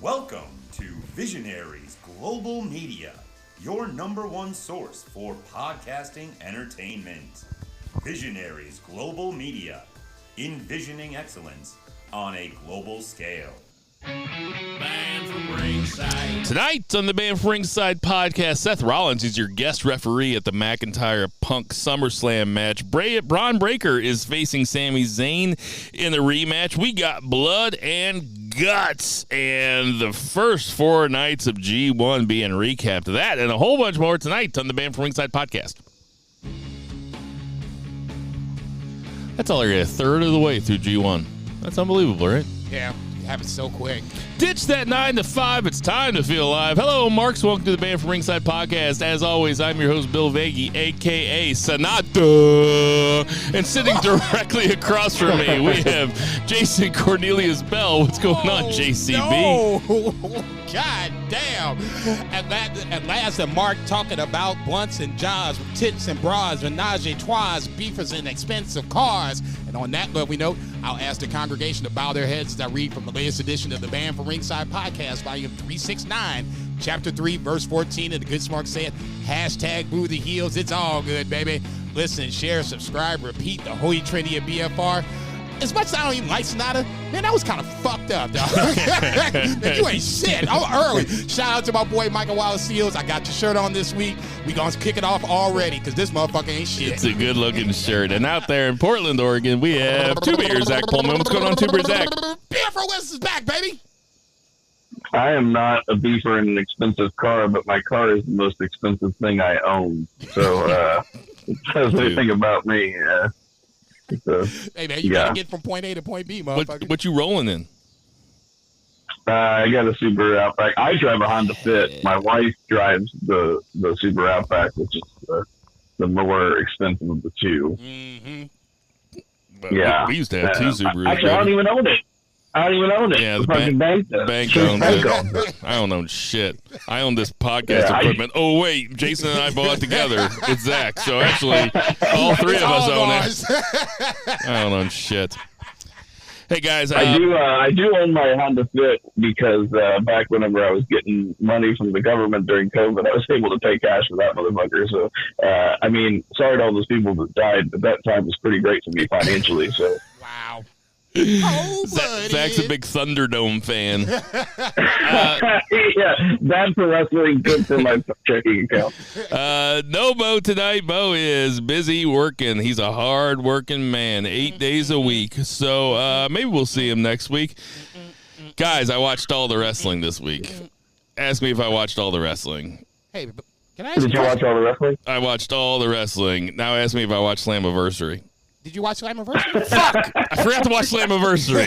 Welcome to Visionaries Global Media, your number one source for podcasting entertainment. Visionaries Global Media, envisioning excellence on a global scale. Band from Ringside. Tonight on the Band from Ringside podcast, Seth Rollins is your guest referee at the McIntyre Punk SummerSlam match. Braun Breaker is facing Sami Zayn in the rematch. We got blood and guts, and the first 4 nights of G1 being recapped. That and a whole bunch more tonight on the Band from Ringside podcast. That's all I got, a third of the way through G1. That's unbelievable, right? Yeah, you have it so quick. Ditch that 9 to 5. It's time to feel alive. Hello, Marks. Welcome to the Band from Ringside podcast. As always, I'm your host, Bill Vagey, a.k.a. Sonata. And sitting directly across from me, we have Jason Cornelius Bell. What's going on, JCB? No. God damn. At last, the Mark talking about blunts and jobs, tits and bras, menage a trois, beefers and expensive cars. And on that lovely note, I'll ask the congregation to bow their heads as I read from the latest edition of the Band from Ringside podcast, volume 369, chapter 3, verse 14. And the good smart said, hashtag boo the heels. It's all good, baby. Listen, share, subscribe, repeat the holy trinity of BFR. As much as I don't even like Sonata, man, that was kind of fucked up, dog. Man, you ain't shit. I'm early. Shout out to my boy Michael Wallace Seals. I got your shirt on this week. We gonna kick it off already because this motherfucker ain't shit. It's a good-looking shirt. And out there in Portland, Oregon, we have Two Beer Zach Pullman. What's going on, Two Beer Zach? Beer for West is back, baby. I am not a beefer in an expensive car, but my car is the most expensive thing I own. So it says anything about me. So, hey, man, you gotta get from point A to point B, motherfucker. What you rolling in? I got a Subaru Outback. I drive a Honda Fit. My wife drives the Subaru Outback, which is the more expensive of the two. Mm-hmm. But yeah. We used to have two Subarus. Actually, I don't even own it. Yeah, the fucking bank does. Bank owns it. I don't own shit. I own this podcast equipment. Oh, wait. Jason and I bought it together. It's Zach. So, actually, all three of us own it. I don't own shit. Hey, guys. I do own my Honda Fit because back whenever I was getting money from the government during COVID, I was able to pay cash for that motherfucker. So, I mean, sorry to all those people that died, but that time was pretty great for me financially. So, wow. Oh, Zach's a big Thunderdome fan. Yeah, bad for wrestling, good for my checking account. No Bo tonight. Bo is busy working. He's a hard-working man, 8 days a week. So maybe we'll see him next week. Guys, I watched all the wrestling this week. Ask me if I watched all the wrestling. Hey, can I ask Did you watch all the wrestling? I watched all the wrestling. Now ask me if I watched Slammiversary. Did you watch Slammiversary? Fuck! I forgot to watch Slammiversary.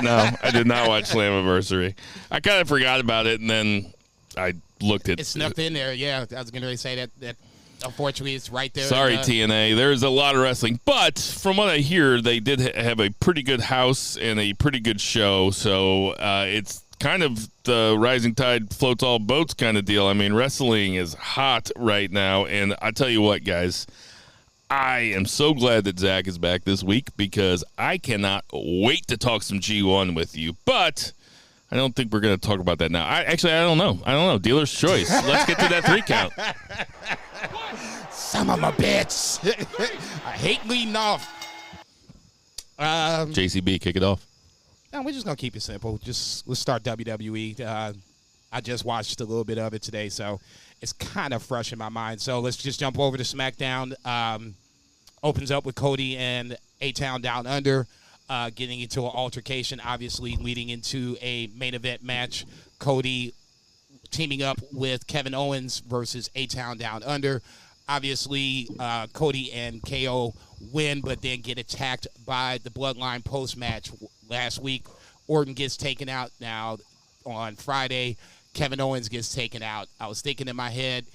No, I did not watch Slammiversary. I kind of forgot about it, and then I looked at it. Snuck in there, yeah. I was going to say that unfortunately it's right there. Sorry, TNA. There's a lot of wrestling. But from what I hear, they did have a pretty good house and a pretty good show. So it's kind of the rising tide floats all boats kind of deal. I mean, wrestling is hot right now. And I tell you what, guys, I am so glad that Zach is back this week because I cannot wait to talk some G1 with you. But I don't think we're going to talk about that now. I don't know. Dealer's choice. Let's get to that 3 count. Son of a bitch. I hate leading off. JCB, kick it off. No, we're just going to keep it simple. Let's start WWE. I just watched a little bit of it today, so it's kind of fresh in my mind. So let's just jump over to SmackDown. Opens up with Cody and A-Town Down Under getting into an altercation, obviously leading into a main event match. Cody teaming up with Kevin Owens versus A-Town Down Under. Obviously, Cody and KO win, but then get attacked by the Bloodline post-match last week. Orton gets taken out. Now, on Friday, Kevin Owens gets taken out. I was thinking in my head,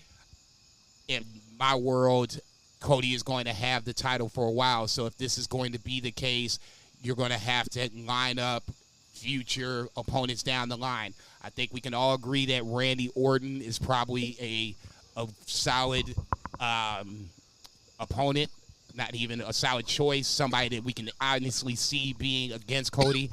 in my world, Cody is going to have the title for a while. So if this is going to be the case, you're going to have to line up future opponents down the line. I think we can all agree that Randy Orton is probably a solid opponent, not even a solid choice, somebody that we can honestly see being against Cody.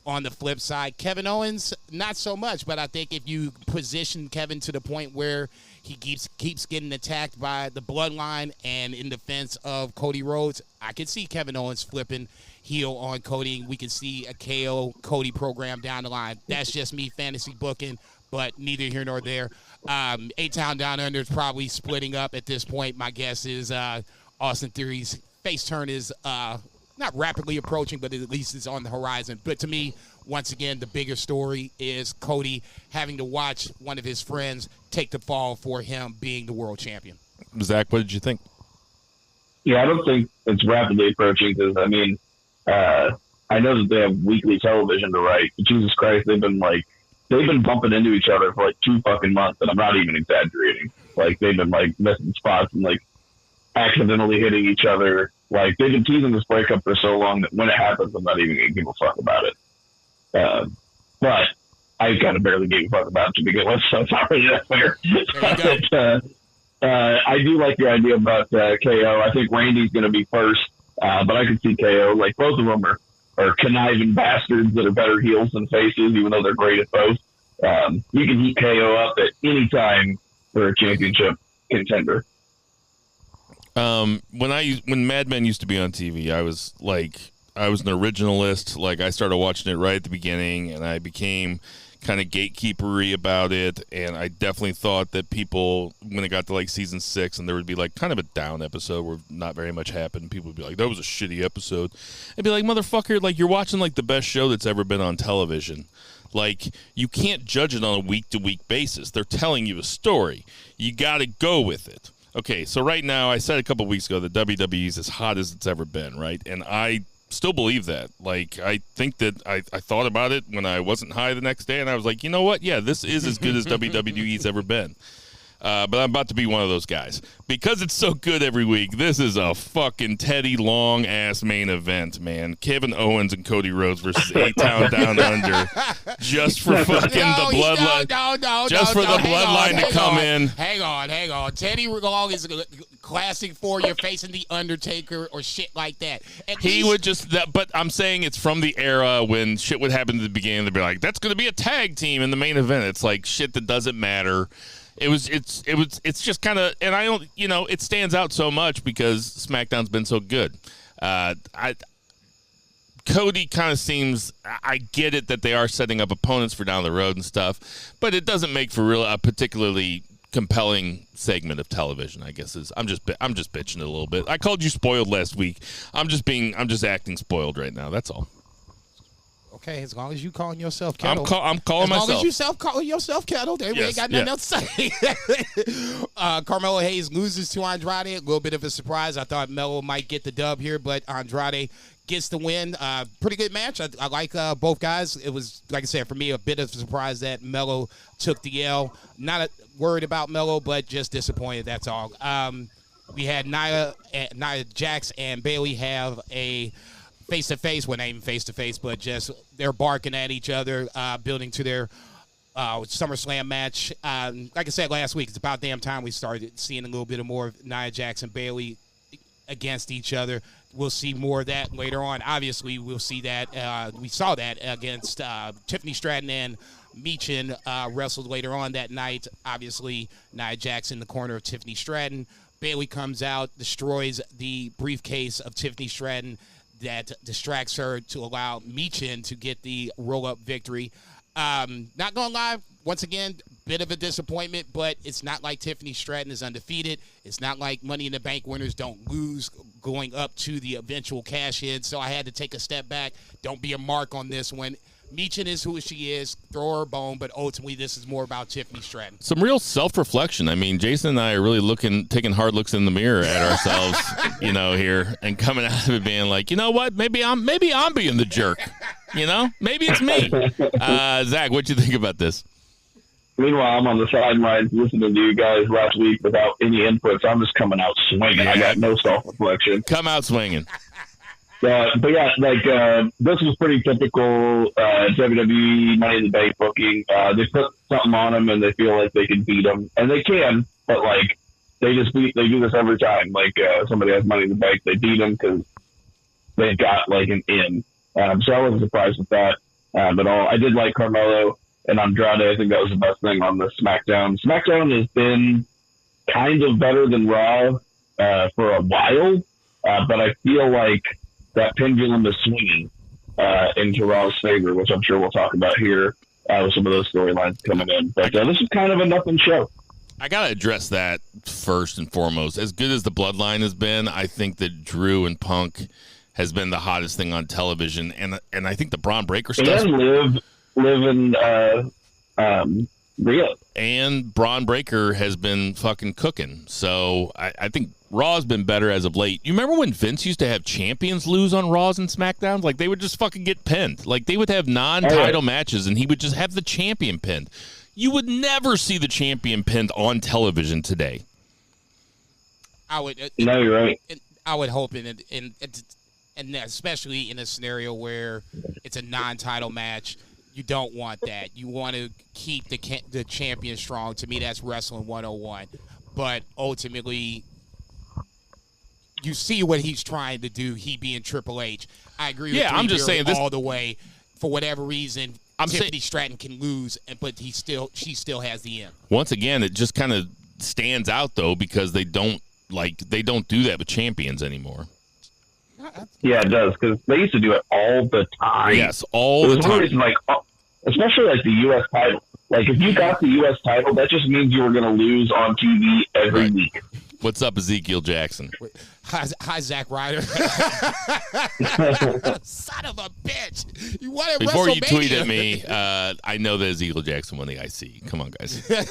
on the flip side, Kevin Owens, not so much. But I think if you position Kevin to the point where he keeps getting attacked by the Bloodline and in defense of Cody Rhodes, I could see Kevin Owens flipping heel on Cody. We can see a KO Cody program down the line. That's just me fantasy booking, but neither here nor there. A-Town Down Under is probably splitting up at this point. My guess is Austin Theory's face turn is not rapidly approaching, but at least it's on the horizon. But to me, once again, the bigger story is Cody having to watch one of his friends take the fall for him being the world champion. Zach, what did you think? Yeah, I don't think it's rapidly approaching because, I mean, I know that they have weekly television to write. But Jesus Christ, they've been bumping into each other for like 2 fucking months, and I'm not even exaggerating. Like, they've been like missing spots and like accidentally hitting each other. Like, they've been teasing this breakup for so long that when it happens, I'm not even going to give a fuck about it. But I kind of barely gave a fuck about it to begin with, so it's not really that fair. I do like your idea about KO. I think Randy's going to be first, but I could see KO. Like, both of them are conniving bastards that are better heels than faces, even though they're great at both. You can heat KO up at any time for a championship contender. When Mad Men used to be on TV, I was an originalist. Like, I started watching it right at the beginning, and I became kind of gatekeepery about it. And I definitely thought that people, when it got to like season 6, and there would be like kind of a down episode where not very much happened, people would be like, "That was a shitty episode." I'd be like, "Motherfucker, like, you're watching like the best show that's ever been on television. Like, you can't judge it on a week-to-week basis. They're telling you a story. You got to go with it." Okay, so right now, I said a couple weeks ago that WWE is as hot as it's ever been, right? And I still believe that. Like, I think that I thought about it when I wasn't high the next day, and I was like, you know what? Yeah, this is as good as WWE's ever been. But I'm about to be one of those guys. Because it's so good every week, this is a fucking Teddy Long-ass main event, man. Kevin Owens and Cody Rhodes versus A-Town Down Under. Just for fucking the bloodline. Just for the bloodline to come in. Hang on. Teddy Long is a classic for you facing The Undertaker or shit like that. But I'm saying it's from the era when shit would happen at the beginning. They'd be like, that's going to be a tag team in the main event. It's like shit that doesn't matter. It's just kind of, and I don't, it stands out so much because SmackDown's been so good. Cody kind of seems, I get it that they are setting up opponents for down the road and stuff, but it doesn't make for a particularly compelling segment of television, I guess. I'm just bitching it a little bit. I called you spoiled last week. I'm just acting spoiled right now. That's all. Okay, as long as you calling yourself Kettle. I'm calling myself. As long as you calling yourself Kettle, then we ain't got nothing else to say. Carmelo Hayes loses to Andrade. A little bit of a surprise. I thought Melo might get the dub here, but Andrade gets the win. Pretty good match. I like both guys. It was, like I said, for me, a bit of a surprise that Melo took the L. Not worried about Melo, but just disappointed, that's all. We had Nia Jax and Bayley have a face-to-face, well, not even face-to-face, but just they're barking at each other, building to their SummerSlam match. Like I said last week, it's about damn time we started seeing a little bit more of Nia Jax and Bayley against each other. We'll see more of that later on. Obviously, we'll see that. We saw that against Tiffany Stratton and Meechin wrestled later on that night. Obviously, Nia Jax in the corner of Tiffany Stratton. Bayley comes out, destroys the briefcase of Tiffany Stratton, that distracts her to allow Meechin to get the roll-up victory. Not going to lie, once again, bit of a disappointment, but it's not like Tiffany Stratton is undefeated. It's not like Money in the Bank winners don't lose going up to the eventual cash-in, so I had to take a step back. Don't be a mark on this one. Meechin is who she is. Throw her a bone, but ultimately this is more about Tiffany Stratton. Some real self-reflection. I mean, Jason and I are really taking hard looks in the mirror at ourselves, here, and coming out of it being like, you know what? Maybe I'm being the jerk. Maybe it's me. Zach, what'd you think about this? Meanwhile, I'm on the sidelines listening to you guys last week without any inputs. I'm just coming out swinging. I got no self-reflection. Come out swinging. But yeah, this was pretty typical WWE Money in the Bank booking. They put something on them and they feel like they can beat them, and they can. But they do this every time. Somebody has Money in the Bank, they beat them because they've got an in. So I wasn't surprised with that. at all. I did like Carmelo and Andrade. I think that was the best thing on the SmackDown. SmackDown has been kind of better than Raw for a while, but I feel like that pendulum is swinging into Raw's favor, which I'm sure we'll talk about here with some of those storylines coming in. But this is kind of a nothing show. I got to address that first and foremost. As good as the Bloodline has been, I think that Drew and Punk has been the hottest thing on television. And I think the Braun Breaker stuff. And live in Rio. And Braun Breaker has been fucking cooking. So I think Raw's been better as of late. You remember when Vince used to have champions lose on Raws and SmackDowns? Like, they would just fucking get pinned. Like, they would have non-title matches, and he would just have the champion pinned. You would never see the champion pinned on television today. I would. No, you're right. I would hope and especially in a scenario where it's a non-title match, you don't want that. You want to keep the champion strong. To me, that's wrestling 101. But ultimately, you see what he's trying to do. He being Triple H. I agree. With I'm just saying this all the way. For whatever reason, Tiffany Stratton can lose, but she still has the end. Once again, it just kind of stands out though because they don't do that with champions anymore. Yeah, it does because they used to do it all the time. Yes, all the time. Always especially like the U.S. title. Like if you got the U.S. title, that just means you were going to lose on TV every week. What's up, Ezekiel Jackson? Hi, Zack Ryder. Son of a bitch! You wanted Before WrestleMania. you tweet at me, I know that Ezekiel Jackson won the IC. Come on, guys. It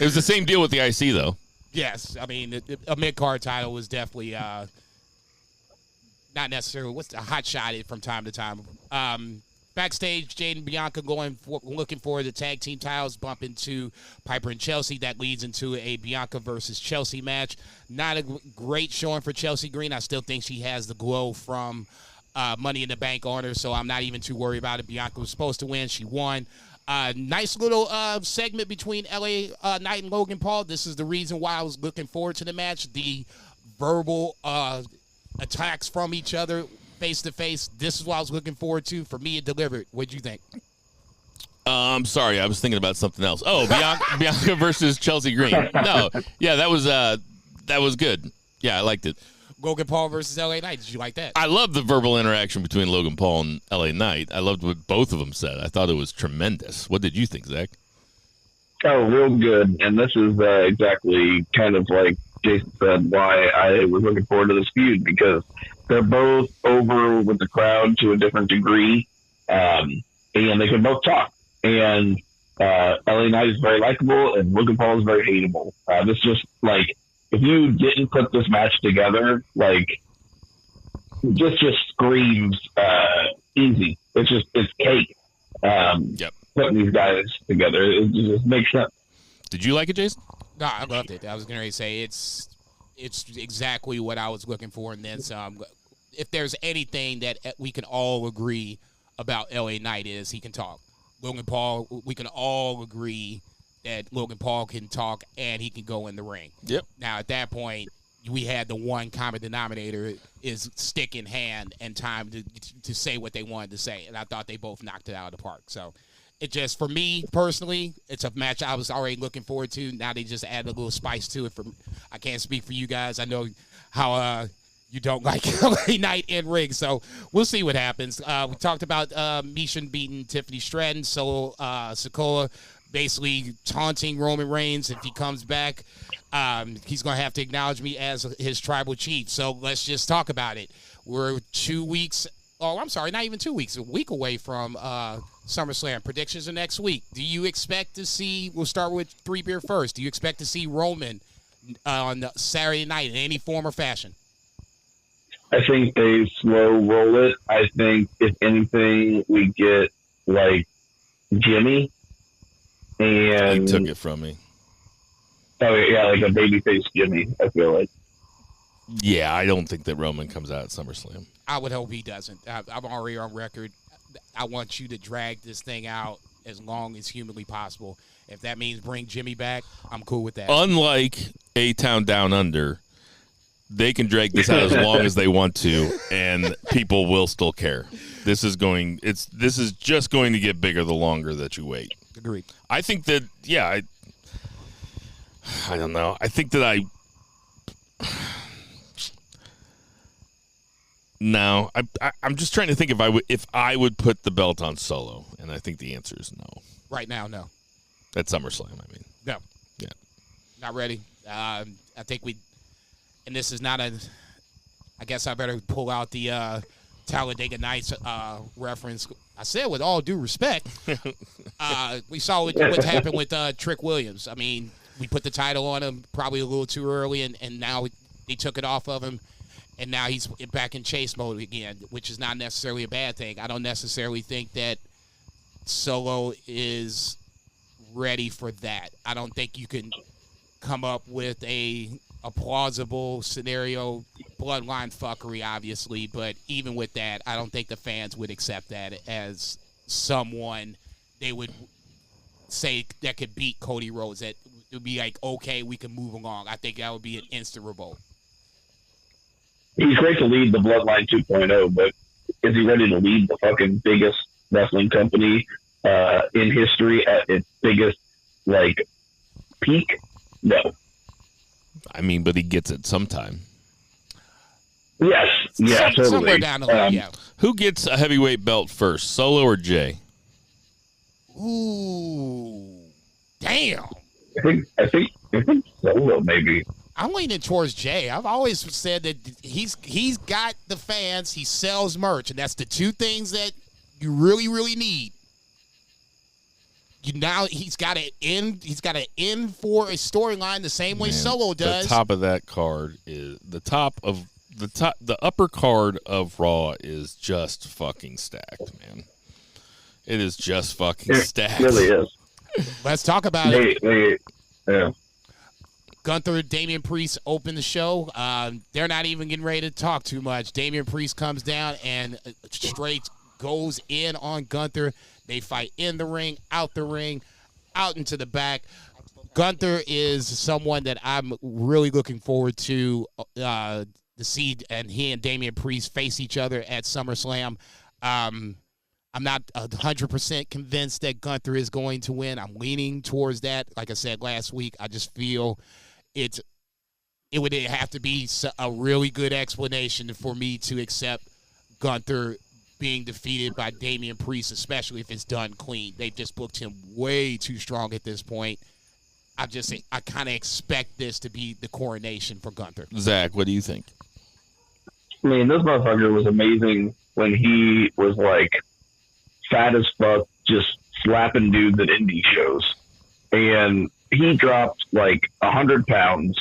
was the same deal with the IC, though. Yes, I mean a mid-card title was definitely not necessarily what's a hot shot from time to time. Backstage, Jade and Bianca looking for the tag team titles, bump into Piper and Chelsea. That leads into a Bianca versus Chelsea match. Not a great showing for Chelsea Green. I still think she has the glow from Money in the Bank on her, so I'm not even too worried about it. Bianca was supposed to win. She won. Nice little segment between LA Knight and Logan Paul. This is the reason why I was looking forward to the match. The verbal attacks from each other face to face. This is what I was looking forward to. For me, it delivered. What'd you think? I'm sorry, I was thinking about something else. Oh, Bianca versus Chelsea Green. No, yeah, that was good. Yeah, I liked it. Logan Paul versus LA Knight. Did you like that? I love the verbal interaction between Logan Paul and LA Knight. I loved what both of them said. I thought it was tremendous. What did you think, Zach? Oh, real good. And this is exactly kind of like Jason said, why I was looking forward to this feud, because they're both over with the crowd to a different degree, and they can both talk. And LA Knight is very likable, and Logan Paul is very hateable. This just, like, if you didn't put this match together, like, just screams easy. It's cake. Putting these guys together, it just makes sense. Did you like it, Jason? No, I loved it. I was going to say it's exactly what I was looking for, and then some. If there's anything that we can all agree about LA Knight is he can talk. Logan Paul, we can all agree that Logan Paul can talk and he can go in the ring. Yep. Now, at that point, we had the one common denominator is stick in hand and time to say what they wanted to say, and I thought they both knocked it out of the park. So it just, for me personally, it's a match I was already looking forward to. Now they just add a little spice to it. I can't speak for you guys. I know how you don't like LA Knight in ring, so we'll see what happens. We talked about Misha beating Tiffany Stratton, so Sikoa basically taunting Roman Reigns if he comes back. He's going to have to acknowledge me as his tribal chief. So let's just talk about it. We're 2 weeks. Oh, I'm sorry, not even 2 weeks. A week away from SummerSlam. Predictions are next week. Do you expect to see? We'll start with Three Beer first. Do you expect to see Roman on Saturday night in any form or fashion? I think they slow roll it. I think if anything, we get like Jimmy. And he took it from me. Oh yeah, like a babyface Jimmy, I feel like. Yeah, I don't think that Roman comes out at SummerSlam. I would hope he doesn't. I'm already on record. I want you to drag this thing out as long as humanly possible. If that means bring Jimmy back, I'm cool with that. Unlike A-Town Down Under, they can drag this out as long as they want to, and people will still care. This is just going to get bigger the longer that you wait. Agreed. I think that, yeah, I don't know. I think that no, I'm just trying to think if I would put the belt on Solo, and I think the answer is no. Right now, no. At SummerSlam, I mean. No. Yeah. Not ready. I think and this is not I guess I better pull out the Talladega Nights reference. I said with all due respect, we saw what happened with Trick Williams. I mean, we put the title on him probably a little too early, and now they took it off of him, and now he's back in chase mode again, which is not necessarily a bad thing. I don't necessarily think that Solo is ready for that. I don't think you can come up with a plausible scenario, bloodline fuckery, obviously, but even with that, I don't think the fans would accept that as someone they would say that could beat Cody Rhodes. That would be like, okay, we can move along. I think that would be an instant revolt. He's great to lead the Bloodline 2.0, but is he ready to lead the fucking biggest wrestling company in history at its biggest, peak? No. I mean, but he gets it sometime. Yes. Yeah, totally. Somewhere down the line, yeah. Who gets a heavyweight belt first, Solo or Jay? Ooh. Damn. I think Solo, maybe. I'm leaning towards Jay. I've always said that he's got the fans, he sells merch, and that's the two things that you really, really need. He's got an end for a storyline the same way Solo does. The top of that card is the upper card of Raw is just fucking stacked, man. It is just fucking stacked. It really is. Let's talk about it. Yeah. Gunther, Damian Priest open the show. They're not even getting ready to talk too much. Damian Priest comes down and straight goes in on Gunther. They fight in the ring, out the ring, out into the back. Gunther is someone that I'm really looking forward to see, and he and Damian Priest face each other at SummerSlam. I'm not 100% convinced that Gunther is going to win. I'm leaning towards that. Like I said last week, I just feel it would have to be a really good explanation for me to accept Gunther being defeated by Damian Priest, especially if it's done clean. They've just booked him way too strong at this point. I kind of expect this to be the coronation for Gunther. Zach, what do you think? I mean, this motherfucker was amazing when he was fat as fuck, just slapping dudes at indie shows, and he dropped 100 pounds.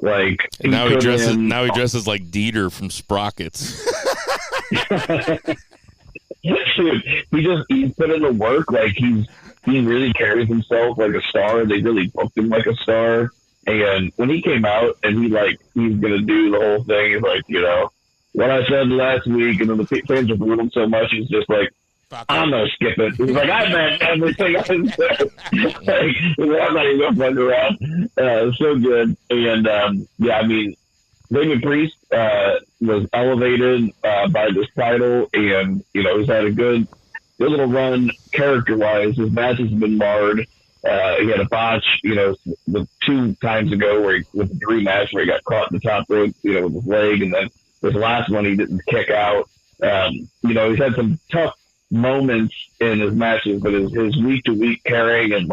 Now he dresses like Dieter from Sprockets. Dude, he put in the work. He really carries himself like a star. They really booked him like a star. And when he came out and he's gonna do the whole thing, he's what I said last week, and then the fans are booing him so much, he's just I'm gonna skip it. He's I meant everything I said. I'm not even gonna fuck around. So good. And I mean, Damian Priest was elevated by this title, and he's had a good little run character-wise. His matches have been marred. He had a botch, the 2 times ago with the Dream match where he got caught in the top rope, with his leg, and then this last one he didn't kick out. He's had some tough moments in his matches, but his week-to-week carrying and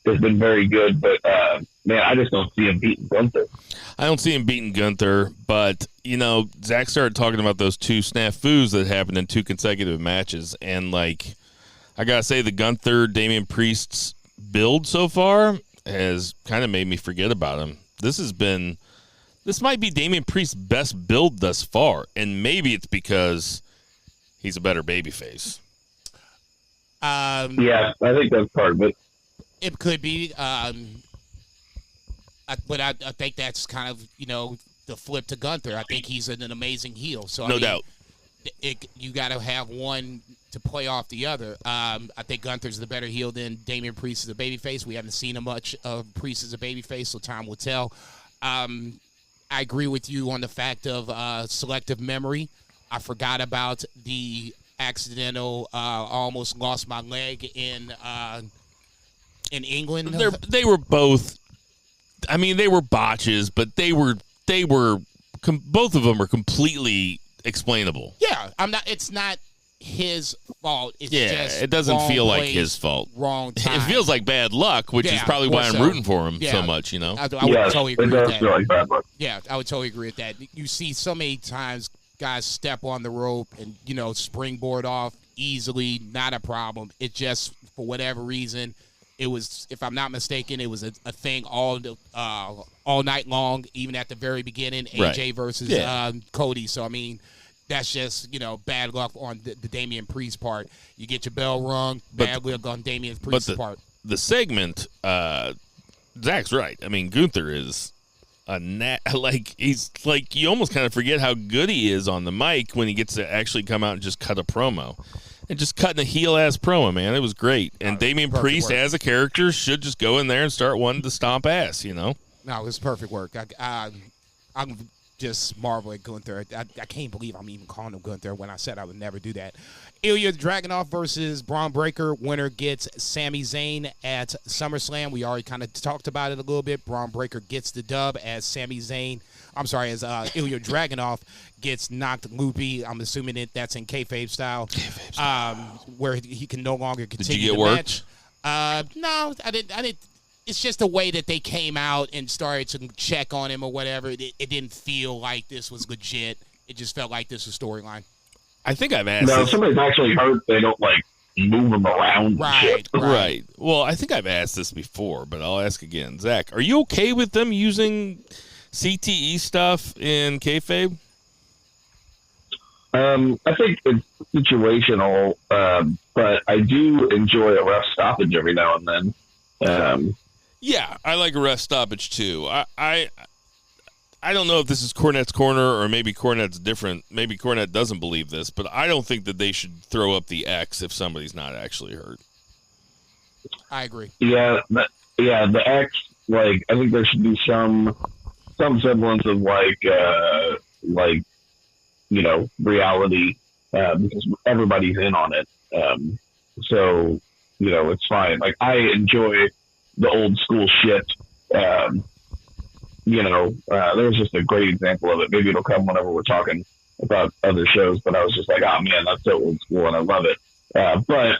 has been very good. But man, I just don't see him beating Gunther. I don't see him beating Gunther, but Zach started talking about those 2 snafus that happened in 2 consecutive matches, and I gotta say, the Gunther Damian Priest's build so far has kind of made me forget about him. This might be Damian Priest's best build thus far, and maybe it's because he's a better babyface. Yeah, I think that's part of it. It could be, but I think that's kind of the flip to Gunther. I think he's an amazing heel. So no doubt, you got to have one to play off the other. I think Gunther's the better heel than Damian Priest is a babyface. We haven't seen much of Priest as a babyface, so time will tell. I I agree with you on the fact of selective memory. I forgot about the accidental almost lost my leg in England. They were both. I mean, they were botches, but they were both of them are completely explainable. Yeah, it's not his fault. It's just it doesn't wrong feel like place, his fault. Wrong time. It feels like bad luck, which is probably why I'm rooting for him so much. You know, I would totally agree with that. Feel like bad luck. Yeah, I would totally agree with that. You see so many times guys step on the rope and springboard off easily, not a problem. It just for whatever reason. It was, if I'm not mistaken, it was a thing all night long, even at the very beginning. AJ versus Cody. So I mean, that's just bad luck on the Damian Priest part. You get your bell rung, bad luck on Damian Priest's part. The segment, Zach's right. I mean, Gunther is he's like you almost kind of forget how good he is on the mic when he gets to actually come out and just cut a promo. And just cutting a heel-ass promo, man. It was great. And Damian Priest, as a character, should just go in there and start wanting to stomp ass, No, it was perfect work. I'm just marveling at Gunther. I can't believe I'm even calling him Gunther when I said I would never do that. Ilya Dragunov versus Braun Breaker. Winner gets Sami Zayn at SummerSlam. We already kind of talked about it a little bit. Braun Breaker gets the dub as Ilya Dragunov gets knocked loopy. I'm assuming that's in kayfabe style. Where he can no longer continue the match. No, I didn't. It's just the way that they came out and started to check on him or whatever. It didn't feel like this was legit. It just felt like this was storyline. I think I've asked. No, if somebody's actually hurt, they don't move them around. Right. Well, I think I've asked this before, but I'll ask again. Zach, are you okay with them using CTE stuff in kayfabe? I think it's situational, but I do enjoy a rough stoppage every now and then. Yeah, I like a ref stoppage too. I don't know if this is Cornette's corner or maybe Cornette's different. Maybe Cornette doesn't believe this, but I don't think that they should throw up the X if somebody's not actually hurt. I agree. Yeah, the X. I think there should be some semblance of reality because everybody's in on it. So it's fine. I enjoy the old school shit. There's just a great example of it. Maybe it'll come whenever we're talking about other shows, but I was just like, oh man, that's so old school and I love it. But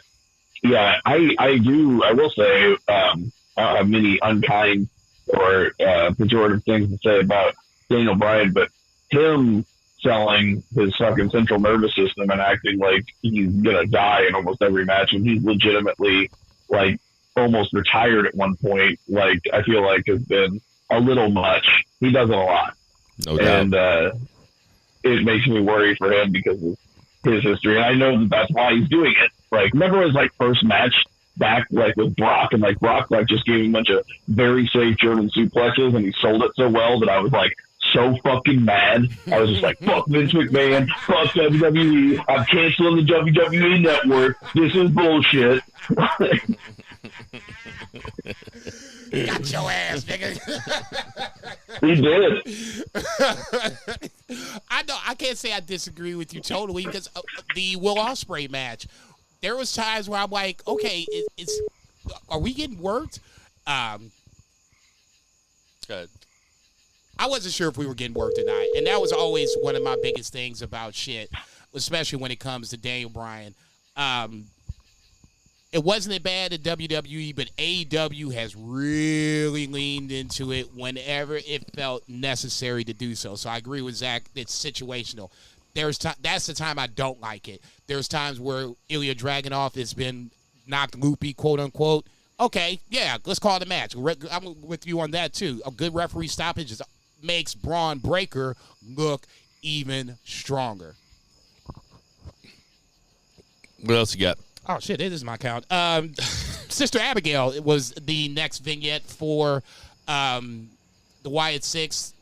yeah, I do. I will say, I don't have many unkind or pejorative things to say about Daniel Bryan, but him selling his fucking central nervous system and acting like he's gonna die in almost every match, and he's legitimately almost retired at one point. I feel like has been a little much. He does it a lot, no doubt, and it makes me worry for him because of his history. And I know that's why he's doing it. Remember his first match back with Brock, and Brock just gave him a bunch of very safe German suplexes, and he sold it so well that I was so fucking mad. I was just fuck Vince McMahon, fuck WWE, I'm canceling the WWE network, this is bullshit. Got your ass, nigga. He did. I can't say I disagree with you totally because the Will Ospreay match, there was times where I'm like, okay, are we getting worked? Good. I wasn't sure if we were getting worked or not, and that was always one of my biggest things about shit, especially when it comes to Daniel Bryan. It wasn't as bad at WWE, but AEW has really leaned into it whenever it felt necessary to do so. So I agree with Zach. It's situational. That's the time I don't like it. There's times where Ilya Dragunov has been knocked loopy, quote unquote. Okay, yeah, let's call it a match. I'm with you on that too. A good referee stoppage makes Braun Breaker look even stronger. What else you got? Oh, shit, it is my count. Sister Abigail was the next vignette for the Wyatt Six.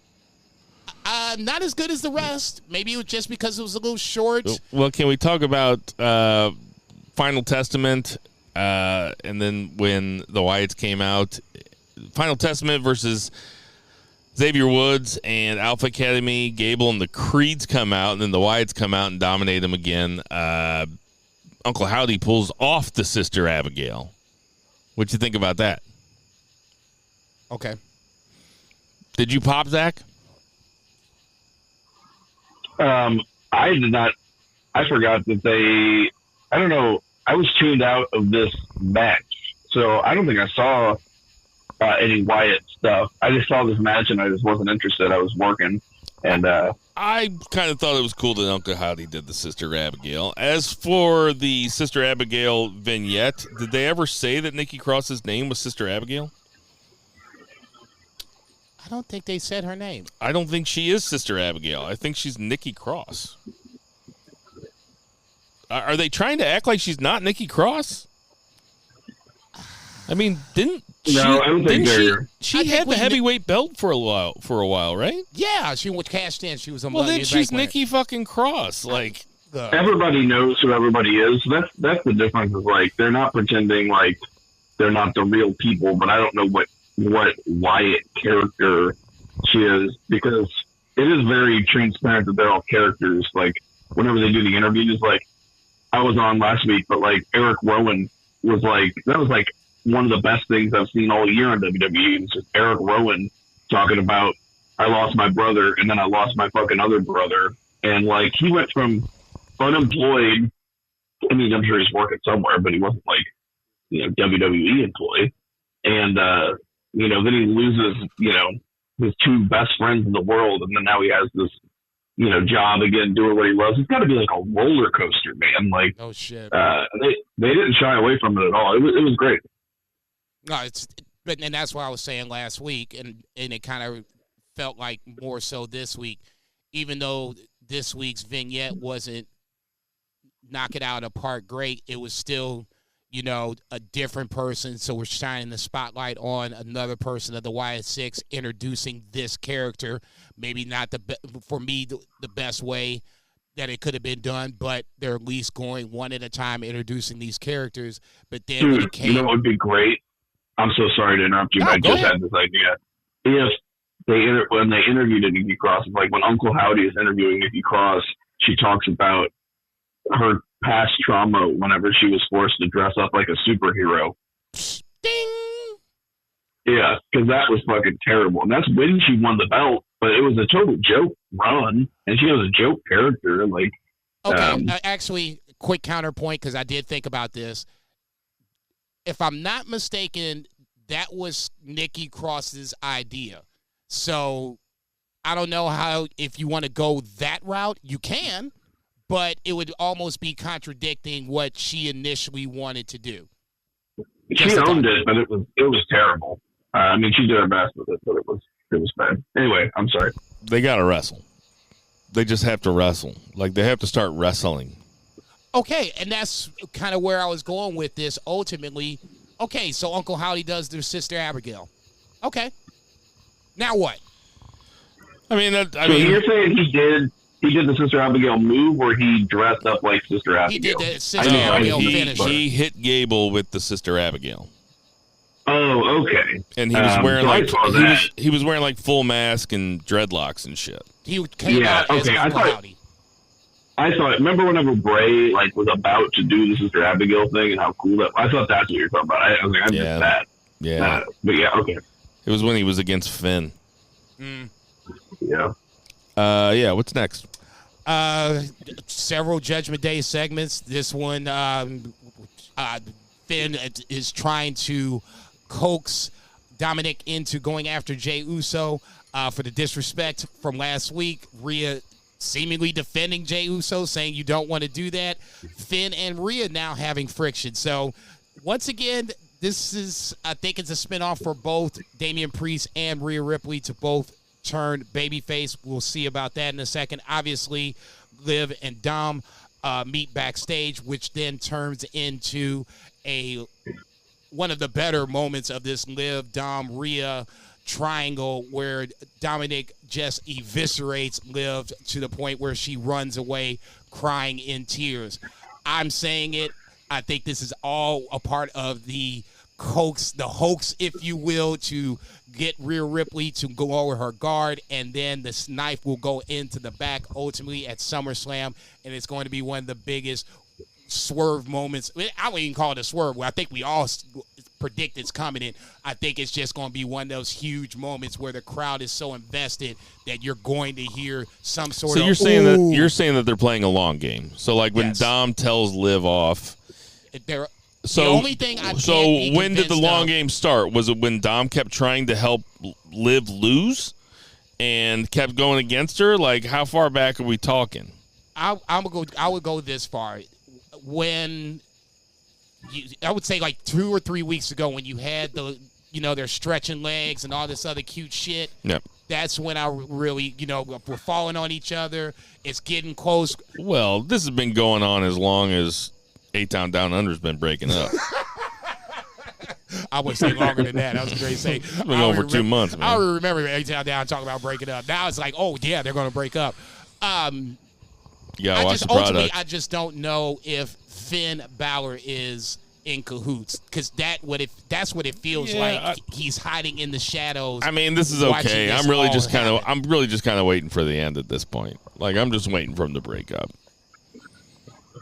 Not as good as the rest. Maybe it was just because it was a little short. Well, can we talk about Final Testament and then when the Wyatts came out? Final Testament versus Xavier Woods and Alpha Academy, Gable and the Creeds come out, and then the Wyatts come out and dominate them again. Uncle Howdy pulls off the Sister Abigail. What'd you think about that? Okay. Did you pop, Zach? I did not. I forgot that they. I don't know. I was tuned out of this match, so I don't think I saw any Wyatt stuff. I just saw this match and I just wasn't interested. I was working, and I kind of thought it was cool that Uncle Howdy did the Sister Abigail. As for the Sister Abigail vignette, did they ever say that Nikki Cross's name was Sister Abigail? I don't think they said her name. I don't think she is Sister Abigail. I think she's Nikki Cross. Are they trying to act like she's not Nikki Cross? I mean, didn't she? No, I don't think they're. She had the heavyweight belt for a while, right? Yeah, she was cashed in. She was a well. Then she's Nikki fucking Cross. Like everybody knows who everybody is. That's the difference. Is like they're not pretending like they're not the real people. But I don't know what Wyatt character she is, because it is very transparent that they're all characters. Like whenever they do the interviews, like I was on last week, but like Eric Rowan was like, that was like one of the best things I've seen all year on WWE. It's just Eric Rowan talking about, I lost my brother and then I lost my fucking other brother. And like he went from unemployed, I mean, I'm sure he's working somewhere, but he wasn't like, WWE employee. And, then he loses, his two best friends in the world. And then now he has this, job again, doing what he loves. It's got to be like a roller coaster, man. Like, oh shit. They didn't shy away from it at all. It was great. No, and that's what I was saying last week, and it kind of felt like more so this week, even though this week's vignette wasn't knock it out of the park great, it was still, a different person. So we're shining the spotlight on another person of the Wyatt Six, introducing this character. Maybe not for me the best way that it could have been done, but they're at least going one at a time, introducing these characters. But then when it came, what would be great? I'm so sorry to interrupt you, but I just had this idea. If when they interviewed Nikki Cross, like when Uncle Howdy is interviewing Nikki Cross, she talks about her past trauma whenever she was forced to dress up like a superhero. Ding! Yeah, because that was fucking terrible. And that's when she won the belt, but it was a total joke run, and she was a joke character. Like, okay, actually, quick counterpoint, because I did think about this. If I'm not mistaken, that was Nikki Cross's idea. So I don't know if you want to go that route, you can, but it would almost be contradicting what she initially wanted to do. She owned it, but it was terrible. I mean, she did her best with it, but it was bad. Anyway, I'm sorry. They got to wrestle. They just have to wrestle. Like, they have to start wrestling. Okay, and that's kind of where I was going with this ultimately. Okay, so Uncle Howdy does their Sister Abigail. Okay. Now what? I mean, you're saying he did the Sister Abigail move where he dressed up like Sister Abigail? He did the Sister Abigail finish. He hit Gable with the Sister Abigail. Oh, okay. And he was wearing he was wearing like full mask and dreadlocks and shit. He came out as Uncle Howdy. I thought, remember whenever Bray was about to do the Sister Abigail thing and how cool that? I thought that's what you were talking about. I was like, I missed that. Yeah, but yeah, okay. It was when he was against Finn. Yeah. Yeah. What's next? Several Judgment Day segments. This one, Finn is trying to coax Dominic into going after Jey Uso for the disrespect from last week. Rhea seemingly defending Jey Uso, saying you don't want to do that. Finn and Rhea now having friction. So once again, this is, I think it's a spinoff for both Damian Priest and Rhea Ripley to both turn babyface. We'll see about that in a second. Obviously, Liv and Dom meet backstage, which then turns into one of the better moments of this Liv, Dom, Rhea triangle, where Dominic just eviscerates Liv to the point where she runs away crying in tears. I'm saying it. I think this is all a part of the hoax, if you will, to get Rhea Ripley to go over her guard, and then this knife will go into the back ultimately at SummerSlam, and it's going to be one of the biggest swerve moments. I wouldn't even call it a swerve. I think we all predict it's coming in. I think it's just going to be one of those huge moments where the crowd is so invested that you're going to hear some sort of. So you're saying that they're playing a long game. So like when Dom tells Liv off. The only thing when did the long game start? Was it when Dom kept trying to help Liv lose and kept going against her? Like, how far back are we talking? I would go this far. When I would say like 2 or 3 weeks ago, when you had they're stretching legs and all this other cute shit. Yep. That's when I really, we're falling on each other. It's getting close. Well, this has been going on as long as A-Town Down Under's been breaking up. I would say longer than that. I was going to say. It's been going for 2 months, man. I remember A-Town Down talking about breaking up. Now it's like, oh, yeah, they're going to break up. Yeah, watch the product. I just don't know if Finn Balor is in cahoots, because that's what it feels like. He's hiding in the shadows. I mean, this is okay. I'm really just kind of waiting for the end at this point. Like, I'm just waiting for him to break up.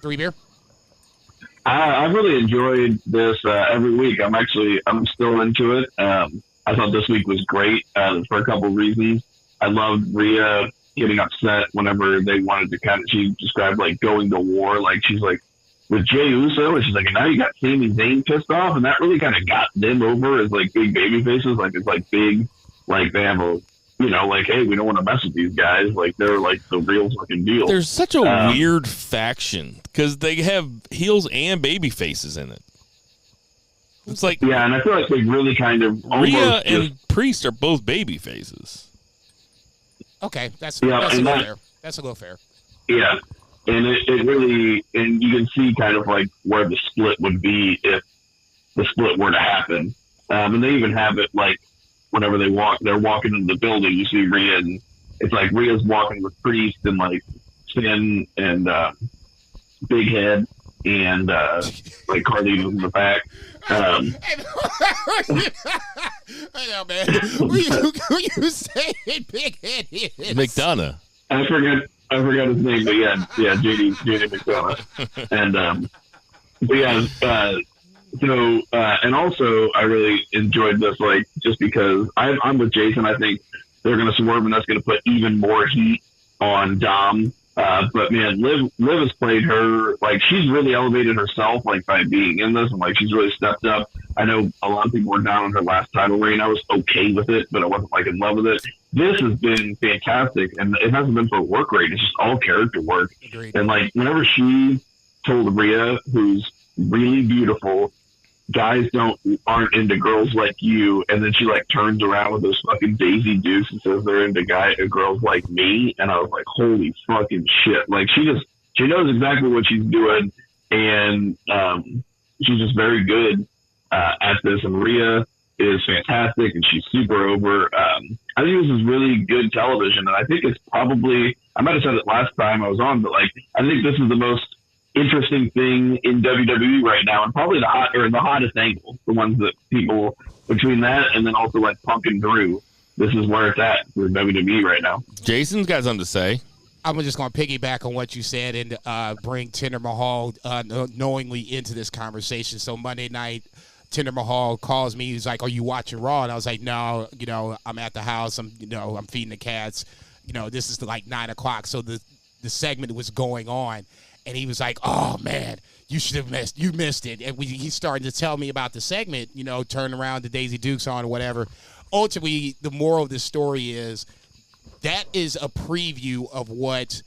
3 beer. I really enjoyed this every week. I'm still into it. I thought this week was great for a couple of reasons. I loved Rhea getting upset whenever they wanted to she described like going to war. Like she's like with Jey Uso, and she's like, and now you got Sami Zayn pissed off, and that really kind of got them over as like big baby faces. Like it's like big, like they have a, like, hey, we don't want to mess with these guys. Like they're like the real fucking deal. There's such a weird faction because they have heels and baby faces in it. It's like, yeah, and I feel like they really kind of Rhea and Priest are both baby faces. Okay, that's a little fair. That's a little fair. Yeah, and it really, and you can see kind of like where the split would be if the split were to happen. And they even have it like whenever they're walking into the building, you see Rhea, and it's like Rhea's walking with Priest and like Finn and Big Head and like Carlito's in the back. I know, man. Who you saying Big Head is? McDonough. I forgot his name, but yeah, JD McDonough. And but yeah, and also I really enjoyed this, like just because I'm with Jason. I think they're going to swerve, and that's going to put even more heat on Dom. But man, Liv has played her, like she's really elevated herself, like by being in this, and like she's really stepped up. I know a lot of people were down on her last title reign. I was okay with it, but I wasn't like in love with it. This has been fantastic, and it hasn't been for work rate. It's just all character work. Agreed. And like whenever she told Rhea, who's really beautiful, guys aren't into girls like you, and then she like turns around with those fucking Daisy Dukes and says they're into girls like me, and I was like, holy fucking shit! Like she knows exactly what she's doing, and she's just very good at this. And Rhea is fantastic, and she's super over. I think this is really good television, and I think it's probably, I might have said it last time I was on, but like I think this is the most interesting thing in WWE right now, and probably the hottest angle, the ones that people between that and then also like Punk and Drew. This is where it's at for WWE right now. Jason's got something to say. I'm just going to piggyback on what you said and bring Jinder Mahal knowingly into this conversation. So Monday night, Jinder Mahal calls me. He's like, "Are you watching Raw?" And I was like, "No, I'm at the house. I'm feeding the cats. This is like 9:00." So the segment was going on. And he was like, "Oh man, you missed it." And he started to tell me about the segment, turn around, the Daisy Dukes on or whatever. Ultimately, the moral of this story is that is a preview of what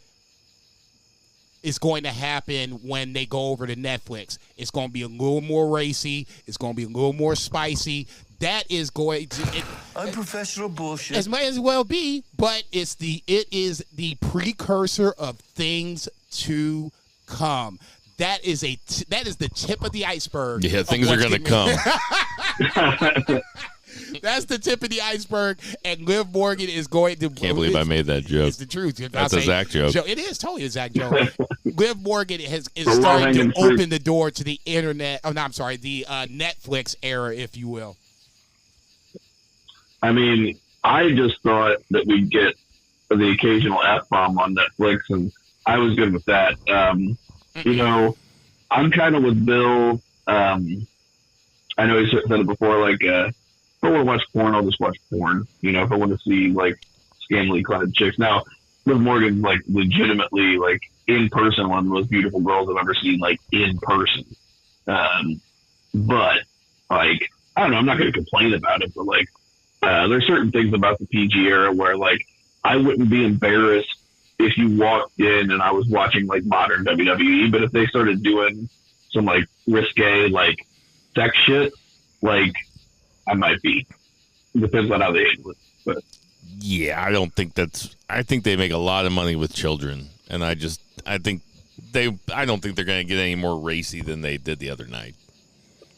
is going to happen when they go over to Netflix. It's going to be a little more racy. It's going to be a little more spicy. That is going to unprofessional bullshit. As might as well be, but it is the precursor of things to come. That is the tip of the iceberg. Yeah, things are going to come. That's the tip of the iceberg, and Liv Morgan is going to. Can't believe I made that joke. It's the truth. That's a Zach joke. It is totally a Zach joke. Liv Morgan is starting to open the door to the internet. Oh, no, I'm sorry, the Netflix era, if you will. I mean, I just thought that we'd get the occasional F-bomb on Netflix, and I was good with that. You know, I'm kind of with Bill. I know he said it before, like, if I want to watch porn, I'll just watch porn. You know, if I want to see, like, scantily clad chicks. Now, Liv Morgan's, like, legitimately, like, in person, one of the most beautiful girls I've ever seen, like, in person. But, like, I don't know, I'm not going to complain about it, but, like, there's certain things about the PG era where, like, I wouldn't be embarrassed if you walked in and I was watching, like, modern WWE, but if they started doing some, like, risque, like, sex shit, like, I might be. Depends on how they handle it. But yeah, I don't think that's. I think they make a lot of money with children, and I don't think they're going to get any more racy than they did the other night.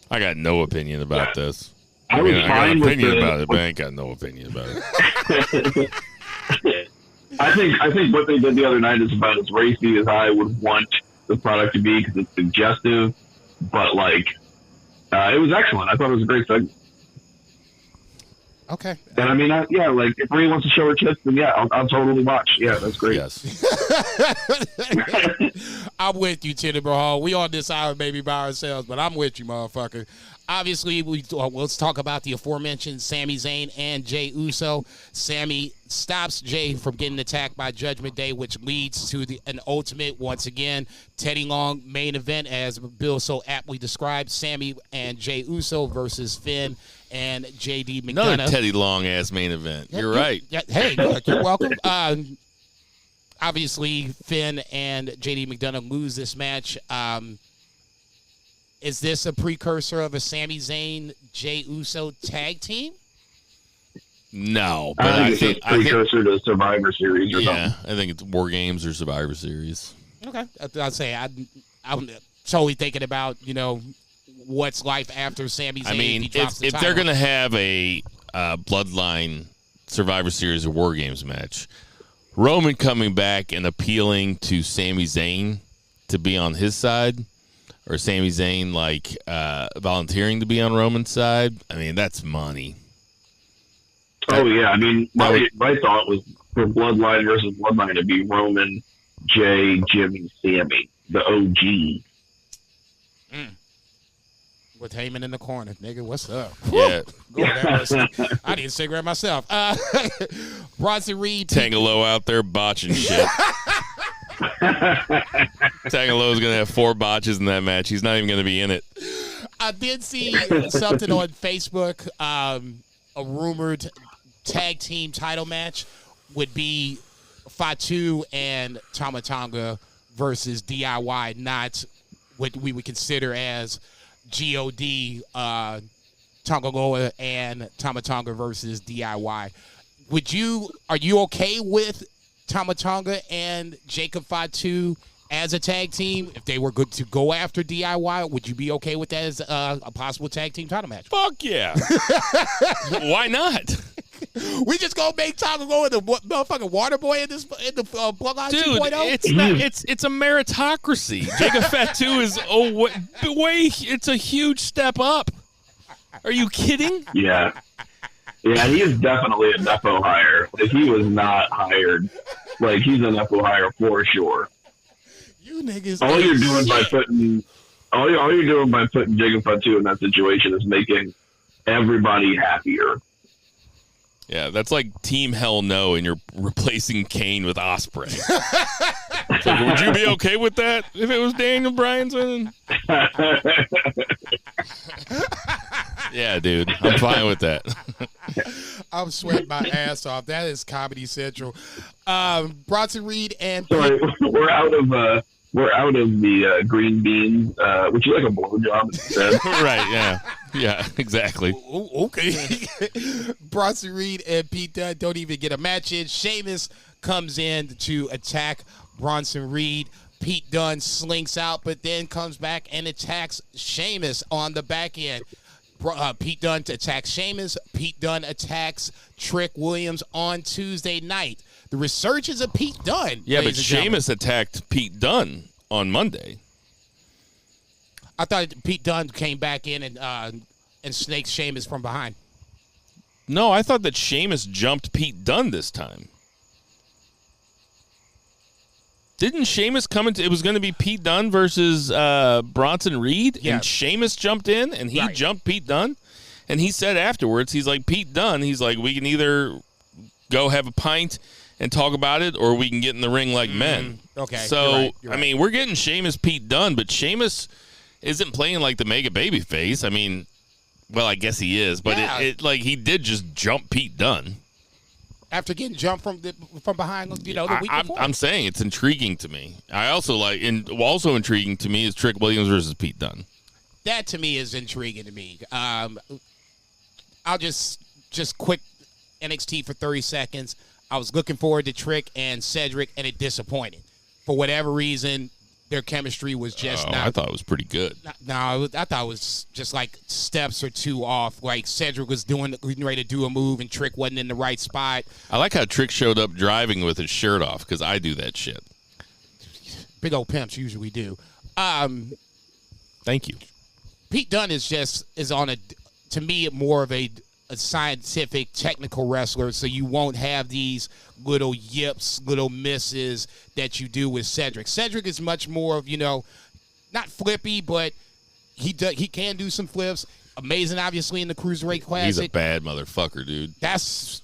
I got no opinion about this. I got an opinion about it, but I ain't got no opinion about it. I think what they did the other night is about as racy as I would want the product to be because it's suggestive, but like it was excellent. I thought it was a great segment. Okay. And I mean, like if Rhea wants to show her tits, then yeah, I'll totally watch. Yeah, that's great. Yes. I'm with you, Tenenbaum Hall. We on this hour maybe by ourselves, but I'm with you, motherfucker. Obviously, let's talk about the aforementioned Sami Zayn and Jey Uso. Sami stops Jey from getting attacked by Judgment Day, which leads to an ultimate, once again, Teddy Long main event, as Bill so aptly described. Sami and Jey Uso versus Finn and JD McDonough. Another Teddy Long-ass main event. You're right. Hey, look, you're welcome. Obviously, Finn and JD McDonough lose this match. Is this a precursor of a Sami Zayn, Jey Uso tag team? No, but I think it's a precursor to Survivor Series or something. Yeah, I think it's War Games or Survivor Series. Okay, I'd say I'm totally thinking about, you know, what's life after Sami Zayn. I mean, if they're going to have a Bloodline Survivor Series or War Games match, Roman coming back and appealing to Sami Zayn to be on his side, or Sami Zayn like volunteering to be on Roman's side, I mean, that's money. Oh yeah, I mean, my thought was for Bloodline versus Bloodline to be Roman, Jay, Jimmy, Sammy, the OG. With Heyman in the corner, nigga, what's up? Yeah. I need a cigarette myself. Bronson Reed. Tangelo out there botching shit. Tangalo's going to have 4 botches in that match. He's not even going to be in it. I did see something on Facebook. A rumored tag team title match would be Fatu and Tama Tonga versus DIY, not what we would consider as GOD, Tonga Loa and Tama Tonga versus DIY. Are you okay with Tama Tonga and Jacob Fatu as a tag team? If they were good to go after DIY, would you be okay with that as a possible tag team title match? Fuck yeah. Why not? We just gonna make Tonga Loa the motherfucking water boy in the Bloodline 2.0? It's a meritocracy. Jacob Fatu is it's a huge step up. Are you kidding? Yeah, he is definitely a Nepo hire. If he was not hired, like he's a Nepo hire for sure. You niggas. All you're doing by putting Jacob Fatu in that situation is making everybody happier. Yeah, that's like Team Hell No, and you're replacing Kane with Ospreay. So would you be okay with that if it was Daniel Bryan's winning? Yeah, dude, I'm fine with that. I'm sweating my ass off. That is Comedy Central. Bronson Reed and sorry, we're out of the green beans. Would you like a blowjob instead? Right? Yeah, exactly. Okay. Bronson Reed and Pete Dunne don't even get a match in. Sheamus comes in to attack Bronson Reed. Pete Dunne slinks out, but then comes back and attacks Sheamus on the back end. Pete Dunne attacks Sheamus. Pete Dunne attacks Trick Williams on Tuesday night. The resurgence of Pete Dunne. Yeah, but Sheamus attacked Pete Dunne on Monday. I thought Pete Dunne came back in and snaked Sheamus from behind. No, I thought that Sheamus jumped Pete Dunne this time. Didn't Sheamus come into? It was going to be Pete Dunne versus Bronson Reed, yeah. And Sheamus jumped in, and he jumped Pete Dunne. And he said afterwards, he's like, Pete Dunne, he's like, we can either go have a pint and talk about it, or we can get in the ring like men. Okay. So, you're right. I mean, we're getting Sheamus Pete Dunne, but Sheamus isn't playing like the mega baby face. I mean, well, I guess he is, but it like he did just jump Pete Dunne. After getting jumped from behind, the week before. I'm saying it's intriguing to me. I also also intriguing to me is Trick Williams versus Pete Dunne. That to me is intriguing to me. I'll just quick NXT for 30 seconds. I was looking forward to Trick and Cedric, and it disappointed. For whatever reason, their chemistry was just not. I thought it was pretty good. No, I thought it was just like steps or two off. Like Cedric was getting ready to do a move, and Trick wasn't in the right spot. I like how Trick showed up driving with his shirt off because I do that shit. Big old pimps usually do. Thank you. Pete Dunne is on to me more of a scientific, technical wrestler, so you won't have these little yips, little misses that you do with Cedric. Cedric is much more of, not flippy, but he can do some flips. Amazing, obviously, in the Cruiserweight Classic. He's a bad motherfucker, dude. That's...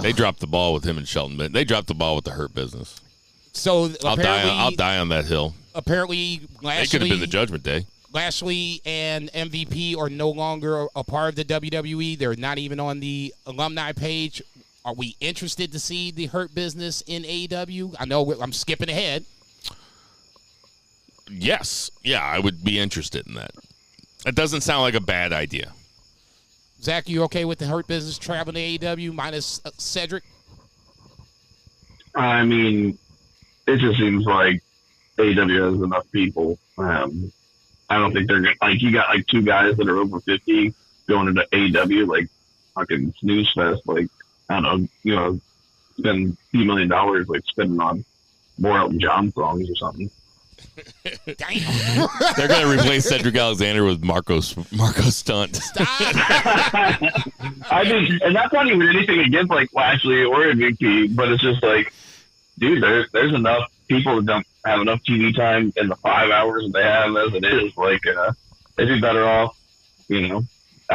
They dropped the ball with him and Shelton, but they dropped the ball with the Hurt Business. So I'll die on that hill. Apparently, it could have been the Judgment Day. Lashley and MVP are no longer a part of the WWE. They're not even on the alumni page. Are we interested to see the Hurt Business in AEW? I know I'm skipping ahead. Yes. Yeah, I would be interested in that. It doesn't sound like a bad idea. Zach, you okay with the Hurt Business traveling to AEW minus Cedric? I mean, it just seems like AEW has enough people. I don't think they're going to, you got two guys that are over 50 going into AEW, fucking snooze fest, I don't know, spend a few $1 million, spending on more Elton John songs or something. Damn. They're going to replace Cedric Alexander with Marco Stunt. I mean, and that's not even anything against, Lashley or MVP, but it's just dude, there's enough people that don't have enough TV time in the 5 hours that they have as it is. They'd be better off, I don't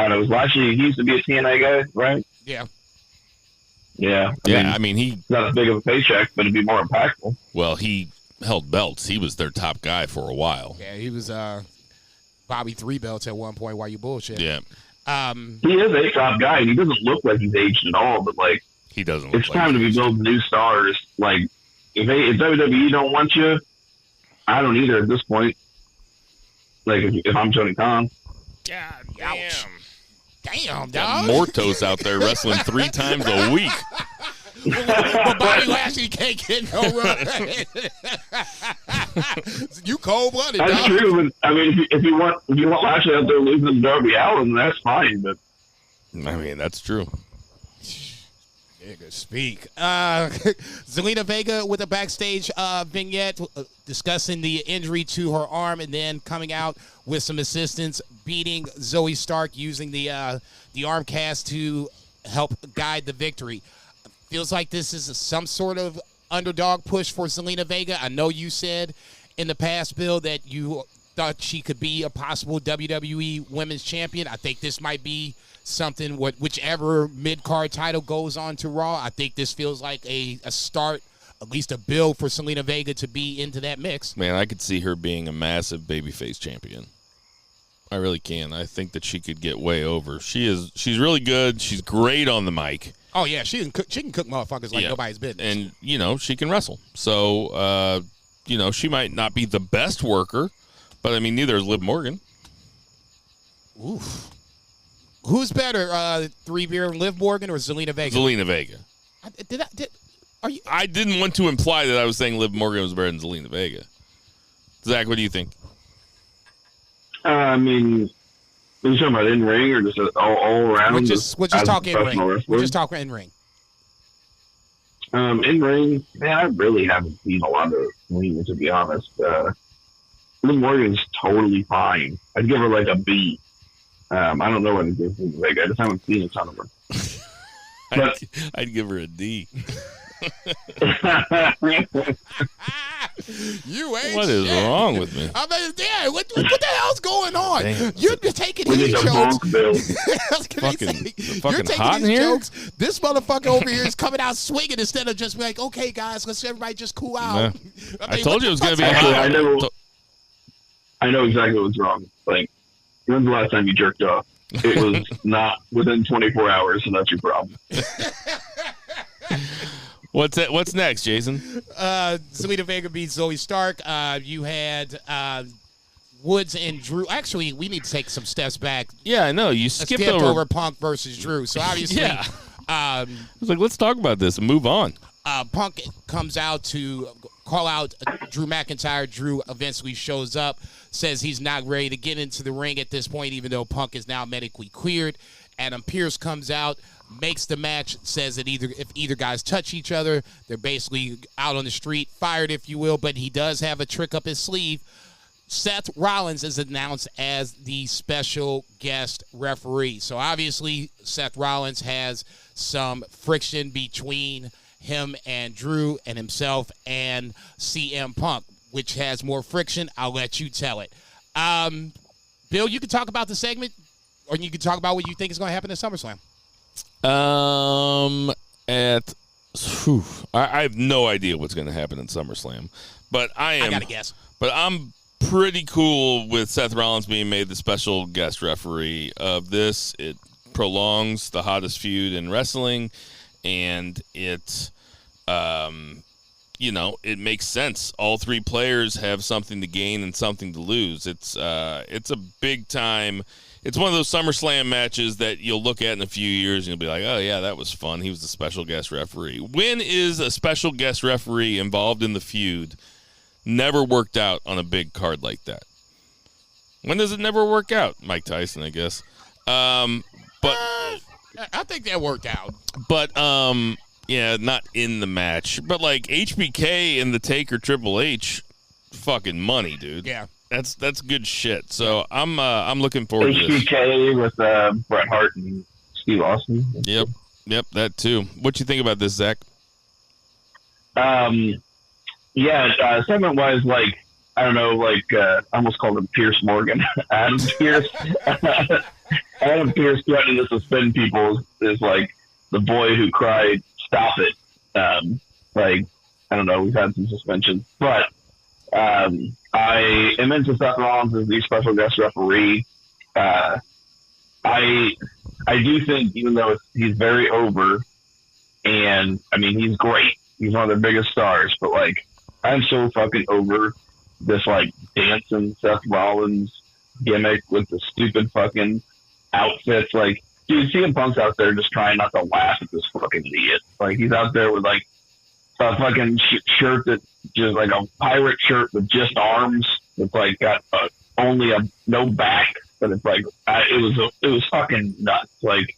know. Lashley, he used to be a TNA guy, right? Yeah. Yeah. I mean, he's not as big of a paycheck, but it'd be more impactful. Well, he held belts. He was their top guy for a while. Yeah, he was Bobby 3 belts at one point while you bullshit. Yeah. He is a top guy, and he doesn't look like he's aged at all, but, he doesn't it's time to be building new stars. If WWE don't want you, I don't either at this point. If I'm Tony Khan. God damn. Damn, got dog. Mortos out there wrestling 3 times a week. But Bobby Lashley can't get no run. You cold-blooded, dog. That's true, but I mean, if you want Lashley out there losing to Darby Allin, that's fine. But I mean, that's true. Nigga, speak. Zelina Vega with a backstage vignette discussing the injury to her arm, and then coming out with some assistance, beating Zoe Stark using the arm cast to help guide the victory. Feels like this is some sort of underdog push for Zelina Vega. I know you said in the past, Bill, that you thought she could be a possible WWE Women's Champion. I think this might be something, whichever mid-card title goes on to Raw. I think this feels like a start, at least a build for Zelina Vega to be into that mix. Man, I could see her being a massive babyface champion. I really can. I think that she could get way over. She's really good. She's great on the mic. Oh yeah, she can cook motherfuckers like nobody's business. And she can wrestle. So she might not be the best worker, but I mean neither is Liv Morgan. Oof. Who's better, 3 Beer, Liv Morgan or Zelina Vega? Zelina Vega. I didn't want to imply that I was saying Liv Morgan was better than Zelina Vega. Zach, what do you think? I mean, Are you talking about in ring or just all around? We're just talking in ring. We're just talking in ring. In ring, man, I really haven't seen a lot of ring, to be honest. Liv Morgan's totally fine. I'd give her like a B. I don't know what it is. Like, I just haven't seen a ton of her. But I'd give her a D. You ain't What is shit. wrong with me? I mean, yeah, what the hell's going on? Damn. You're taking we these need a jokes. bonk bill. Fucking hot in these here? jokes. This motherfucker over here is coming out swinging instead of just like, okay, guys, let's everybody just cool out. Nah. I told you it was going to be Actually, hot. I know exactly what's wrong. Like, when's the last time you jerked off? It was not within 24 hours, and that's your problem. What's next, Jason? Zelina Vega beats Zoe Stark. You had Woods and Drew. Actually, we need to take some steps back. Yeah, I know. You skipped over Punk versus Drew. So obviously, yeah. I was like, let's talk about this and move on. Punk comes out to call out Drew McIntyre. Drew eventually shows up, says he's not ready to get into the ring at this point, even though Punk is now medically cleared. Adam Pearce comes out, makes the match, says that if either guys touch each other, they're basically out on the street, fired, if you will, but he does have a trick up his sleeve. Seth Rollins is announced as the special guest referee. So obviously, Seth Rollins has some friction between him and Drew and himself and CM Punk. Which has more friction? I'll let you tell it. Bill, you can talk about the segment, or you can talk about what you think is going to happen at SummerSlam. I have no idea what's going to happen in SummerSlam, but I got to guess. But I'm pretty cool with Seth Rollins being made the special guest referee of this. It prolongs the hottest feud in wrestling, and it it makes sense. All three players have something to gain and something to lose. It's a big time. It's one of those SummerSlam matches that you'll look at in a few years and you'll be like, oh, yeah, that was fun. He was the special guest referee. When is a special guest referee involved in the feud never worked out on a big card like that? When does it never work out? Mike Tyson, I guess. But I think that worked out. But, yeah, not in the match. But, like, HBK and the Taker Triple H, fucking money, dude. Yeah. That's good shit. So I'm looking forward to this. HBK with Bret Hart and Steve Austin. Yep, that too. What you think about this, Zach? Segment wise, like, I don't know, like I almost called him Pierce Morgan. Adam Pierce. Adam Pierce threatening to suspend people is like the boy who cried, "Stop it!" Like, I don't know, we've had some suspensions, but. I am into Seth Rollins as the special guest referee. I do think, even though he's very over, and I mean, he's great. He's one of their biggest stars, but like, I'm so fucking over this like dancing Seth Rollins gimmick with the stupid fucking outfits. Like, dude, CM Punk's out there just trying not to laugh at this fucking idiot. Like, he's out there with like a fucking shirt that just like a pirate shirt with just arms. It's like got only no back, but it's like it was fucking nuts. Like,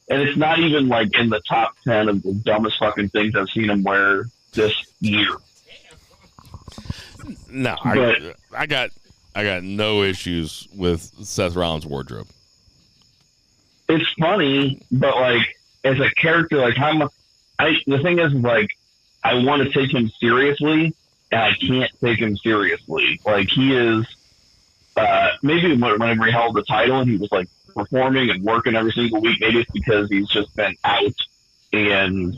and it's not even like in the top 10 of the dumbest fucking things I've seen him wear this year. No, I got no issues with Seth Rollins' wardrobe. It's funny, but like as a character, like the thing is like, I want to take him seriously, and I can't take him seriously. Like, he is, maybe whenever he held the title and he was like performing and working every single week, maybe it's because he's just been out and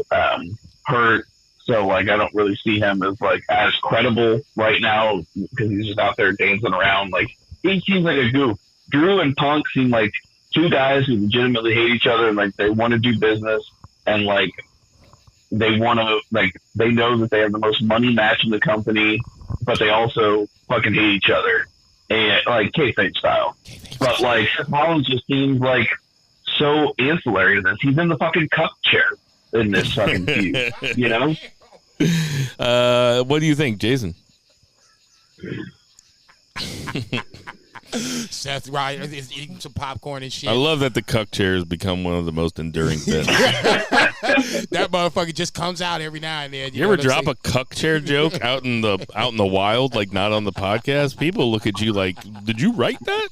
hurt. So, like, I don't really see him as like as credible right now because he's just out there dancing around. Like, he seems like a goof. Drew and Punk seem like two guys who legitimately hate each other and like they want to do business and like, they want to, like, they know that they have the most money match in the company, but they also fucking hate each other. And, like, kayfabe style. But, like, Seth Rollins just seems, like, so ancillary to this. He's in the fucking cup chair in this fucking feud, you know? What do you think, Jason? Seth Rollins is eating some popcorn and shit. I love that the cuck chair has become one of the most enduring bits. That motherfucker just comes out every now and then. You ever drop a cuck chair joke out in the wild, like not on the podcast? People look at you like, did you write that?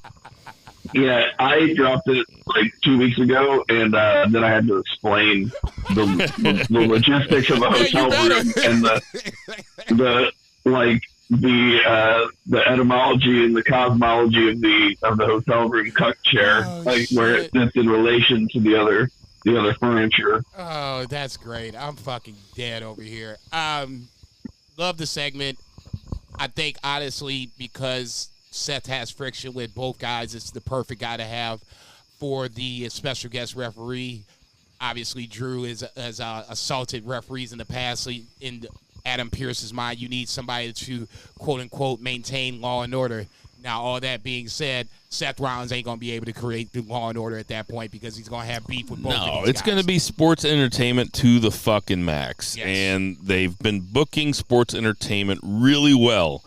Yeah, I dropped it like 2 weeks ago, and then I had to explain the logistics of a hotel room and the etymology and the cosmology of the hotel room cuck chair, where it sits in relation to the other furniture. Oh, that's great. I'm fucking dead over here. Love the segment. I think honestly because Seth has friction with both guys, it's the perfect guy to have for the special guest referee. Obviously, Drew has assaulted referees in the past. So in Adam Pearce's mind, you need somebody to, quote-unquote, maintain law and order. Now, all that being said, Seth Rollins ain't going to be able to create the law and order at that point because he's going to have beef with both of these guys. No, it's going to be sports entertainment to the fucking max. Yes. And they've been booking sports entertainment really well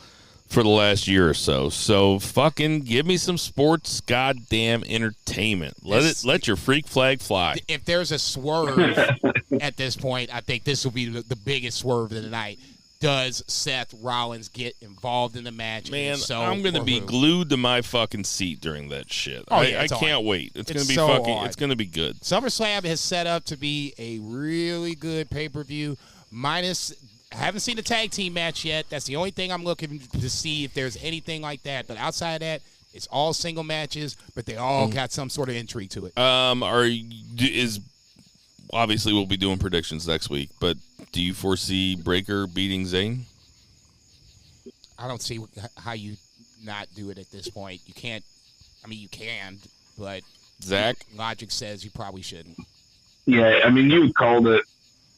for the last year or so. So fucking give me some sports goddamn entertainment. Let your freak flag fly. If there's a swerve at this point, I think this will be the biggest swerve of the night. Does Seth Rollins get involved in the match? Man, so I'm going to be glued to my fucking seat during that shit. Oh, yeah, I can't wait. It's going to be so fucking on. It's going to be good. SummerSlam is set up to be a really good pay-per-view. Minus, I haven't seen the tag team match yet. That's the only thing I'm looking to see if there's anything like that. But outside of that, it's all single matches, but they all got some sort of intrigue to it. Obviously we'll be doing predictions next week, but do you foresee Breaker beating Zayn? I don't see how you not do it at this point. You can't. I mean, you can, but Zach? Logic says you probably shouldn't. Yeah, I mean, you called it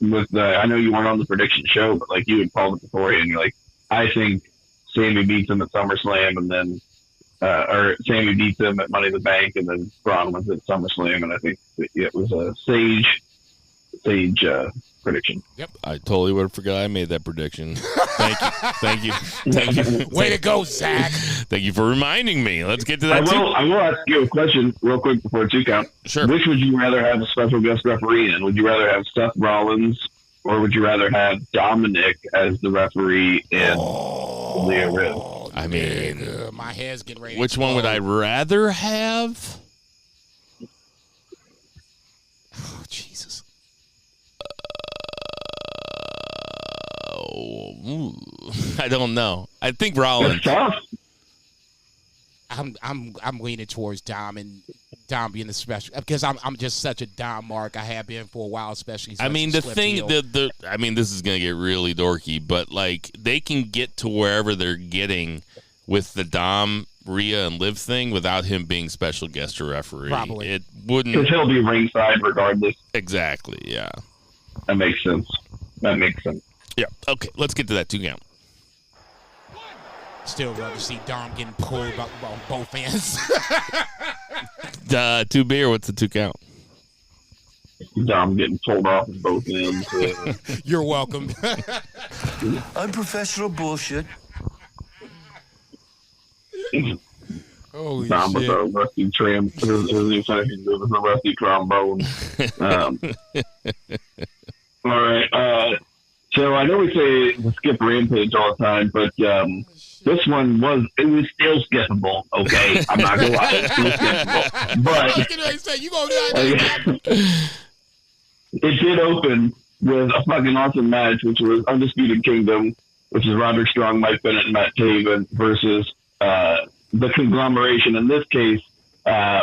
with the. I know you weren't on the prediction show, but like you had called it before, and you're like, I think Sammy beats him at SummerSlam, and then, or Sammy beats him at Money in the Bank, and then Braun wins at SummerSlam, and I think it was a sage prediction. Yep. I totally would have forgot I made that prediction. Thank you. Way to go, Zach. Thank you for reminding me. Let's get to that. I will ask you a question real quick before 2 count. Sure. Which would you rather have a special guest referee in? Would you rather have Seth Rollins, or would you rather have Dominic as the referee in Leah Riz? I mean, my hair's getting ready. Which one would I rather have? Oh, Jesus. I don't know. I think Rollins. That's tough. I'm leaning towards Dom and Dom being the special because I'm just such a Dom mark. I have been for a while, especially. I mean, this is gonna get really dorky, but like they can get to wherever they're getting with the Dom, Rhea, and Liv thing without him being special guest or referee. Probably. It wouldn't. Because he'll be ringside regardless. Exactly. Yeah. That makes sense. Yeah. Okay. Let's get to that 2 count. Still love to see Dom getting pulled on both ends. 2 beer. What's the 2 count? Dom getting pulled off of both ends. You're welcome. Unprofessional bullshit. Holy Dom shit. with a rusty trim. His new finishing move is a rusty trombone. All right. So I know we say to skip Rampage all the time, but this one was still skippable. Okay, I'm not gonna lie, it's still skippable. But it did open with a fucking awesome match, which was Undisputed Kingdom, which is Roderick Strong, Mike Bennett, and Matt Taven versus the conglomeration. In this case,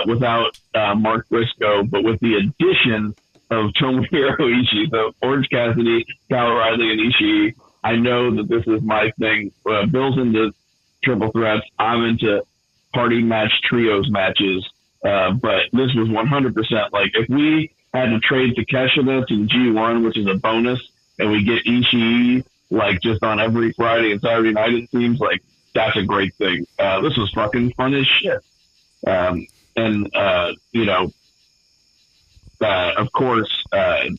without Mark Briscoe, but with the addition of Tomohiro Ishii. So Orange Cassidy, Kyle O'Reilly, and Ishii. I know that this is my thing. Bill's into triple threats. I'm into party match trios matches. But this was 100% like if we had to trade Takeshita to the G1, which is a bonus, and we get Ishii like just on every Friday and Saturday night, it seems like that's a great thing. This was fucking fun as shit. Of course, sorry,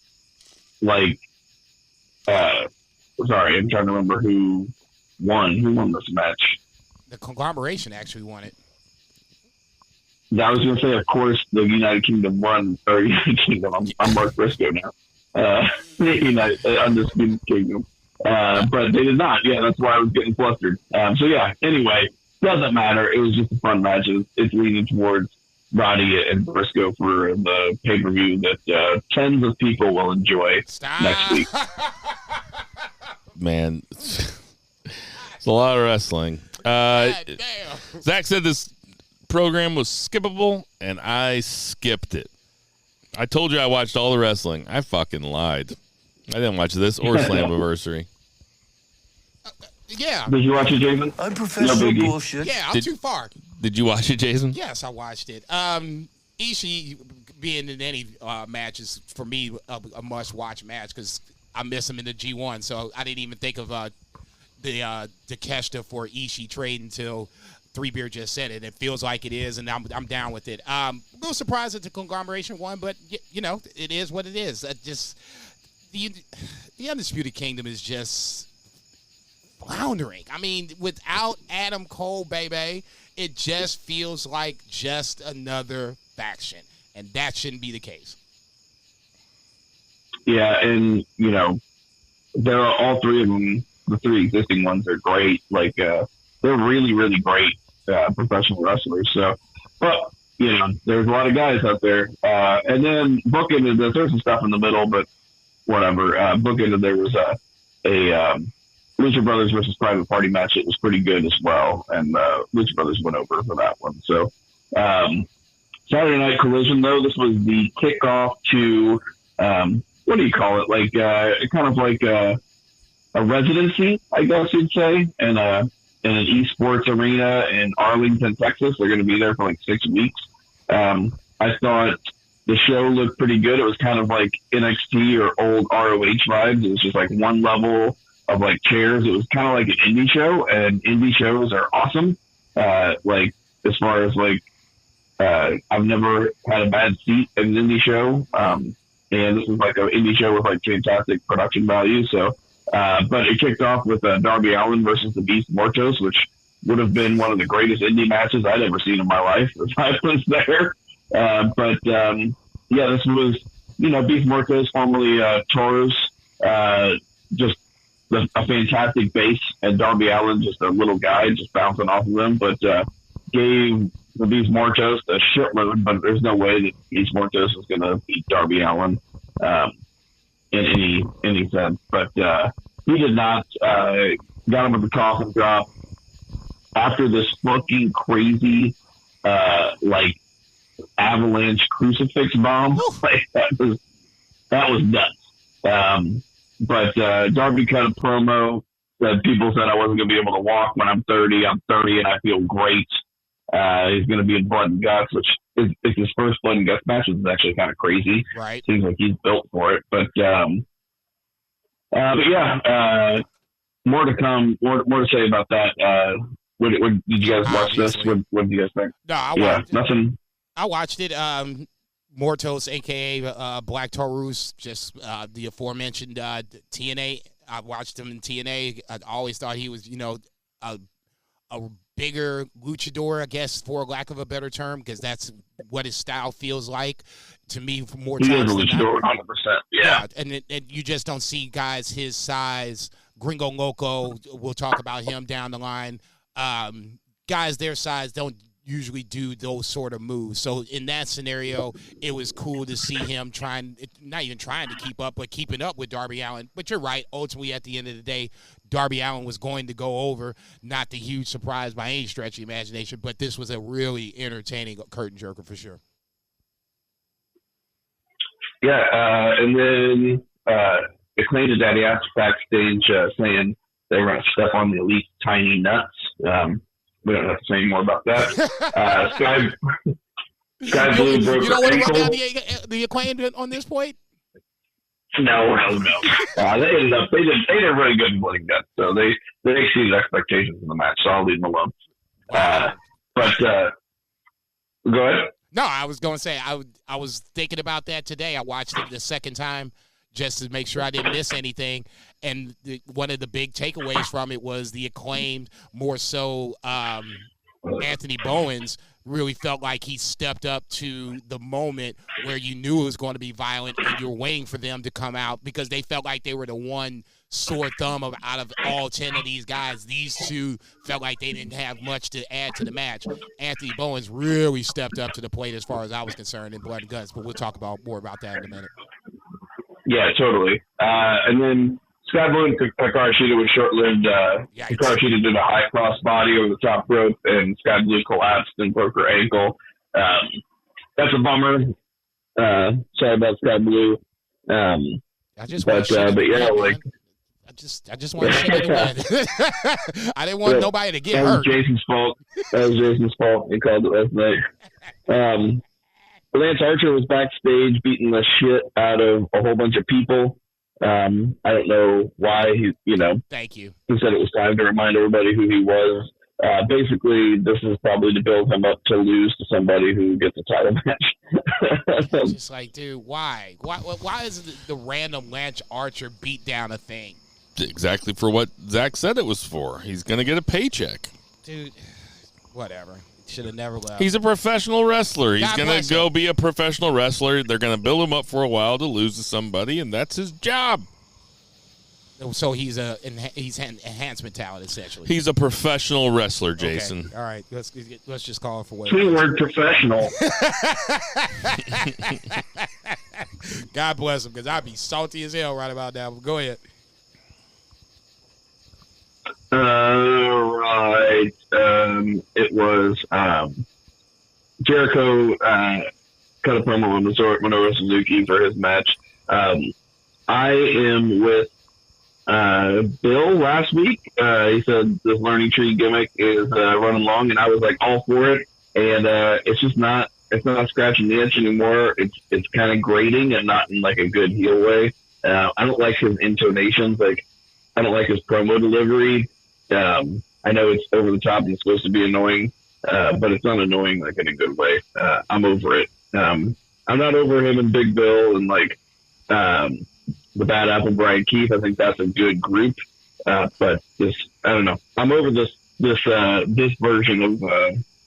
I'm trying to remember who won. Who won this match? The conglomeration actually won it. I was going to say, of course, the United Kingdom won, or United Kingdom. I'm Mark Briscoe now. The United Undisputed Kingdom, but they did not. Yeah, that's why I was getting flustered. So yeah. Anyway, doesn't matter. It was just a fun match. It's leading towards Roddy and Briscoe for the pay-per-view that tens of people will enjoy next week. Man, it's a lot of wrestling. Zach said this program was skippable, and I skipped it. I told you I watched all the wrestling. I fucking lied. I didn't watch this or Slammiversary. Yeah. Did you watch it, Jason? Unprofessional bullshit. Yeah, I'm too far. Did you watch it, Jason? Yes, I watched it. Ishii being in any match is, for me, a must-watch match because I miss him in the G1, so I didn't even think of the Keshta for Ishii trade until Three Beer just said it. It feels like it is, and I'm down with it. A little surprised that the conglomeration won, but you know it is what it is. Just the Undisputed Kingdom is just floundering. I mean, without Adam Cole, baby, it just feels like just another faction, and that shouldn't be the case. Yeah, and you know, there are all three of them. The three existing ones are great. Like they're really, really great professional wrestlers. So, but you know, there's a lot of guys out there. And then bookended, there's some stuff in the middle, but whatever. Bookended, there was a Lucha Brothers versus Private Party match. It was pretty good as well, and Lucha Brothers went over for that one. So, Saturday Night Collision, though, this was the kickoff to what do you call it? Like kind of like a residency, I guess you'd say, in an esports arena in Arlington, Texas. They're going to be there for like 6 weeks. I thought the show looked pretty good. It was kind of like NXT or old ROH vibes. It was just like one level of like chairs. It was kind of like an indie show, and indie shows are awesome. Like as far as like, I've never had a bad seat at an indie show. And this was like an indie show with like fantastic production value. So, but it kicked off with Darby Allin versus the Beast Mortos, which would have been one of the greatest indie matches I'd ever seen in my life if I was there. Yeah, this was, you know, Beast Mortos, formerly Toros, just a fantastic base, and Darby Allin, just a little guy just bouncing off of them, but gave the Beast Mortos a shitload, but there's no way that Beast Mortos is going to beat Darby Allin in any sense. But he did not. Got him with the coffin drop after this fucking crazy like avalanche crucifix bomb. Like that was nuts. But Darby cut a promo that people said I wasn't going to be able to walk when I'm 30. I'm 30 and I feel great. He's going to be in Blood and Guts, which is his first Blood and Guts match, which is actually kind of crazy. Right. Seems like he's built for it. But yeah, more to come. More to say about that. Did you guys watch this? What did you guys think? No, I watched it. Mortos, a.k.a. Black Taurus, just the aforementioned TNA. I watched him in TNA. I always thought he was, you know, a bigger luchador, I guess, for lack of a better term, because that's what his style feels like to me. More times than not. 100%. Yeah. And you just don't see guys his size. Gringo Loco, we'll talk about him down the line. Guys their size don't usually do those sort of moves. So in that scenario, it was cool to see him not even trying to keep up, but keeping up with Darby Allin. But you're right. Ultimately, at the end of the day, Darby Allin was going to go over. Not the huge surprise by any stretch of the imagination, but this was a really entertaining curtain jerker for sure. Yeah, and then Acclaimed Daddy asked backstage saying they were going to step on the Elite tiny nuts. We don't have to say any more about that. Sky Blue broke you don't want to run down the Acclaimed on this point? No. They did really good in Blood and Guts, so they exceeded expectations in the match. So I'll leave them alone. But go ahead. No, I was going to say I was thinking about that today. I watched it the second time just to make sure I didn't miss anything. And one of the big takeaways from it was the Acclaimed, more so Anthony Bowens, really felt like he stepped up to the moment where you knew it was going to be violent and you were waiting for them to come out because they felt like they were the one sore thumb out of all 10 of these guys. These two felt like they didn't have much to add to the match. Anthony Bowens really stepped up to the plate as far as I was concerned in Blood and Guts, but we'll talk more about that in a minute. Yeah, totally. And then Scott Blue and Hikaru Shida was short-lived. Hikaru Shida did a high cross body over the top rope, and Scott Blue collapsed and broke her ankle. That's a bummer. Sorry about Scott Blue. I just want to I just want to shit it. I didn't want nobody to get hurt. Jason's fault. That was Jason's fault. He called it last night. Lance Archer was backstage beating the shit out of a whole bunch of people. I don't know why Thank you. He said it was time to remind everybody who he was. Basically, this is probably to build him up to lose to somebody who gets a title match. It's just like, dude, why? Why is the random Lance Archer beatdown a thing? Exactly for what Zach said it was for. He's going to get a paycheck. Dude, whatever. Should have never left. He's a professional wrestler. He's going to go be a professional wrestler. They're going to build him up for a while to lose to somebody, and that's his job. So he's enhancement talent, essentially. He's a professional wrestler, Jason. Okay. All right, let's just call it for what it is. Keyword professional. God bless him, because I'd be salty as hell right about now. Go ahead. Right. It was Jericho cut a promo on Minoru Suzuki for his match. I am with Bill last week. He said this learning tree gimmick is running long, and I was like all for it. And it's just not scratching the itch anymore. It's kind of grating and not in like a good heel way. I don't like his intonations. Like I don't like his promo delivery. I know it's over the top and it's supposed to be annoying, but it's not annoying like in a good way. I'm over it. I'm not over him and Big Bill and like the Bad Apple Brian Keith. I think that's a good group, but this I don't know. I'm over this version of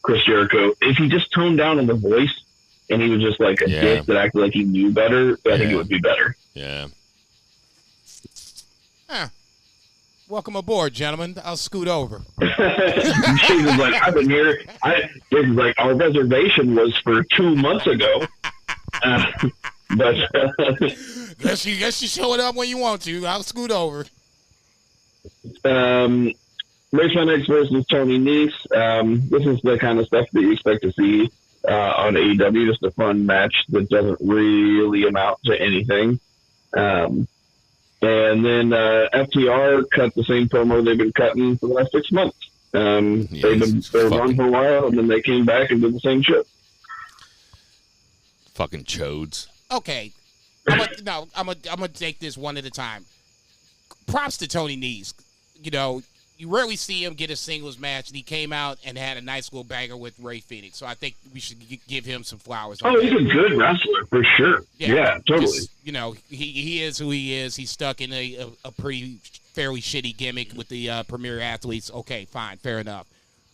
Chris Jericho. If he just toned down on the voice and he was just like a dick that acted like he knew better, I think it would be better. Yeah. Welcome aboard, gentlemen. I'll scoot over. Jason's like, I've been here. Jason's like, our reservation was for 2 months ago. But guess you showing up when you want to. I'll scoot over. Race X versus Tony Nese. This is the kind of stuff that you expect to see on AEW. Just a fun match that doesn't really amount to anything. And then FTR cut the same promo they've been cutting for the last 6 months. They've been run for a while, and then they came back and did the same shit. Fucking chodes. Okay, I'm gonna take this one at a time. Props to Tony Nese. You know, you rarely see him get a singles match, and he came out and had a nice little banger with Ray Phoenix. So I think we should give him some flowers. Oh, he's a good wrestler for sure. Yeah, totally. Just, you know, he is who he is. He's stuck in a pretty fairly shitty gimmick with the premier athletes. Okay, fine, fair enough.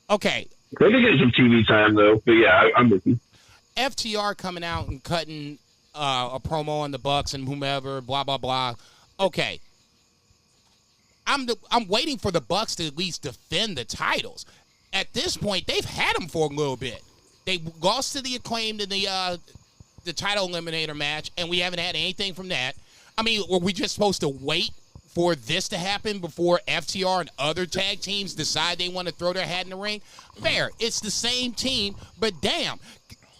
Okay, they did get some TV time though, but yeah, I'm with you. FTR coming out and cutting a promo on the Bucks and whomever, blah blah blah. Okay. I'm waiting for the Bucks to at least defend the titles. At this point, they've had them for a little bit. They lost to the Acclaimed in the title eliminator match, and we haven't had anything from that. I mean, were we just supposed to wait for this to happen before FTR and other tag teams decide they want to throw their hat in the ring? Fair. It's the same team, but damn.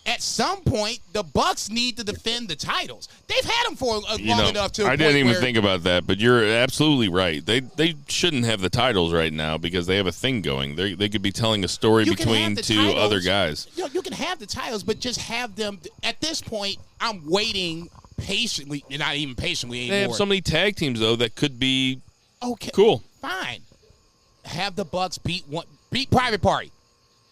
At some point, the Bucks need to defend the titles. They've had them for long enough to. I didn't even think about that, but you're absolutely right. They shouldn't have the titles right now because they have a thing going. They could be telling a story between two other guys. You can have the titles, but just have them. At this point, I'm waiting patiently, not even patiently anymore. They have so many tag teams though that could be cool. Fine, have the Bucks beat Private Party.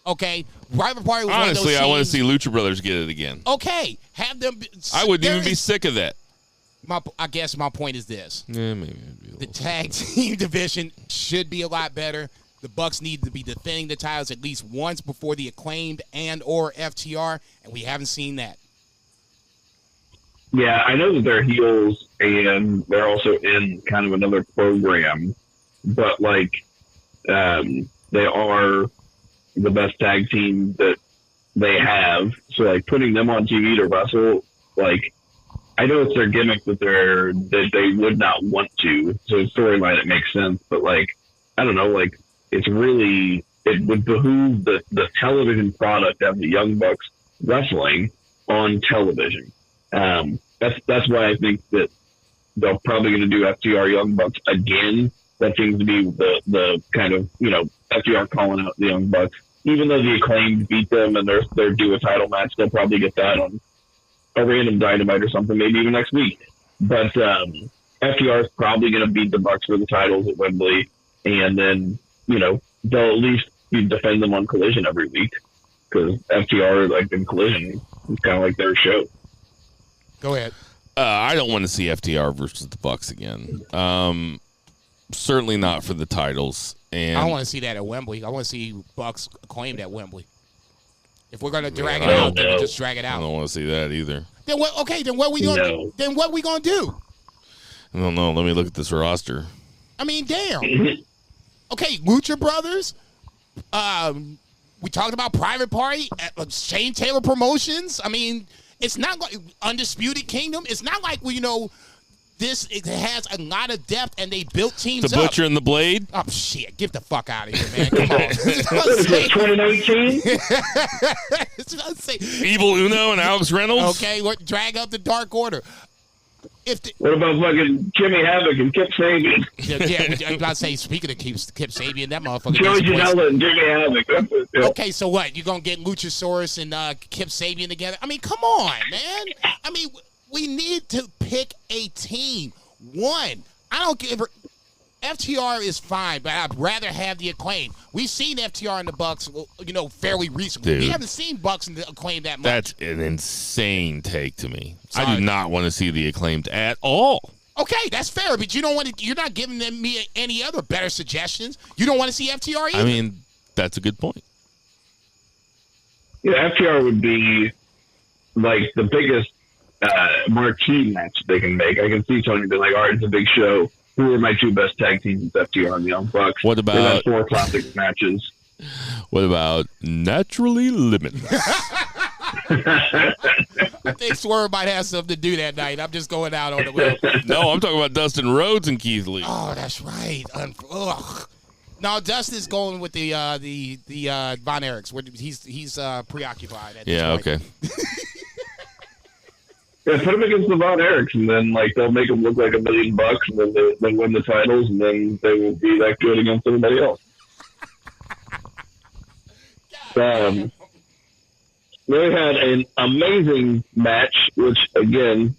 Okay, Private Party was honestly, one of those I want to see Lucha Brothers get it again. Okay, have them. I wouldn't even be sick of that. I guess my point is this: yeah, maybe the tag team division should be a lot better. The Bucks need to be defending the titles at least once before the Acclaimed and or FTR, and we haven't seen that. Yeah, I know that they're heels and they're also in kind of another program, but like they are the best tag team that they have. So like putting them on TV to wrestle, like I know it's their gimmick that they would not want to. So storyline, it makes sense, but like I don't know, like it would behoove the television product of the Young Bucks wrestling on television. That's why I think that they're probably going to do FTR Young Bucks again. That seems to be the kind of, FTR calling out the Young Bucks. Even though the Acclaimed beat them and they're due a title match, they'll probably get that on a random Dynamite or something, maybe even next week. But FTR is probably going to beat the Bucks for the titles at Wembley, and then, they'll at least defend them on Collision every week, because FTR, like in Collision, is kind of like their show. Go ahead. I don't want to see FTR versus the Bucks again. Certainly not for the titles. And I don't want to see that at Wembley. I want to see Bucks Acclaimed at Wembley. If we're gonna drag it out, then we just drag it out. I don't want to see that either. Then what? Okay, then what we gonna? Then what we gonna do? I don't know. Let me look at this roster. I mean, damn. Okay, Lucha Brothers. We talked about Private Party at Shane Taylor Promotions. I mean, it's not like Undisputed Kingdom. It's not like it has a lot of depth, and they built teams up. The Butcher and the Blade? Oh, shit. Get the fuck out of here, man. Come on. 2019? Evil Uno and Alex Reynolds? Okay, drag up the Dark Order. What about fucking Jimmy Havoc and Kip Sabian? Yeah, I was about to say, speaking of Kip Sabian, that motherfucker. Joey Janela and Jimmy Havoc. Yeah. Okay, so what? You going to get Luchasaurus and Kip Sabian together? I mean, come on, man. I mean, we need to pick a team. One. I don't give FTR is fine, but I'd rather have the Acclaim. We've seen FTR and the Bucks, fairly recently. Dude, we haven't seen Bucks and the Acclaim that much. That's an insane take to me. Sorry. I do not want to see the Acclaimed at all. Okay, that's fair, but you're not giving me any other better suggestions. You don't want to see FTR either. I mean, that's a good point. Yeah, FTR would be like the biggest marquee match they can make. I can see Tony being like, all right, it's a big show. Who are my two best tag teams? FTR and the Young Bucks. What about They've had 4 classic matches? What about Naturally Limitless? I think Swerve might have something to do that night. I'm just going out on the limb. No, I'm talking about Dustin Rhodes and Keith Lee. Oh, that's right. No, Dustin's going with the Von Erichs. He's preoccupied at this point. Okay. Yeah, put them against the Von Erichs, and then they'll make them look like $1 million, and then they win the titles, and then they will be that good against everybody else. They had an amazing match, which again,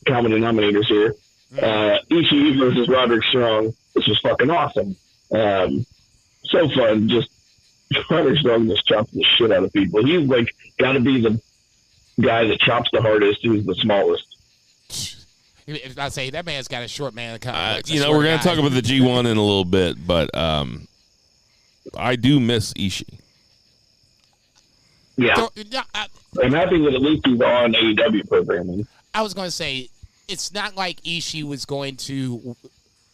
common denominators here. Ishii versus Roderick Strong. This was fucking awesome. So fun. Just Roderick Strong just chops the shit out of people. He's got to be the guy that chops the hardest, who's the smallest. I say that man's got a short man. We're going to talk about the G1 in a little bit, but I do miss Ishii. Yeah, I'm happy that at least he's on AEW programming. I was going to say, it's not like Ishii was going to,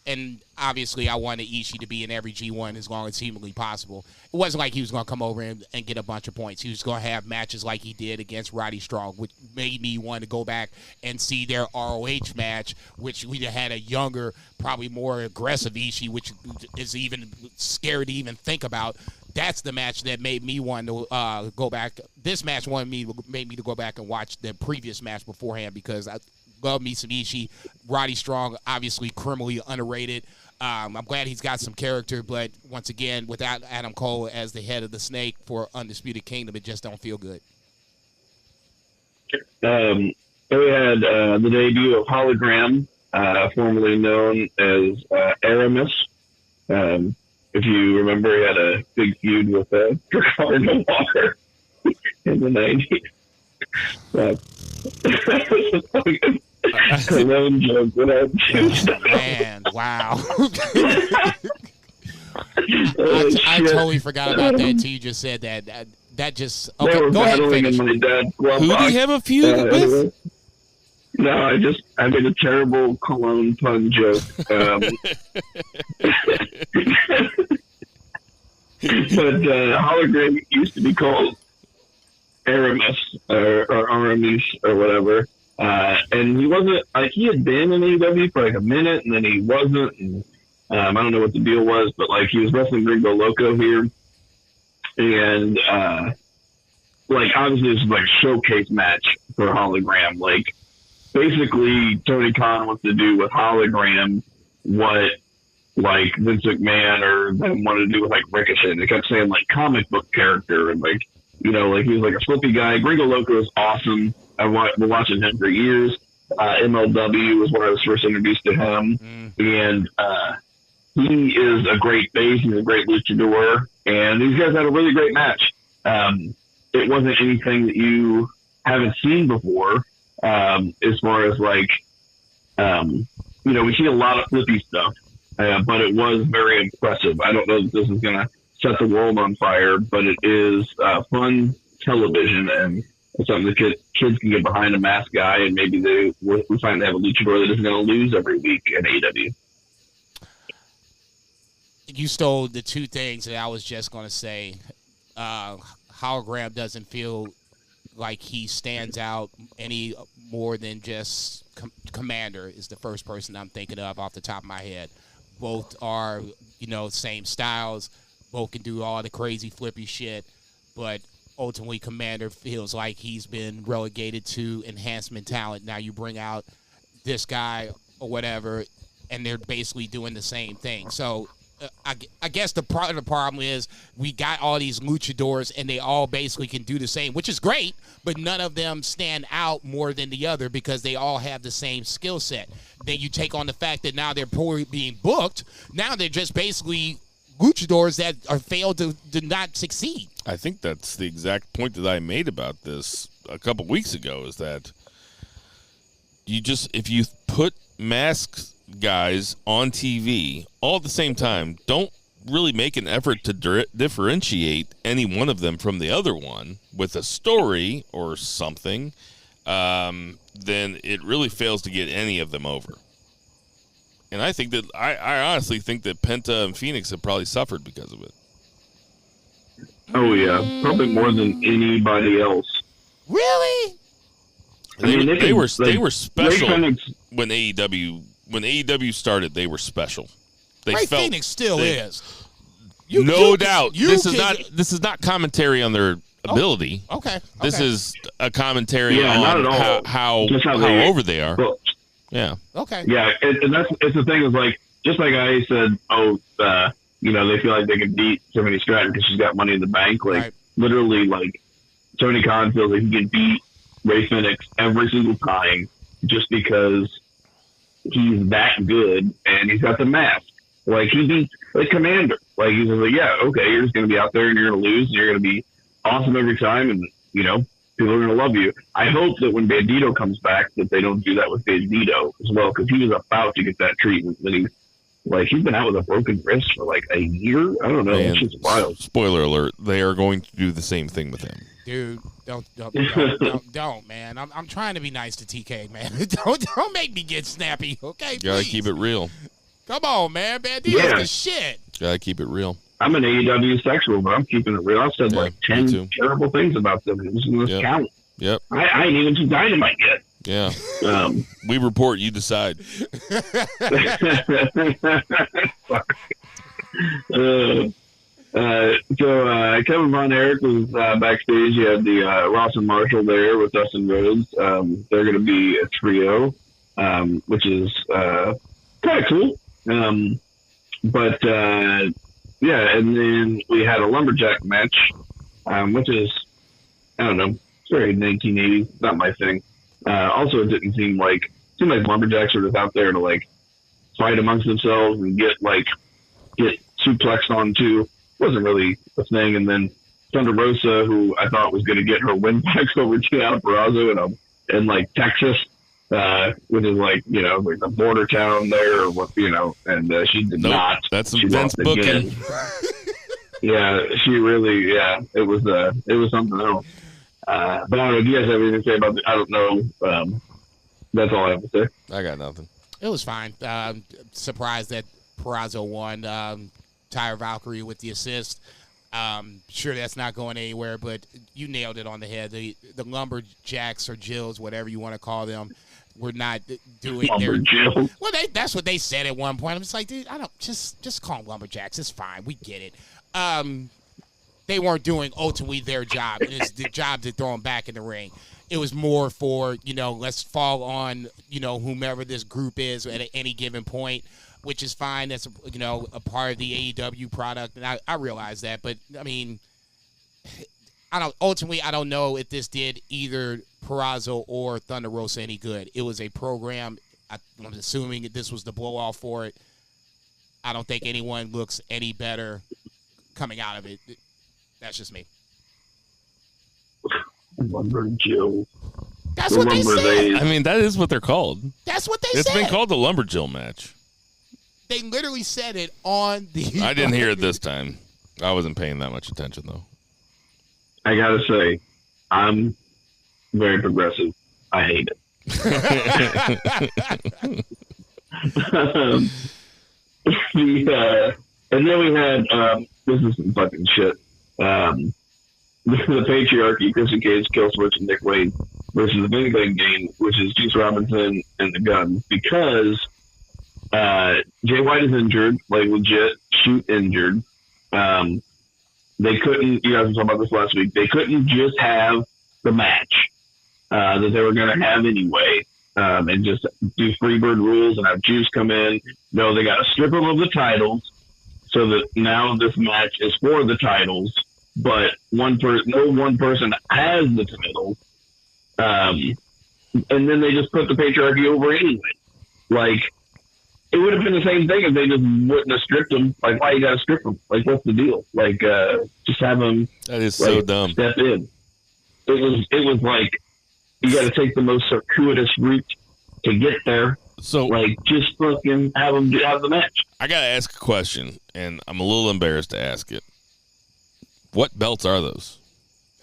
and obviously I wanted Ishii to be in every G1 as long as humanly possible. It wasn't like he was going to come over and get a bunch of points. He was going to have matches like he did against Roddy Strong, which made me want to go back and see their ROH match, which we had a younger, probably more aggressive Ishii, which is even scary to even think about. That's the match that made me want to go back. This match made me to go back and watch the previous match beforehand, because I love me some Ishii. Roddy Strong, obviously criminally underrated. I'm glad he's got some character, but once again, without Adam Cole as the head of the snake for Undisputed Kingdom, it just don't feel good. We had the debut of Hologram, formerly known as Aramis. If you remember, he had a big feud with Ricardo Walker in the 90s. Man, wow. I totally forgot about that until you just said that. That just They were go ahead and battling finish. in my dad's glove Who do box. you have a feud with? Anyway. No, I made a terrible cologne pun joke. But Hologram used to be called Aramis or Aramis or whatever. And he wasn't, like, he had been in AEW for like a minute and then he wasn't. And, I don't know what the deal was, but like he was wrestling Gringo Loco here. And, like, obviously this is like a showcase match for Hologram. Like, basically Tony Khan wants to do with Hologram what, like, Vince McMahon or them wanted to do with, like, Ricochet. They kept saying, like, comic book character. And, like, you know, like, he was, like, a flippy guy. Gringo Loco is awesome. I've been watching him for years. MLW was when I was first introduced to him. And he is a great face. He's a great luchador. And these guys had a really great match. It wasn't anything that you haven't seen before, as far as, like, you know, we see a lot of flippy stuff, but it was very impressive. I don't know if this is going to set the world on fire, but it is fun television, and it's something that kids can get behind, a masked guy, and maybe we find they have a luchador that isn't going to lose every week in AEW. You stole the two things that I was just going to say. Hologram doesn't feel like he stands out any more than just Commander is the first person I'm thinking of off the top of my head. Both are, you know, same styles. Both can do all the crazy flippy shit. But ultimately, Commander feels like he's been relegated to enhancement talent. Now you bring out this guy or whatever, and they're basically doing the same thing. So I guess the problem is we got all these luchadors and they all basically can do the same, which is great, but none of them stand out more than the other because they all have the same skill set. Then you take on the fact that now they're poorly being booked. Now they're just basically luchadors that are failed to not succeed. I think that's the exact point that I made about this a couple weeks ago, is that if you put masked guys on TV all at the same time, don't really make an effort to differentiate any one of them from the other one with a story or something, then it really fails to get any of them over. And I think that I honestly think that Penta and Phoenix have probably suffered because of it. Oh yeah, probably more than anybody else. Really? They were special when AEW started. They were special. Phoenix still is. No doubt. This is not commentary on their ability. Okay. This is a commentary on how over they are. Well, yeah. Okay. Yeah, and it's the thing is, like, just like I said, you know, they feel like they can beat Tiffany Stratton because she's got money in the bank. Like, right. Literally, like, Tony Khan feels like he can beat Ray Phoenix every single time just because he's that good and he's got the mask. Like, he beats, like, Commander. Like, he's just like, yeah, okay, you're just going to be out there and you're going to lose and you're going to be awesome every time, and, you know, people are going to love you. I hope that when Bandito comes back that they don't do that with Bandito as well, because he was about to get that treatment. Then he's been out with a broken wrist for like a year. I don't know. It's just wild. Spoiler alert: they are going to do the same thing with him. Dude, don't, man. I'm trying to be nice to TK, man. Don't make me get snappy, okay? Gotta keep it real. Come on, man. Bandito's the shit. Gotta keep it real. I'm an AEW sexual, but I'm keeping it real. I've said like 10 terrible things about them. This is count. Yep. I ain't even seen Dynamite yet. Yeah. We report, you decide. So Kevin Von Erich was backstage. You had the Ross and Marshall there with Dustin Rhodes. They're going to be a trio, which is kind of cool. But and then we had a lumberjack match, which is, I don't know, it's very 1980s. It's not my thing. Also, it didn't seem like lumberjacks are just out there to like fight amongst themselves and get suplexed onto. Wasn't really a thing. And then Thunder Rosa, who I thought was going to get her win back over Gianna Purrazzo in like Texas, which is like a border town there, or what, and she did not. That's some She dense lost again. booking. Yeah, she really, it was something else. But I don't know. Do you guys have anything to say about it? I don't know. That's all I have to say. I got nothing. It was fine. Surprised that Purrazzo won. Tyra Valkyrie with the assist. Sure, that's not going anywhere, but you nailed it on the head. The lumberjacks or Jills, whatever you want to call them, were not doing their. Well, that's what they said at one point. I'm just like, dude, I don't just call them lumberjacks. It's fine. We get it. They weren't doing ultimately their job. It is the job to throw them back in the ring. It was more for, let's fall on, whomever this group is at any given point, which is fine. That's, a part of the AEW product. And I realize that. But, I mean, I don't know if this did either Purrazzo or Thunder Rosa any good. It was a program. I'm assuming that this was the blow-off for it. I don't think anyone looks any better coming out of it. That's just me. Lumber Jill. That's what they said. I mean, that is what they're called. That's what they said. It's been called the Lumberjill match. They literally said it on the... I didn't hear it this time. I wasn't paying that much attention, though. I gotta say, I'm very progressive. I hate it. And then we had, this is some fucking shit. The Patriarchy, Christian Cage, Killswitch, and Nick Wayne versus the Big Bang Game, which is Juice Robinson and the Guns, because Jay White is injured, like legit shoot injured. They couldn't, you guys were talking about this last week, they couldn't just have the match that they were going to have anyway, and just do Freebird rules and have Juice come in. No, they got to strip them of the titles so that now this match is for the titles, but no one person has the title. And then they just put the Patriarchy over anyway. Like, it would have been the same thing if they just wouldn't have stripped them. Like, why you got to strip them? Like, what's the deal? Like, just have them. That is so dumb. Step in. It was like, you got to take the most circuitous route to get there. So, like, just fucking have them have the match. I got to ask a question, and I'm a little embarrassed to ask it. What belts are those?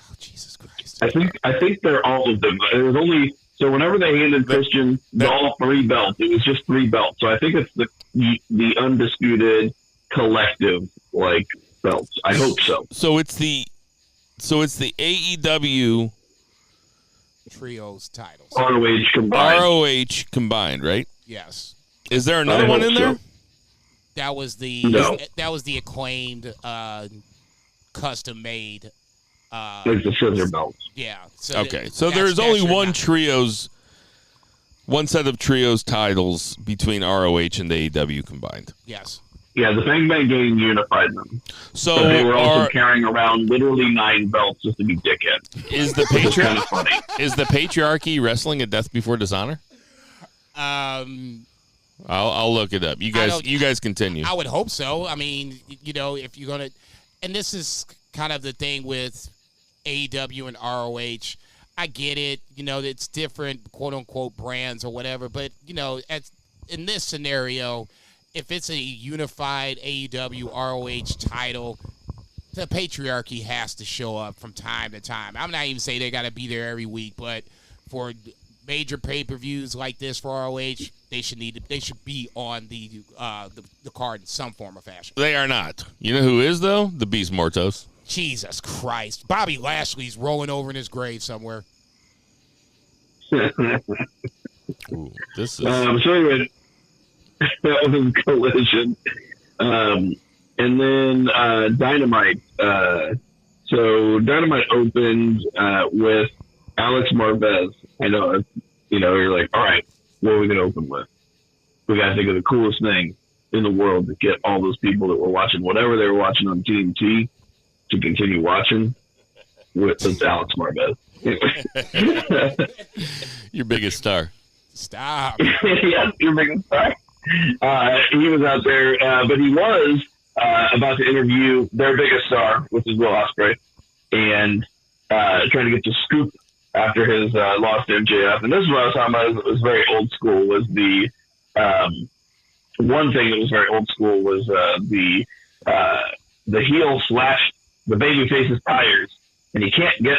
Oh, Jesus Christ. I think they're all of them. It was only, so whenever they handed Christian all three belts, it was just three belts. So I think it's the undisputed collective, like, belts. I hope so. So it's the AEW Trios titles. ROH combined. ROH combined, right? Yes. Is there another one in there? That was the acclaimed custom made like the scissor belts. Yeah. So there's only one set of trios titles between ROH and the AEW combined. Yes. Yeah, the Bang Bang Gang unified them. So but they were also carrying around literally 9 belts just to be dickheads. Is the Is the Patriarchy wrestling at Death Before Dishonor? I'll look it up. You guys continue. I would hope so. I mean, if you're gonna, and this is kind of the thing with AEW and ROH. I get it. It's different, quote unquote, brands or whatever. But in this scenario, if it's a unified AEW ROH title, the Patriarchy has to show up from time to time. I'm not even saying they got to be there every week, but for major pay-per-views like this for ROH, they should be on the card in some form or fashion. They are not. You know who is though? The Beast Mortos. Jesus Christ. Bobby Lashley's rolling over in his grave somewhere. Ooh, this is so anyway, that was Collision. And then Dynamite. So Dynamite opened with Alex Marvez. I know, you're like, all right, what are we going to open with? We got to think of the coolest thing in the world to get all those people that were watching whatever they were watching on TNT to continue watching with Alex Marvez. Your biggest star. Stop. Yes, your biggest star. He was out there, but he was about to interview their biggest star, which is Will Ospreay, and trying to get the scoop after his loss to MJF. And this is what I was talking about. It was very old school. Was the one thing that was very old school was the heel slashed the babyface's tires, and he can't get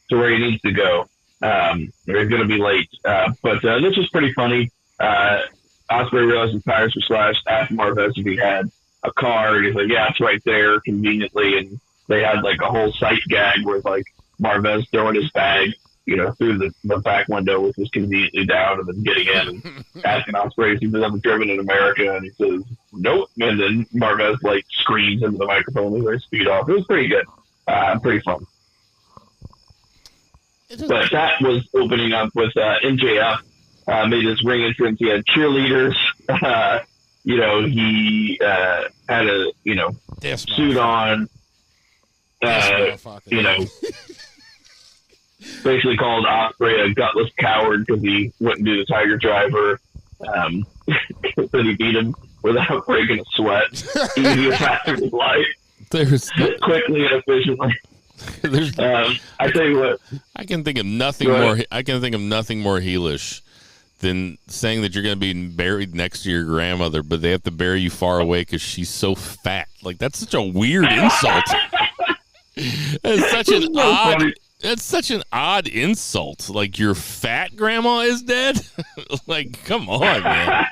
to where he needs to go. Or he's going to be late. But this was pretty funny. Ospreay realized his tires were slashed. Asked Marvez if he had a car, and he's like, yeah, it's right there conveniently. And they had like a whole sight gag with like Marvez throwing his bag, through the back window, which was conveniently down, and then getting in and asking Ospreay if he's ever driven in America, and he says, nope. And then Marvez like screams into the microphone and they speed off. It was pretty good. Pretty fun. But that was opening up with MJF. Made his ring entrance. He had cheerleaders. He had a suit on. Basically called Ospreay a gutless coward because he wouldn't do the Tiger Driver. Then he beat him without breaking a sweat. Easiest match of his life. Quickly and efficiently. I tell you what. I can think of nothing more. I can think of nothing more heelish than saying that you're going to be buried next to your grandmother, but they have to bury you far away because she's so fat. Like, that's such a weird insult. That's such an odd insult. Like, your fat grandma is dead? Like, come on, man.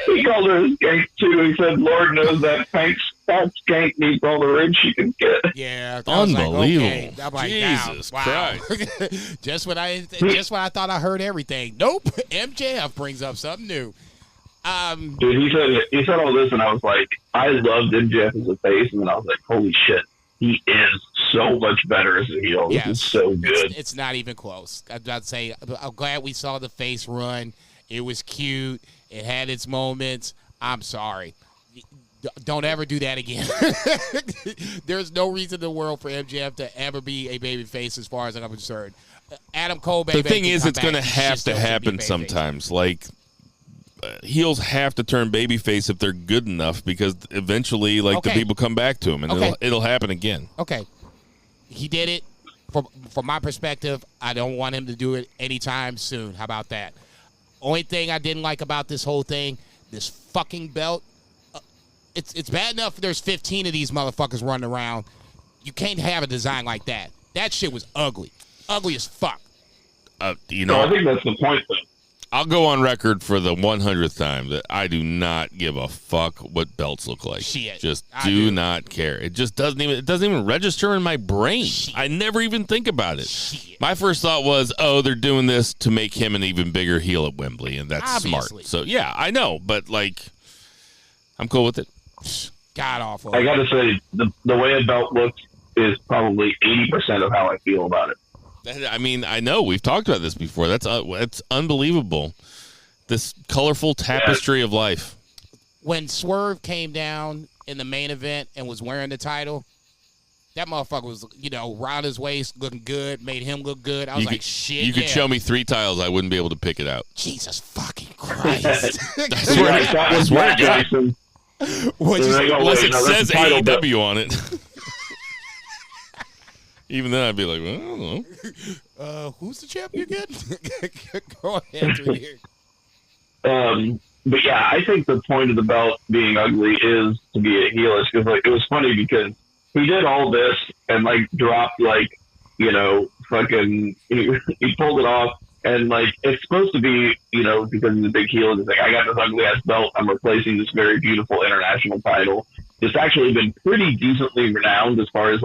He called her a skank, too. He said, Lord knows that fat skank needs all the ribs she can get. Yeah. Unbelievable. I'm like, Jesus wow. Christ. Just when I thought I heard everything. Nope. MJF brings up something new. Dude, he said all this, and I was like, I loved MJF as a face, and then I was like, holy shit. He is so much better as a heel. Yes. This is so good. It's not even close. I'd say I'm glad we saw the face run. It was cute. It had its moments. I'm sorry. Don't ever do that again. There's no reason in the world for MJF to ever be a baby face as far as I'm concerned. Adam Cole, baby. The thing is, it's going to have to happen sometimes. Like, heels have to turn babyface if they're good enough, because eventually, the people come back to him, and it'll happen again. Okay, he did it. From my perspective, I don't want him to do it anytime soon. How about that? Only thing I didn't like about this whole thing, this fucking belt. It's bad enough there's 15 of these motherfuckers running around. You can't have a design like that. That shit was ugly. Ugly as fuck. I think that's the point, though. I'll go on record for the 100th time that I do not give a fuck what belts look like. Shit. Just do not care. It just doesn't even register in my brain. Shit. I never even think about it. Shit. My first thought was, they're doing this to make him an even bigger heel at Wembley, and that's Obviously. smart. So, yeah, I know, but, I'm cool with it. God awful. I got to say, the way a belt looks is probably 80% of how I feel about it. I mean, I know we've talked about this before. That's unbelievable. This colorful tapestry of life. When Swerve came down in the main event and was wearing the title, that motherfucker was, round his waist, looking good, made him look good. I was like, shit. You could show me 3 tiles, I wouldn't be able to pick it out. Jesus fucking Christ. I swear to God. Unless it says AEW on it. Even then, I'd be like, well, I don't know. Who's the champion again? Go ahead, here. But yeah, I think the point of the belt being ugly is to be a heelish, because it was funny because he did all this and dropped fucking he pulled it off, and it's supposed to be because he's a big heel. It's like, I got this ugly ass belt. I'm replacing this very beautiful international title. It's actually been pretty decently renowned as far as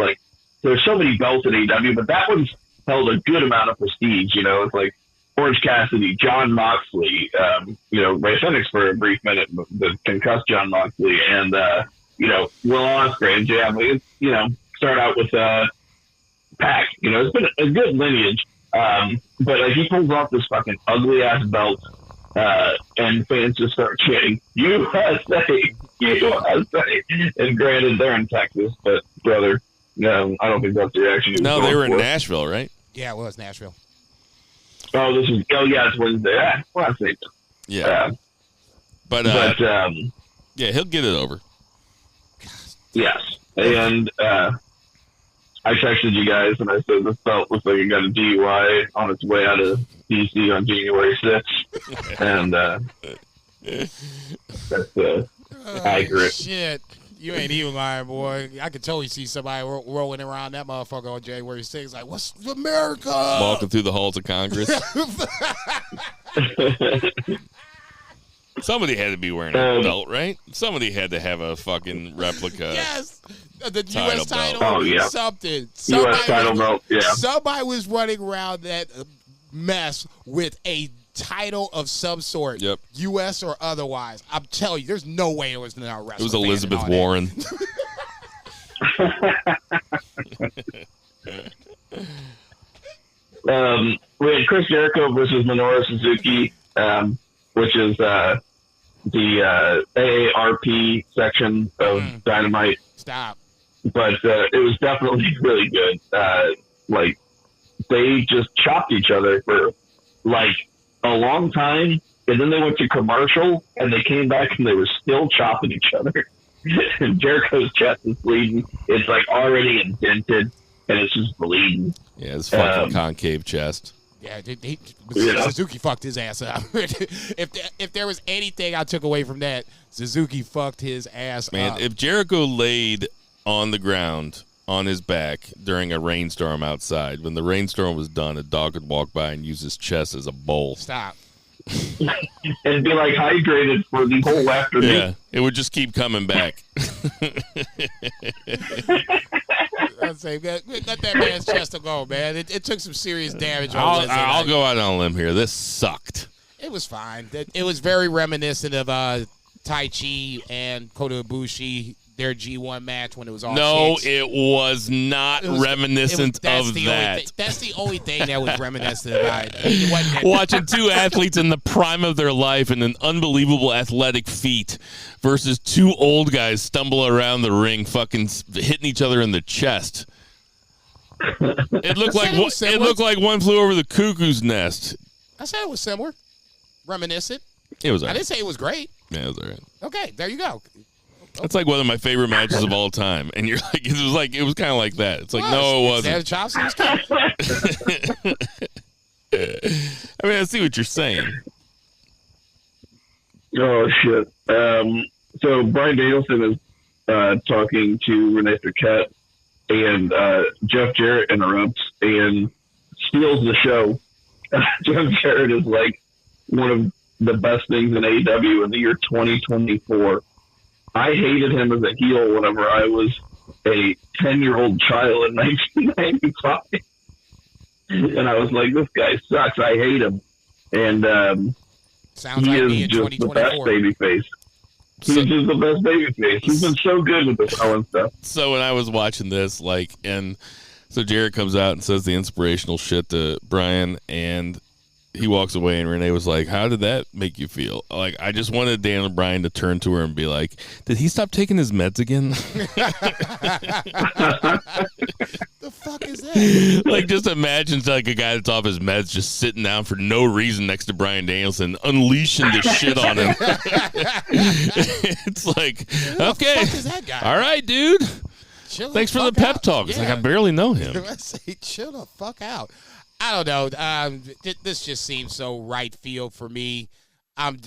there's so many belts in AEW, but that one's held a good amount of prestige. It's like Orange Cassidy, John Moxley, Ray Phoenix for a brief minute, the concussed John Moxley, and, Will Ospreay and JF. Start out with Pac. It's been a good lineage. But he pulls off this fucking ugly ass belt, and fans just start chanting, USA, USA. And granted, they're in Texas, but brother, no, I don't think that's the reaction. No, they were in Nashville, right? Yeah, it was Nashville. It's Wednesday. Well, I think. Yeah. But yeah, he'll get it over. Yes. And I texted you guys and I said this belt looks like it got a DUI on its way out of DC on January 6th, and that's accurate. Shit. You ain't even lying, boy. I could totally see somebody rolling around that motherfucker on January 6th like, what's America? Walking through the halls of Congress. Somebody had to be wearing a belt, right? Somebody had to have a fucking replica. Yes. The U.S. title. Oh, yeah. Something. U.S. title belt, yeah. Somebody was running around that mess with a title of some sort, yep. U.S. or otherwise. I'm telling you, there's no way it was not wrestling. It was Elizabeth Warren. We had Chris Jericho versus Minoru Suzuki, which is the AARP section of Dynamite. Stop. But it was definitely really good. Like, they just chopped each other for, like, a long time, and then they went to commercial, and they came back, and they were still chopping each other. And Jericho's chest is bleeding. It's, like, already indented, and it's just bleeding. Yeah, it's fucking concave chest. Yeah, Suzuki fucked his ass up. If there was anything I took away from that, Suzuki fucked his ass up. Man, if Jericho laid on the ground on his back during a rainstorm outside, when the rainstorm was done, a dog could walk by and use his chest as a bowl. Stop. And be like hydrated for the whole afternoon. Yeah, it would just keep coming back. I'd say, let that man's chest go, man. It took some serious damage. I'll go out on a limb here. This sucked. It was fine. It was very reminiscent of Tai Chi and Kota Ibushi, their G1 match when it was all chicks. It was not reminiscent of that. That's the only thing that was reminiscent about it. Watching two athletes in the prime of their life and an unbelievable athletic feat versus two old guys stumble around the ring, fucking hitting each other in the chest. It looked like one flew over the cuckoo's nest. I said it was similar, reminiscent. It was. All right. I didn't say it was great. Yeah, it was all right. Okay, there you go. That's like one of my favorite matches of all time, and you're like, it was kind of like that. It's like, no, it wasn't. I mean, I see what you're saying. Oh shit! So Bryan Danielson is talking to Renee Paquette, and Jeff Jarrett interrupts and steals the show. Jeff Jarrett is like one of the best things in AEW in the year 2024. I hated him as a heel whenever I was a 10-year-old child in 1995. And I was like, this guy sucks. I hate him. And Sounds he like is just the best babyface. He's just the best babyface. He's been so good with this Owens stuff. So when I was watching this, so Jarrett comes out and says the inspirational shit to Brian, and he walks away, and Renee was like, how did that make you feel? Like, I just wanted Daniel Bryan to turn to her and be like, did he stop taking his meds again? The fuck is that? Like, just imagine like a guy that's off his meds just sitting down for no reason next to Bryan Danielson, unleashing the shit on him. It's like, okay, the fuck is that guy? All right, dude. Thanks for the pep talk. It's like, I barely know him. I say, chill the fuck out. I don't know. This just seems so right field for me. I'm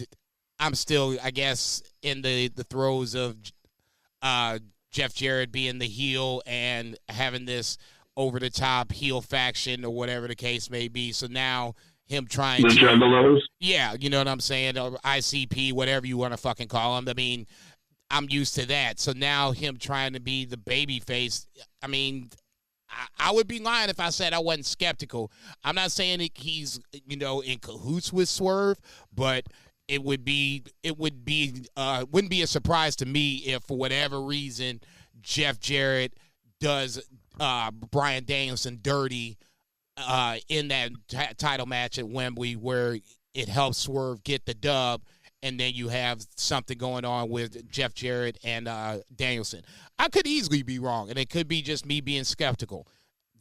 still, I guess, in the throes of Jeff Jarrett being the heel and having this over-the-top heel faction or whatever the case may be. So now him trying the Juggalos? Yeah, you know what I'm saying? Or ICP, whatever you want to fucking call him. I mean, I'm used to that. So now him trying to be the baby face, I mean, I would be lying if I said I wasn't skeptical. I'm not saying he's, in cahoots with Swerve, but wouldn't be a surprise to me if for whatever reason Jeff Jarrett does Bryan Danielson dirty in that title match at Wembley where it helps Swerve get the dub, and then you have something going on with Jeff Jarrett and Danielson. I could easily be wrong, and it could be just me being skeptical.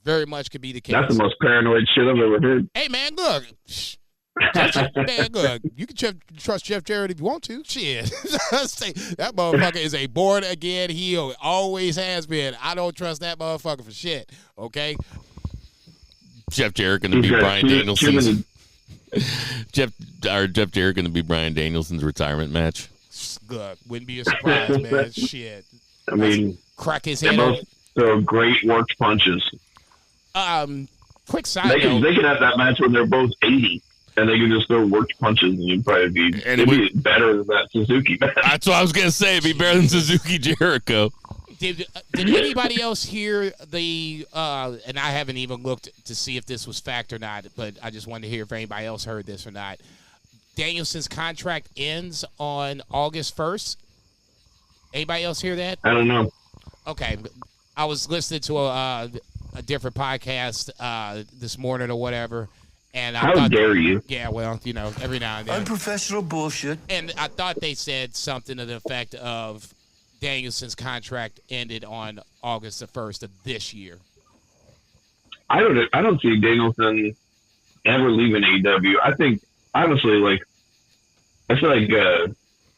Very much could be the case. That's the most paranoid shit I've ever heard. Hey, man, look. Man, look, you can trust Jeff Jarrett if you want to. Shit. That motherfucker is a born-again heel. Always has been. I don't trust that motherfucker for shit, okay? Jeff Jarrett going to be Bryan Danielson's... Jeff Jarrett going to be Bryan Danielson's retirement match. Good. Wouldn't be a surprise, man. Shit. I mean... Crack his head over. They're great worked punches. Quick side note. They could have that match when they're both 80. And they can just throw worked punches, and you'd probably be, be better than that Suzuki match. That's what I was going to say. It'd be better than Suzuki Jericho. Did anybody else hear the, and I haven't even looked to see if this was fact or not, but I just wanted to hear if anybody else heard this or not. Danielson's contract ends on August 1st. Anybody else hear that? I don't know. Okay. I was listening to a different podcast this morning or whatever. And How dare you? Yeah, well, every now and then. Unprofessional bullshit. And I thought they said something to the effect of Danielson's contract ended on August the 1st of this year. I don't see Danielson ever leaving AEW. I think, honestly, I feel like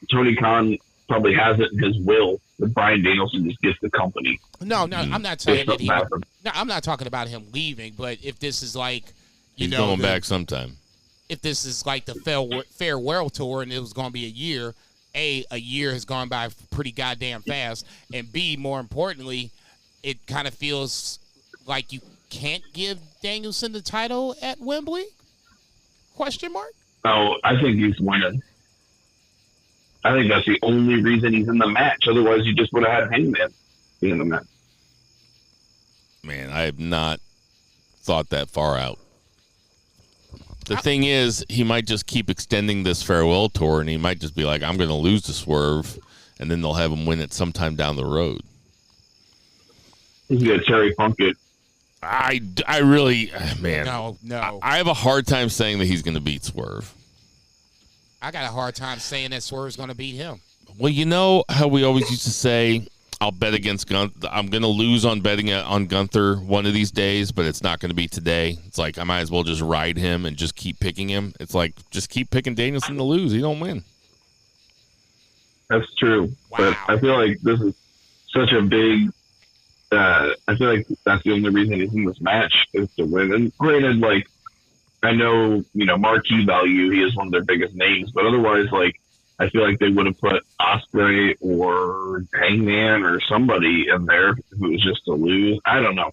Tony Khan probably has it in his will that Bryan Danielson just gets the company. No, I'm not saying that I'm not talking about him leaving, but if this is like, he's going back sometime. If this is like the farewell tour and it was going to be a year, A, a year has gone by pretty goddamn fast, and B, more importantly, it kind of feels like you can't give Danielson the title at Wembley? Question mark? Oh, I think he's winning. I think that's the only reason he's in the match. Otherwise, you just would have had Hangman be in the match. Man, I have not thought that far out. The thing is, he might just keep extending this farewell tour, and he might just be like, I'm going to lose to Swerve, and then they'll have him win it sometime down the road. He's going to Terry Funk it. I really, man. No. I have a hard time saying that he's going to beat Swerve. I got a hard time saying that Swerve's going to beat him. Well, you know how we always used to say, I'll bet against Gunther. I'm going to lose on betting on Gunther one of these days, but it's not going to be today. It's like I might as well just ride him and just keep picking him. It's like just keep picking Danielson to lose. He don't win. That's true. Wow. But I feel like this is such a big I feel like that's the only reason he's in this match is to win. And granted, I know, marquee value, he is one of their biggest names, but otherwise, I feel like they would have put Ospreay or Hangman or somebody in there if it was just to lose. I don't know.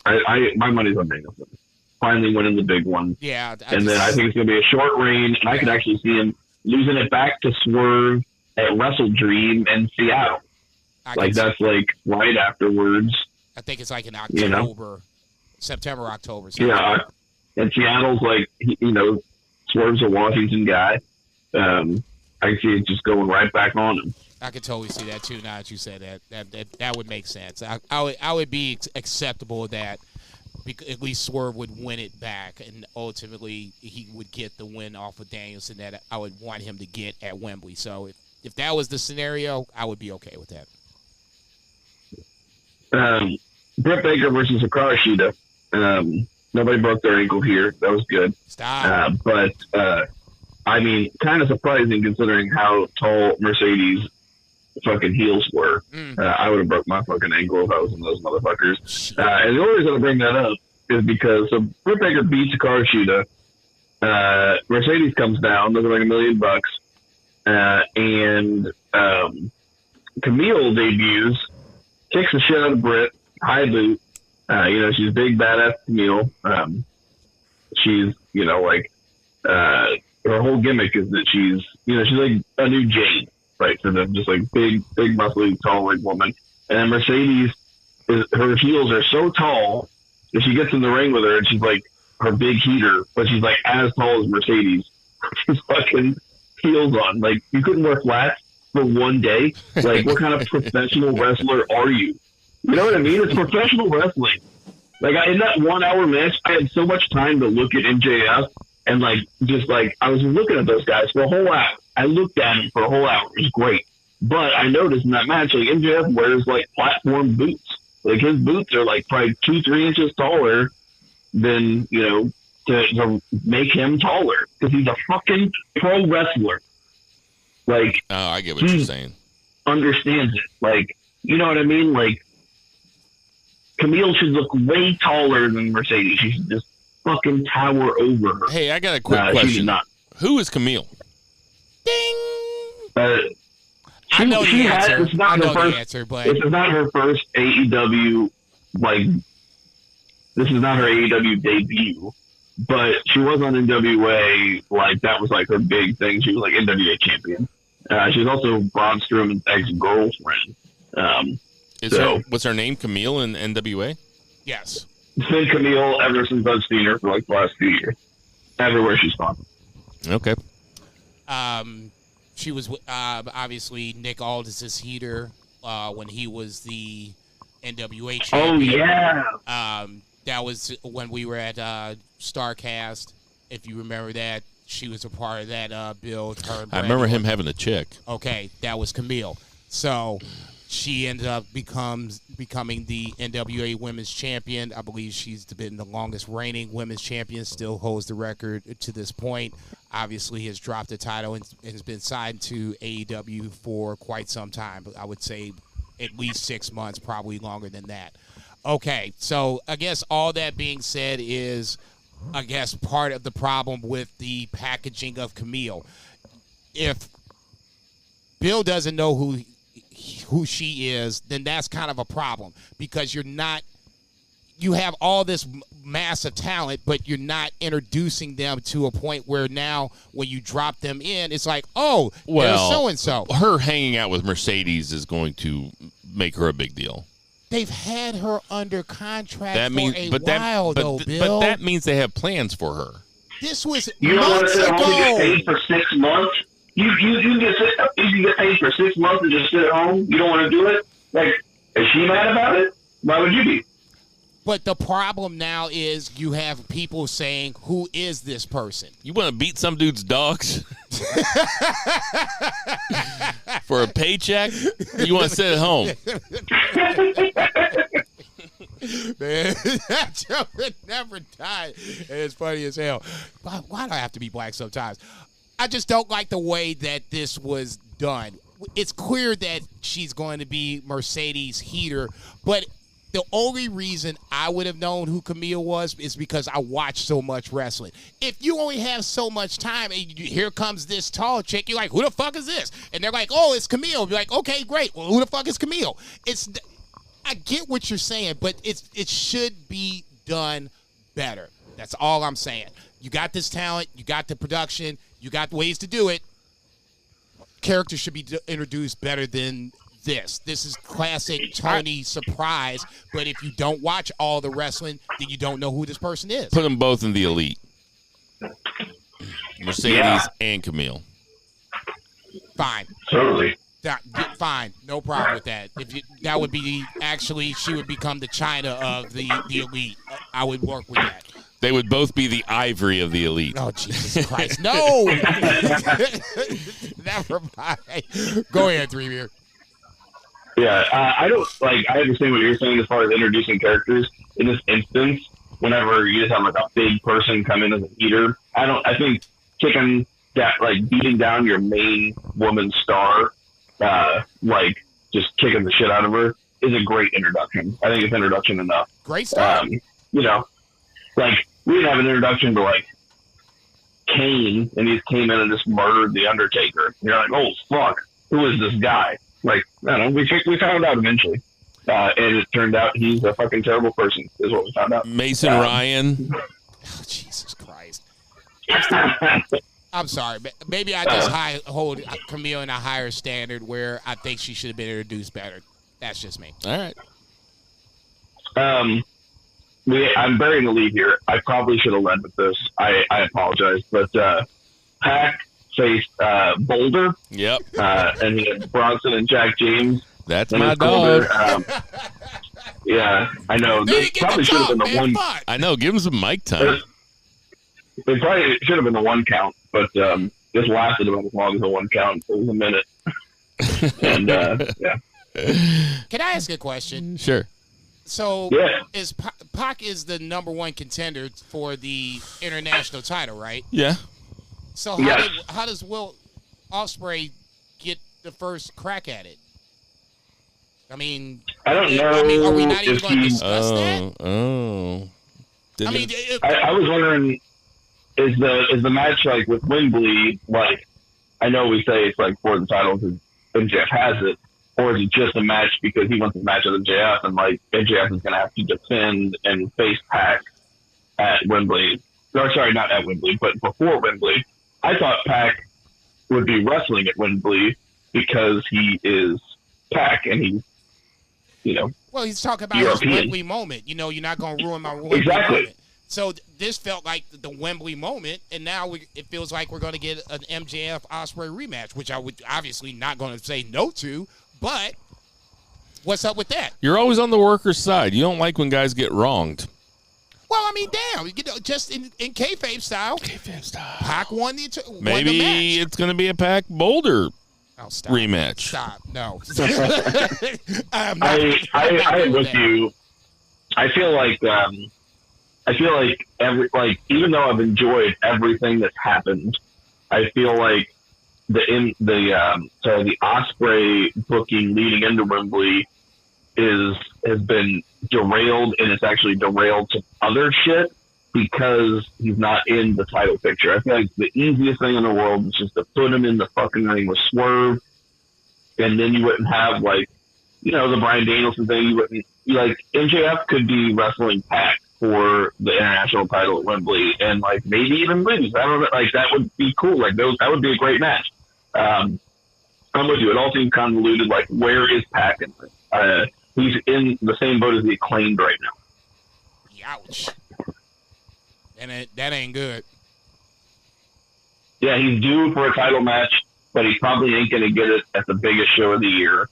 My money's on Danielson. Finally winning the big one. Yeah. Then I think it's going to be a short reign, and I could actually see him losing it back to Swerve at Wrestle Dream in Seattle. That's right afterwards. I think it's in October, September, October. Yeah. And Seattle's Swerve's a Washington guy. I can see it just going right back on him. I could totally see that too. Now that you said that would make sense. I would be acceptable with that. At least Swerve would win it back, and ultimately he would get the win off of Danielson that I would want him to get at Wembley. So if that was the scenario, I would be okay with that. Britt Baker versus Hikaru Shida. Nobody broke their ankle here. That was good. Stop. But kind of surprising considering how tall Mercedes fucking heels were. I would have broke my fucking ankle if I was in those motherfuckers. And the only reason I bring that up is because Britt Baker beats Hikaru Shida. Mercedes comes down, looking like $1 million. And Camille debuts, kicks the shit out of Britt, high boot. She's big, badass Camille. She's, her whole gimmick is that she's like a new Jade, right? So them, just big, muscly, tall, woman. And then Mercedes, her heels are so tall that she gets in the ring with her and she's her big heater, but she's as tall as Mercedes. She's fucking heels on. You couldn't wear flats for one day. What kind of professional wrestler are you? You know what I mean? It's professional wrestling. In that 1 hour match, I had so much time to look at MJF and I was looking at those guys for a whole hour. I looked at them for a whole hour. It was great. But I noticed in that match, MJF wears platform boots. His boots are probably 2-3 inches taller than, to make him taller because he's a fucking pro wrestler. Like, oh, I get what you're saying. Understands it. Like, you know what I mean? Like, Camille should look way taller than Mercedes. She should just fucking tower over her. Hey, I got a quick question. She did not. Who is Camille? Ding! I know the answer. It's not her first answer, but this is not her first AEW. Like, this is not her AEW debut. But she was on NWA. Like, that was like her big thing. She was like NWA champion. She's also Braun Strowman's ex-girlfriend. What's her name? Camille in NWA? yes. It's been Camille ever since I've seen her for like the last few years. Everywhere she's gone. Okay. She was obviously Nick Aldis's heater when he was the NWA champion. Oh, yeah. That was when we were at StarCast. If you remember that, she was a part of that build. Her and I remember him having a chick. Okay, that was Camille. So she ended up becoming the NWA Women's Champion. I believe she's been the longest reigning Women's Champion, still holds the record to this point. Obviously has dropped the title and has been signed to AEW for quite some time. I would say at least 6 months, probably longer than that. Okay, so I guess all that being said is, I guess, part of the problem with the packaging of Camille. If Bill doesn't know who she is, then that's kind of a problem because you have all this massive talent, but you're not introducing them to a point where now when you drop them in, it's like, oh, there's so-and-so. Her hanging out with Mercedes is going to make her a big deal. They've had her under contract while, Bill. But that means they have plans for her. This was you months don't want to ago. get paid for 6 months? You can get paid for 6 months and just sit at home? You don't want to do it? Like, is she mad about it? Why would you be? But the problem now is you have people saying, who is this person? You want to beat some dude's dogs for a paycheck? You want to sit at home? Man, that joke would never die. It's funny as hell. Why do I have to be black sometimes? I just don't like the way that this was done. It's clear that she's going to be Mercedes' heater, but the only reason I would have known who Camille was is because I watched so much wrestling. If you only have so much time and here comes this tall chick, you're like, who the fuck is this? And they're like, oh, it's Camille. You're like, okay, great. Well, who the fuck is Camille? I get what you're saying, but it should be done better. That's all I'm saying. You got this talent. You got the production. You got ways to do it. Characters should be introduced better than this. This is classic Tony surprise, but if you don't watch all the wrestling, then you don't know who this person is. Put them both in the elite. Mercedes and Camille. Fine. Totally. Fine. No problem with that. That would be she would become the China of the elite. I would work with that. They would both be the ivory of the elite. Oh, Jesus Christ. No! Never mind. Go ahead, Dreamier. Yeah, I understand what you're saying as far as introducing characters. In this instance, whenever you just have like a big person come in as a heater, I think kicking that, like beating down your main woman star, just kicking the shit out of her is a great introduction. I think it's introduction enough. Great stuff. We didn't have an introduction to like Kane, and he just came in and just murdered the Undertaker. And you're like, oh fuck, who is this guy? Like, I don't know. We found out eventually, and it turned out he's a fucking terrible person. Is what we found out. Mason Ryan. Oh, Jesus Christ. I'm sorry. Maybe I just hold Camille in a higher standard where I think she should have been introduced better. That's just me. All right. I'm burying the lead here. I probably should have led with this. I apologize, but Pac faced Boulder. Yep. And he had Bronson and Jack James. That's my dog. Yeah, I know. This probably should have been the one. I know. Give him some mic time. It probably should have been the one count, but this lasted about as long as the one count. It was a minute. And yeah. Can I ask a question? Sure. So yeah. is Pac is the number one contender for the international title, right? Yeah. So how does Will Ospreay get the first crack at it? I mean, I don't know. I mean, are we not even if going to he- discuss that? Didn't I mean, I was wondering, is the match like with Wembley? Like, I know we say it's like for the title because MJF has it, or is it just a match because he wants a match with MJF and like MJF is going to have to defend and face Pac at Wembley? Or sorry, not at Wembley, but before Wembley. I thought Pac would be wrestling at Wembley because he is Pac and he's, well, he's talking about European. his Wembley moment. You're not going to ruin my Wembley Exactly. moment. So this felt like the Wembley moment, and now it feels like we're going to get an MJF Ospreay rematch, which I would obviously not going to say no to. But what's up with that? You're always on the worker's side. You don't like when guys get wronged. Well, I mean, damn, just in kayfabe style, Pac won the Maybe match. it's going to be a Pac Boulder Stop. rematch. Stop. No. I am with you. I feel like even though I've enjoyed everything that's happened, I feel like the Ospreay booking leading into Wembley has been derailed, and it's actually derailed to other shit because he's not in the title picture. I feel like the easiest thing in the world is just to put him in the fucking ring with Swerve, and then you wouldn't have the Bryan Danielson thing. You wouldn't MJF could be wrestling Pac for the international title at Wembley, and maybe even lose. I don't know. That would be cool. That would be a great match. I'm with you. It all seems convoluted. Where is Pac in this? He's in the same boat as the Acclaimed right now. Ouch. And that ain't good. Yeah, he's due for a title match, but he probably ain't going to get it at the biggest show of the year.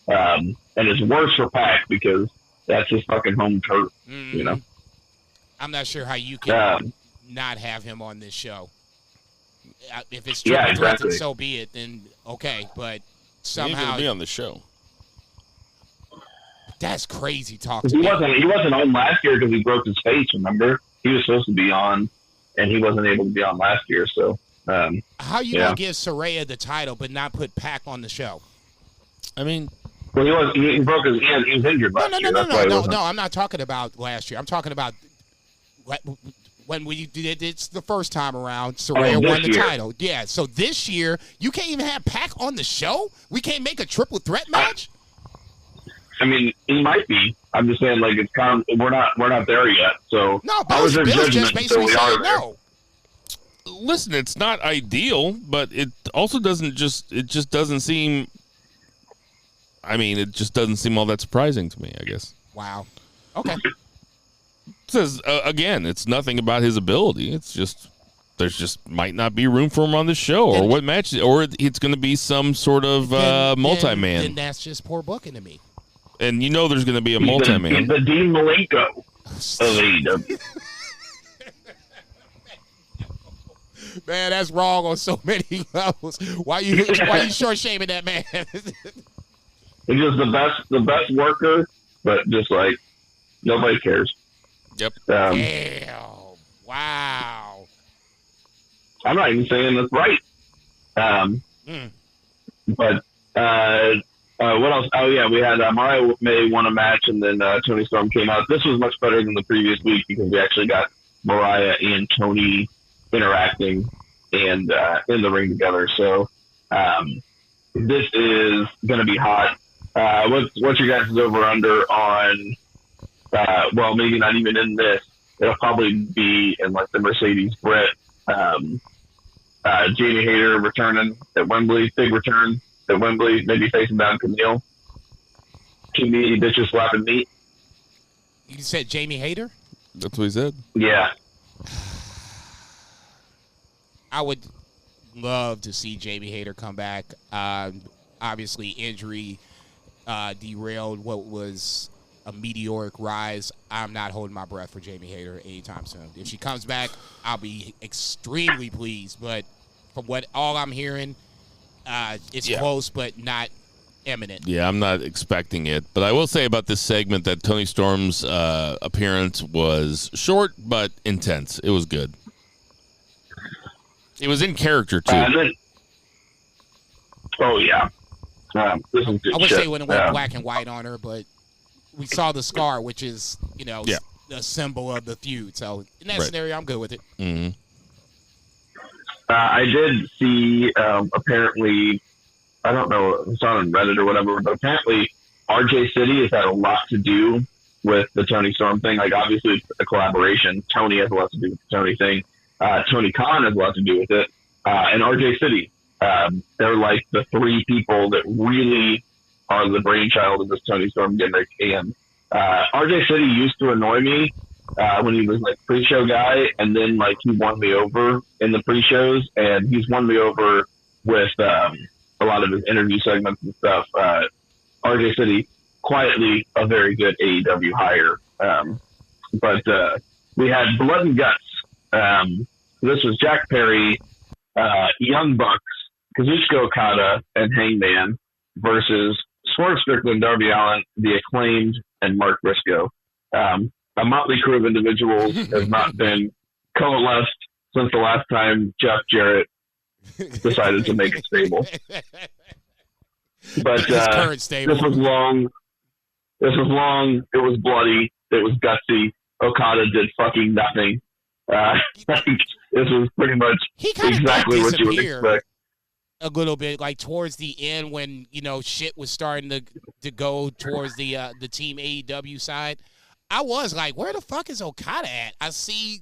And it's worse for Pac because that's his fucking home turf, I'm not sure how you can not have him on this show. If it's triple threat, exactly. then so be it. Then okay, but He's somehow going to be on the show. that's crazy talk to He me. wasn't on last year because he broke his face, remember? He was supposed to be on, and he wasn't able to be on last year. So How you gonna give Saraya the title but not put Pac on the show? I mean, well, he broke his hand. He was injured last year. That's why he wasn't. No. I'm not talking about last year. I'm talking about when we did it the first time around. Saraya won the title. Yeah. So this year you can't even have Pac on the show. We can't make a triple threat match. I mean, he might be. I'm just saying, it's we're not there yet. So No, I was Bill's in just judgment until basically we are saying there. no. listen, it's not ideal, but it also doesn't seem. I mean, it just doesn't seem all that surprising to me, I guess. Wow. Okay. It says, again, it's nothing about his ability. It's just, there's just might not be room for him on the show, or what match, or it's going to be some sort of multi-man. Then that's just poor booking to me. And there's going to be a multi-man. He's the Dean Malenko of AEW. Man, that's wrong on so many levels. Why you short shaming that man? He's just the best worker, but just nobody cares. Yep. Damn. Wow. I'm not even saying that's right. But what else? Oh yeah, we had Mariah May won a match, and then Toni Storm came out. This was much better than the previous week because we actually got Mariah and Toni interacting and in the ring together. So this is going to be hot. What's your guys' over-under on, well, maybe not even in this. It'll probably be in the Mercedes Brett, Jamie Hayter returning at Wembley, big return at Wembley, maybe facing down Camille. Too many bitches slapping meat. You said Jamie Hayter? That's what he said. Yeah. I would love to see Jamie Hayter come back. Obviously, injury derailed what was a meteoric rise. I'm not holding my breath for Jamie Hayter anytime soon. If she comes back, I'll be extremely pleased. But from all I'm hearing, it's close, but not imminent. Yeah, I'm not expecting it. But I will say about this segment that Toni Storm's appearance was short but intense. It was good. It was in character, too. Oh, yeah. This is good I wish shit. they wouldn't went black and white on her, but we saw the scar, which is, the symbol of the feud. So in that scenario, I'm good with it. Mm-hmm. I did see, apparently, I don't know, it's on Reddit or whatever, but apparently RJ City has had a lot to do with the Toni Storm thing. Like, obviously, it's a collaboration. Tony has a lot to do with the Tony thing. Tony Khan has a lot to do with it. And RJ City. They're like the three people that really are the brainchild of this Toni Storm gimmick. And RJ City used to annoy me when he was like pre-show guy, and then like he won me over in the pre-shows, and he's won me over with a lot of his interview segments and stuff. RJ City, quietly a very good AEW hire. But we had Blood and Guts. This was Jack Perry, Young Bucks, Kazuchika Okada, and Hangman versus Swerve Strickland, Darby Allin, The Acclaimed, and Mark Briscoe. A motley crew of individuals has not been coalesced since the last time Jeff Jarrett decided to make a stable. But this was long. It was bloody. It was gutsy. Okada did fucking nothing. This was pretty much exactly what you would expect. A little bit, like towards the end when shit was starting to go towards the team AEW side. I was like, where the fuck is Okada at? I see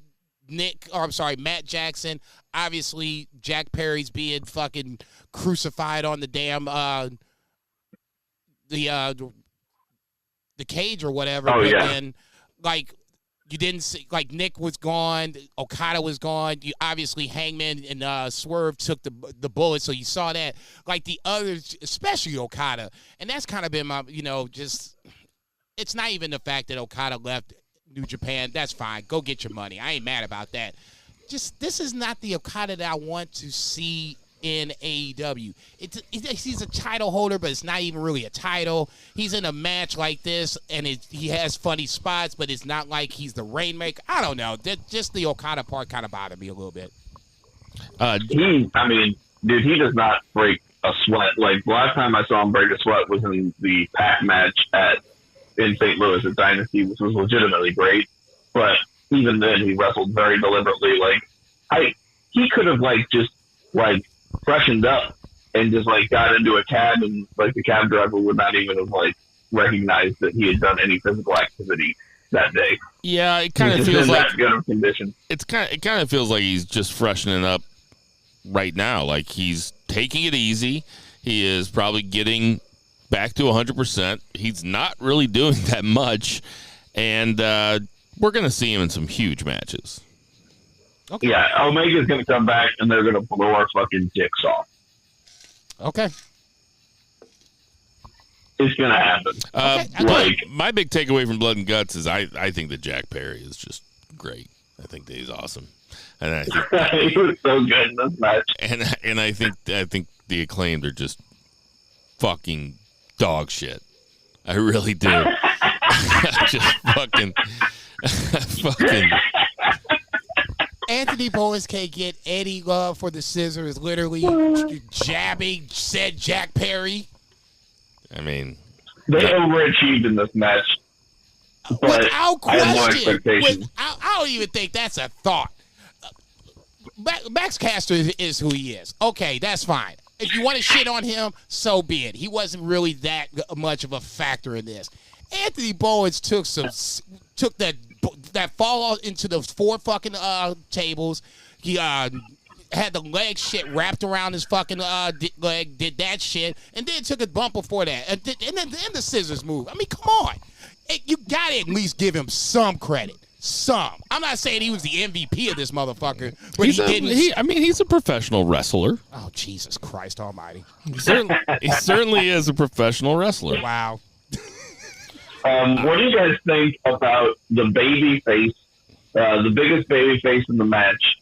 Matt Jackson. Obviously, Jack Perry's being fucking crucified on the damn the cage or whatever. Oh, but yeah. then, like, you didn't see, like, Nick was gone, Okada was gone. You obviously Hangman and Swerve took the bullet, so you saw that. Like the others, especially Okada, and that's kind of been my, just. It's not even the fact that Okada left New Japan. That's fine. Go get your money. I ain't mad about that. Just this is not the Okada that I want to see in AEW. He's a title holder, but it's not even really a title. He's in a match like this, and he has funny spots, but it's not like he's the Rainmaker. I don't know. Just the Okada part kind of bothered me a little bit. He does not break a sweat. Like, the last time I saw him break a sweat was in the Pac match in St. Louis at Dynasty, which was legitimately great. But even then, he wrestled very deliberately. Like, he could have just freshened up and just got into a cab, and the cab driver would not even have recognized that he had done any physical activity that day. Yeah, it kind of feels like good of condition. It kind of feels like he's just freshening up right now. Like, he's taking it easy. He is probably getting back to 100%. He's not really doing that much, and we're going to see him in some huge matches. Okay. Yeah, Omega's going to come back, and they're going to blow our fucking dicks off. Okay. It's going to happen. My big takeaway from Blood and Guts is I think that Jack Perry is just great. I think that he's awesome. And I think he was so good in this match. And I think the Acclaimed are just fucking dog shit. I really do. Just fucking. Anthony Bowens can't get any love for the scissors. Literally jabbing said Jack Perry. I mean, they overachieved in this match. But without question, I have no expectations. I don't even think that's a thought. Max Caster is who he is. Okay, that's fine. If you want to shit on him, so be it. He wasn't really that much of a factor in this. Anthony Bowens took that fall into those 4 fucking tables. He had the leg shit wrapped around his fucking leg, did that shit, and then took a bump before that. And then the scissors move. I mean, come on. You got to at least give him some credit. Some. I'm not saying he was the MVP of this motherfucker, but he's a professional wrestler. Oh, Jesus Christ almighty. He certainly is a professional wrestler. Wow. What do you guys think about the baby face, the biggest baby face in the match,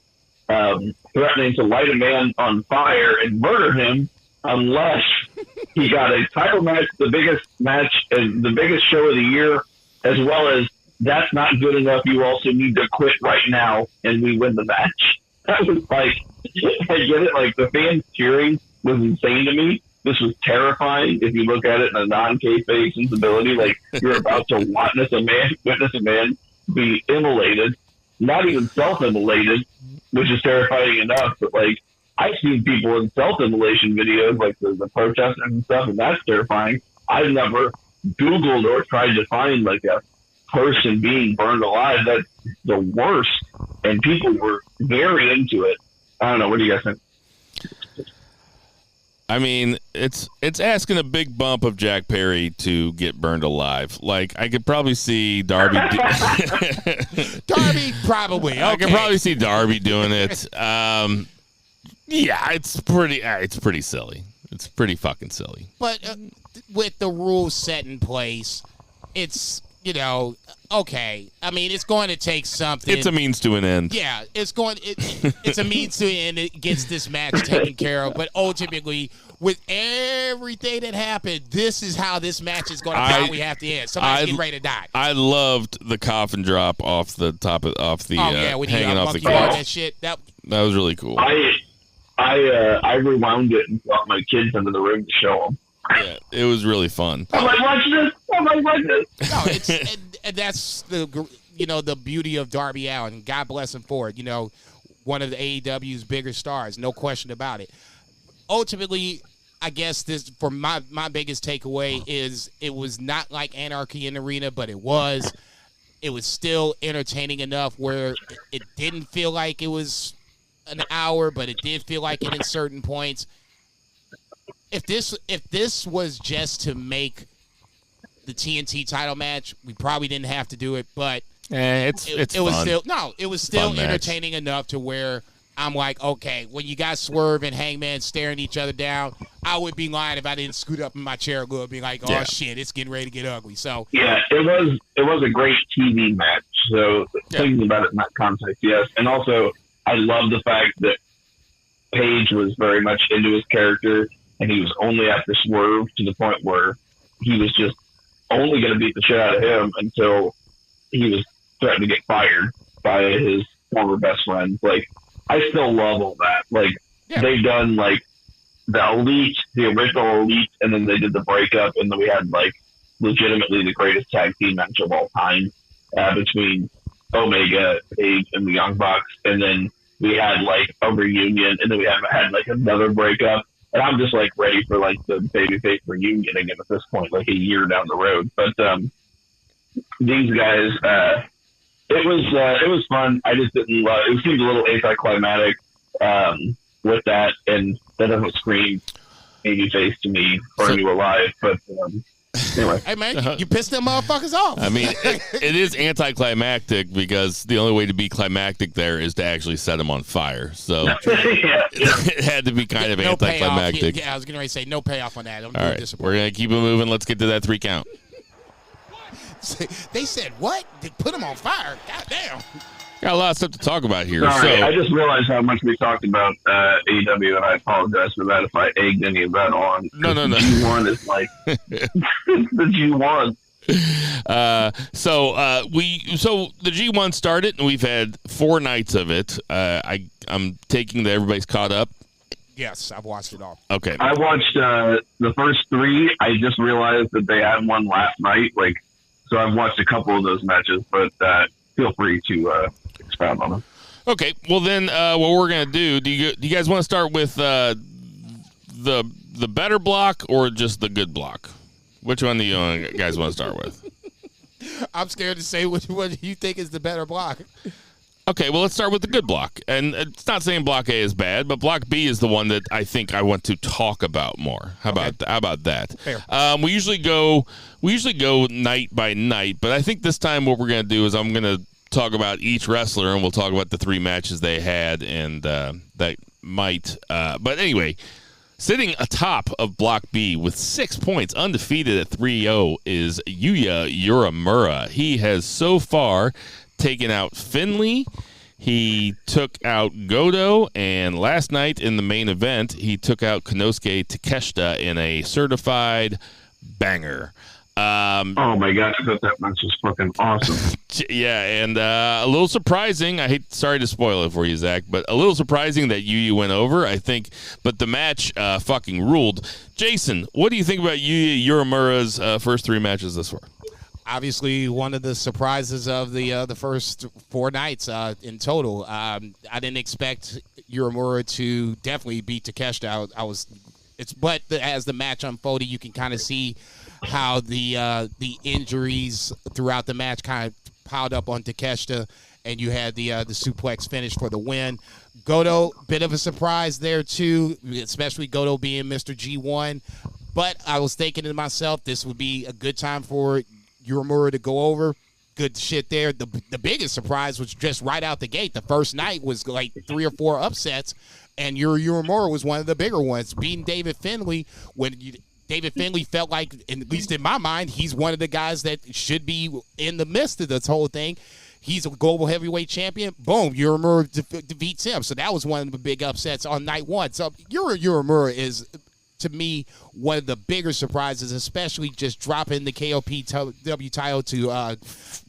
threatening to light a man on fire and murder him unless He got a title match, the biggest match and the biggest show of the year, as well as that's not good enough. You also need to quit right now, and we win the match. That was like, I get it. Like, the fans cheering was insane to me. This was terrifying if you look at it in a non-kayfabe sensibility. Like, you're about to witness a man be immolated, not even self-immolated, which is terrifying enough. But, like, I've seen people in self-immolation videos, like the protesters and stuff, and that's terrifying. I've never Googled or tried to find, like, a person being burned alive. That's the worst. And people were very into it. I don't know. What do you guys think? I mean, it's asking a big bump of Jack Perry to get burned alive. Like, I could probably see Darby. Darby, probably. Okay. I could probably see Darby doing it. Yeah, it's pretty silly. It's pretty fucking silly. But with the rules set in place, it's, okay. I mean, it's going to take something. It's a means to an end. Yeah, it's a means to an end. It gets this match taken care of. But ultimately, with everything that happened, this is how this match is going to probably have to end. Somebody's getting ready to die. I loved the coffin drop off the top of when hanging off the couch. That shit. That was really cool. I rewound it and brought my kids into the ring to show them. Yeah, it was really fun. I'm like, watch this. No, it's and that's the beauty of Darby Allin. God bless him for it. One of the AEW's bigger stars, no question about it. Ultimately, I guess this for my biggest takeaway is it was not like Anarchy in the Arena, but it was still entertaining enough where it didn't feel like it was an hour, but it did feel like it in certain points. If this was just to make the TNT title match, we probably didn't have to do it, but it was still entertaining enough to where I'm like, okay, when you got Swerve and Hangman staring each other down, I would be lying if I didn't scoot up in my chair a little, be like, oh shit, it's getting ready to get ugly. So yeah, it was a great TV match. So thinking about it in that context, yes, and also I love the fact that Page was very much into his character, and he was only after Swerve to the point where he was just only going to beat the shit out of him until he was threatened to get fired by his former best friend. Like, I still love all that. Like, they've done, like, the Elite, the original Elite, and then they did the breakup, and then we had, like, legitimately the greatest tag team match of all time between Omega, Page, and the Young Bucks, and then we had, like, a reunion, and then we had like, another breakup. And I'm just, like, ready for, like, the babyface reunion again at this point, like, a year down the road. But these guys, it was fun. I just didn't love it. It seemed a little anticlimactic with that, and that doesn't scream babyface to me, burn you alive. But anyway. Hey, man, you pissed them motherfuckers off. I mean, it is anticlimactic because the only way to be climactic there is to actually set them on fire. So it had to be kind of anticlimactic. Yeah, I was going to say no payoff on that. All right, we're going to keep it moving. Let's get to that 3 count. They said, what? They put them on fire? God damn. Got a lot of stuff to talk about here. Sorry, I just realized how much we talked about AEW, and I apologize for that if I egged any of that on. No. G1 is like the G1. So the G1 started, and we've had 4 nights of it. I'm taking that everybody's caught up. Yes, I've watched it all. Okay, I watched the first 3. I just realized that they had one last night. So I've watched a couple of those matches, but feel free to expound on them. Okay, well then, what we're gonna do you guys want to start with the better block or just the good block? Which one do you guys want to start with? I'm scared to say which one you think is the better block. Okay, well, let's start with the good block. And it's not saying block A is bad, but block B is the one that I think I want to talk about more. How about that? Fair. We usually go night by night, but I think this time what we're going to do is I'm going to talk about each wrestler, and we'll talk about the 3 matches they had, and that might. But anyway, sitting atop of block B with 6 points, undefeated at 3-0, is Yuya Uemura. He has so far taken out Finley. He took out Goto, and last night in the main event, he took out Konosuke Takeshita in a certified banger. Oh my god, I thought that match was fucking awesome. Yeah, and a little surprising. Sorry to spoil it for you, Zach, but a little surprising that Yuya went over, I think. But the match fucking ruled. Jason, what do you think about Yuya Uemura's first 3 matches thus far? Obviously, one of the surprises of the first 4 nights in total. I didn't expect Uemura to definitely beat Takeshita. But as the match unfolded, you can kind of see how the injuries throughout the match kind of piled up on Takeshita, and you had the suplex finish for the win. Goto, bit of a surprise there too, especially Goto being Mr. G1. But I was thinking to myself, this would be a good time for Uemura to go over. Good shit there. The biggest surprise was just right out the gate. The first night was like 3 or 4 upsets, and Uemura was one of the bigger ones, beating David Finlay when David Finlay felt like, at least in my mind, he's one of the guys that should be in the midst of this whole thing. He's a global heavyweight champion. Boom, Uemura defeats him. So that was one of the big upsets on night 1. So Uemura is, to me, one of the bigger surprises, especially just dropping the KOPW title to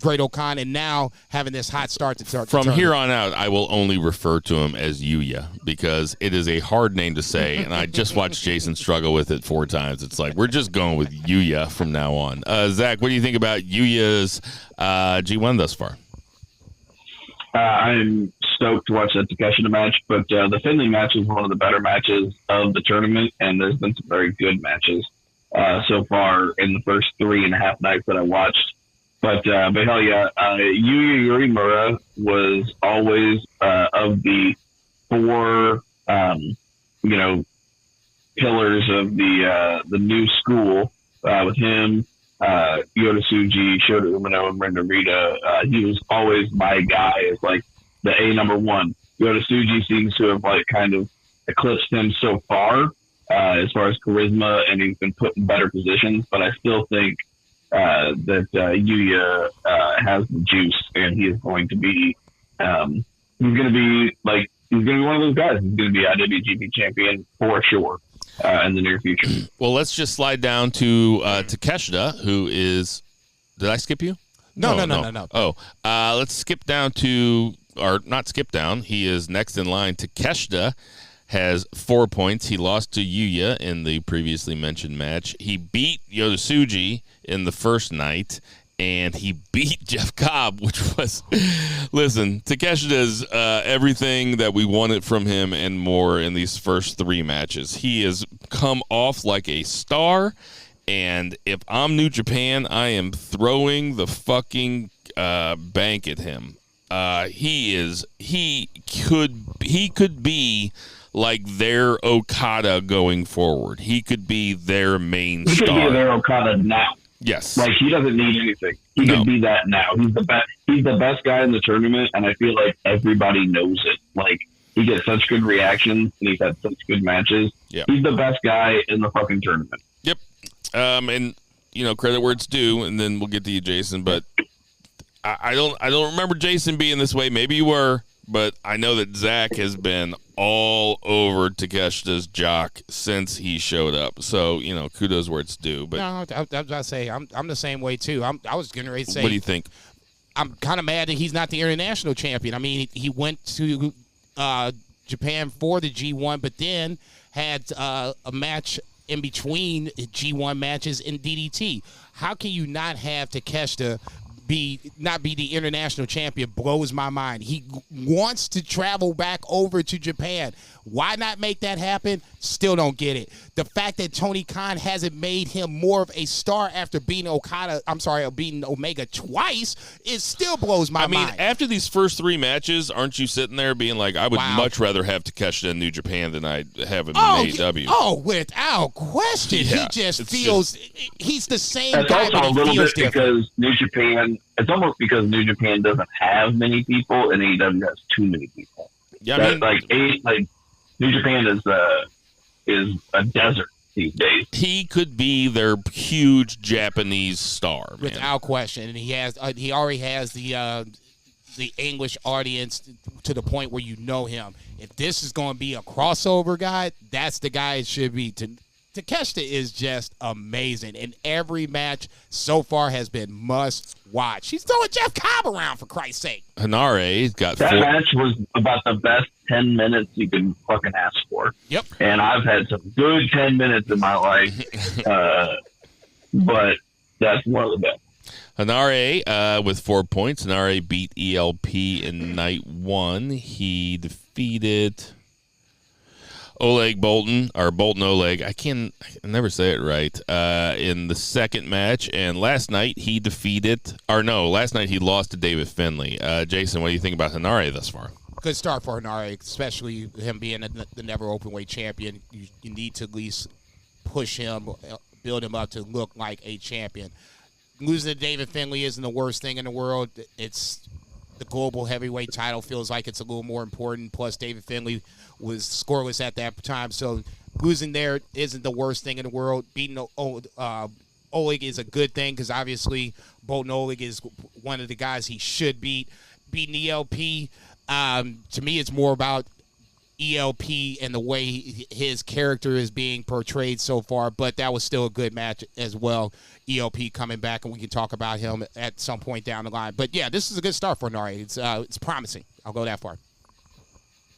Great O'Khan, and now having this hot start to start. From here on out, I will only refer to him as Yuya because it is a hard name to say, and I just watched Jason struggle with it 4 times. It's like we're just going with Yuya from now on. Zach, what do you think about Yuya's G1 thus far? I'm stoked to watch that Takeshita match, but the Finlay match was one of the better matches of the tournament, and there's been some very good matches so far in the first 3.5 nights that I watched. But hell yeah, Yuya Uemura was always of the 4 pillars of the new school with him, Yota Tsuji, Shota Umino, and Ren Narita. He was always my guy as like the A number 1. Yota Tsuji seems to have like kind of eclipsed him so far as charisma, and he's been put in better positions. But I still think that Yuya has the juice, and he is going to be he's going to be one of those guys. He's going to be a IWGP champion for sure. In the near future. Well, let's just slide down to Takeshita, who is. Did I skip you? No. Oh, let's skip down to, or not skip down. He is next in line. Takeshita has 4 points. He lost to Yuya in the previously mentioned match. He beat Yota Tsuji in the first night, and he beat Jeff Cobb, which was, listen, Takeshita's everything that we wanted from him and more in these first 3 matches. He has come off like a star, and if I'm New Japan, I am throwing the fucking bank at him. He could be like their Okada going forward. He could be their main star. He could be their Okada now. Yes. Like, he doesn't need anything. He can be that now. He's the best. He's the best guy in the tournament, and I feel like everybody knows it. Like, he gets such good reactions, and he's had such good matches. Yep. He's the best guy in the fucking tournament. Yep. And credit where it's due, and then we'll get to you, Jason. But I don't remember Jason being this way. Maybe you were, but I know that Zach has been all over Takeshita's jock since he showed up. So, kudos where it's due. But no, I was about to say, I'm the same way, too. I was going to say. What do you think? I'm kind of mad that he's not the international champion. I mean, he went to Japan for the G1, but then had a match in between G1 matches in DDT. How can you not have Takeshita not be the international champion? Blows my mind. He wants to travel back over to Japan. Why not make that happen? Still don't get it. The fact that Tony Khan hasn't made him more of a star after beating beating Omega twice, it still blows my mind. I mean, after these first 3 matches, aren't you sitting there being like, I would much rather have Takeshita in New Japan than I have him in AEW? Oh, without question. Yeah, he just feels he's the same it's guy, also but a he little feels bit different. because New Japan. It's almost because New Japan doesn't have many people, and AEW has too many people. Yeah, New Japan is a desert these days. He could be their huge Japanese star, man. Without question, and he already has the the English audience to the point where you know him. If this is going to be a crossover guy, that's the guy it should be. Takeshita is just amazing, and every match so far has been must watch. He's throwing Jeff Cobb around, for Christ's sake. Hanare got that match was about the best 10 minutes you can fucking ask for. Yep. And I've had some good 10 minutes in my life, but that's one of the best. Hanare with 4 points. Hanare beat ELP in night 1. He defeated Oleg Bolton, or Bolton Oleg. I never say it right. In the second match, and last night he last night he lost to David Finlay. Jason, what do you think about Hanare thus far? Good start for Hanare, especially him being the never openweight champion. You need to at least push him, build him up to look like a champion. Losing to David Finlay isn't the worst thing in the world. It's the global heavyweight title feels like it's a little more important. Plus, David Finlay was scoreless at that time, so losing there isn't the worst thing in the world. Beating Oleg is a good thing because obviously Bolton Oleg is one of the guys he should beat. Beating ELP, to me, it's more about ELP and the way his character is being portrayed so far, but that was still a good match as well. ELP coming back, and we can talk about him at some point down the line. But yeah, this is a good start for Hanare. It's promising. I'll go that far.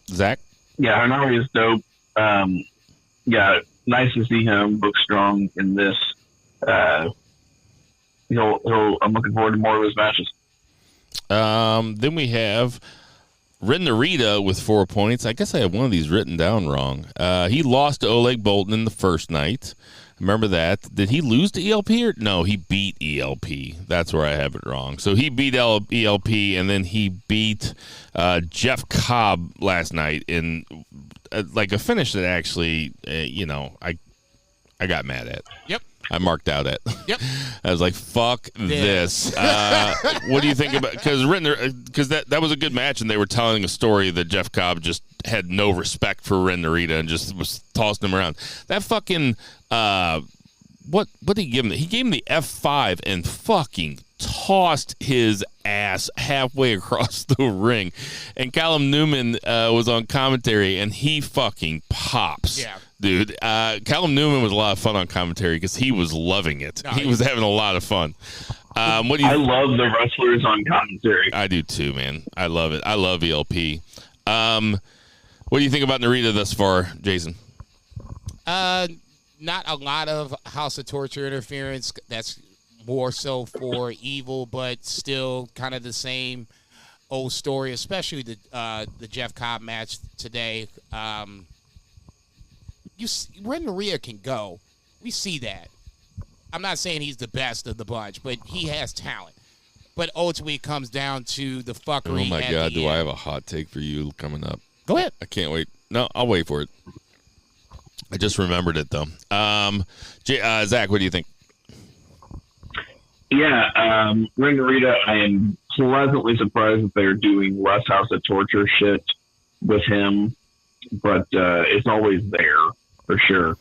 Zach? Yeah, Hanare is dope. Yeah, nice to see him look strong in this. I'm looking forward to more of his matches. Then we have Ren Narita with 4 points. I guess I have one of these written down wrong. He lost to Oleg Bolton in the first night. Remember that. Did he lose to ELP? No, he beat ELP. That's where I have it wrong. So he beat ELP, and then he beat Jeff Cobb last night in like a finish that actually, I got mad at. Yep. I marked out at. Yep. I was like, "Fuck this." What do you think about? Because that was a good match, and they were telling a story that Jeff Cobb just had no respect for Ren Narita and just was tossing him around. That fucking what did he give him? He gave him the F5 and fucking tossed his ass halfway across the ring. And Callum Newman was on commentary, and he fucking pops. Yeah. Dude, Callum Newman was a lot of fun on commentary because he was loving it. He was having a lot of fun. I love the wrestlers on commentary. I do too, man. I love it. I love ELP. What do you think about Narita thus far, Jason? Not a lot of House of Torture interference. That's more so for Evil, but still kind of the same old story, especially the Jeff Cobb match today. Ren Narita can go. We see that. I'm not saying he's the best of the bunch, but he has talent. But ultimately, it comes down to the fuckery. Oh my God, do I have a hot take for you coming up? Go ahead. I can't wait. No, I'll wait for it. I just remembered it, though. Zach, what do you think? Yeah, Ren Narita, I am pleasantly surprised that they're doing less House of Torture shit with him, but it's always there for sure.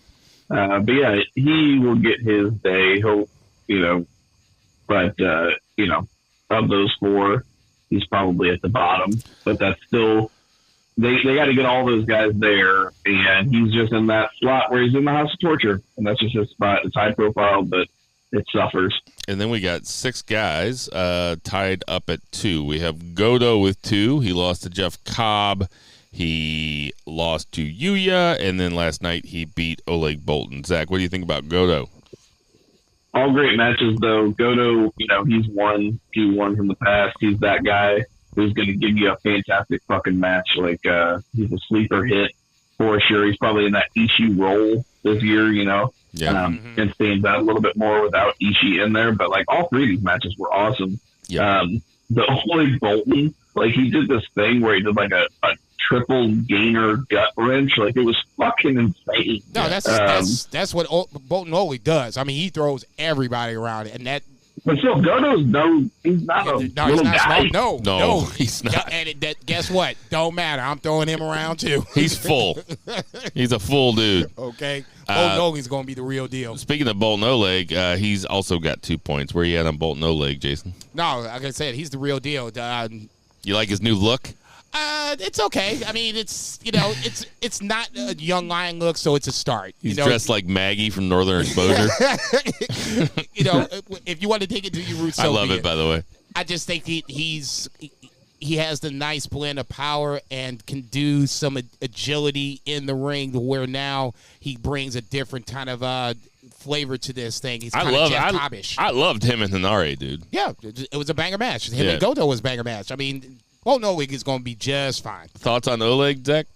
But yeah, he will get his day. He'll, of those four, he's probably at the bottom, but that's still, they got to get all those guys there, and he's just in that slot where he's in the House of Torture, and that's just his spot. It's high profile, but it suffers. And then we got 6 guys tied up at 2. We have Godo with 2. He lost to Jeff Cobb. He lost to Yuya, and then last night he beat Oleg Bolton. Zach, what do you think about Godo? All great matches, though. Godo, he's won G1 from the past. He's that guy who's going to give you a fantastic fucking match. Like, he's a sleeper hit for sure. He's probably in that Ishii role this year, Yeah. And stands out a little bit more without Ishii in there. But, like, all 3 of these matches were awesome. Yeah. The Oleg Bolton, like, he did this thing where he did, like, a triple gainer gut wrench. Like, it was fucking insane. No, that's what Bolton Oleg does. I mean, he throws everybody around, and that. But still, Godo's he's not a little he's not guy. small. No, he's not. And guess what? Don't matter. I'm throwing him around too. He's full. He's a full dude. Okay. Bolton Oleg's going to be the real deal. Speaking of Bolton Oleg, he's also got 2 points. Where you at on Bolton Oleg, Jason? No, like I said, he's the real deal. You like his new look? It's okay. I mean, it's not a young lion look, so it's a start. He's dressed like Maggie from Northern Exposure. If you want to dig into your roots, I love it, by the way. I just think he has the nice blend of power and can do some agility in the ring, to where now he brings a different kind of flavor to this thing. He's kind of Jeff Cobb-ish. I loved him and Hinare, dude. Yeah, it was a banger match. Him and Goto was a banger match. I mean, Oleg is going to be just fine. Thoughts on Oleg, Zach?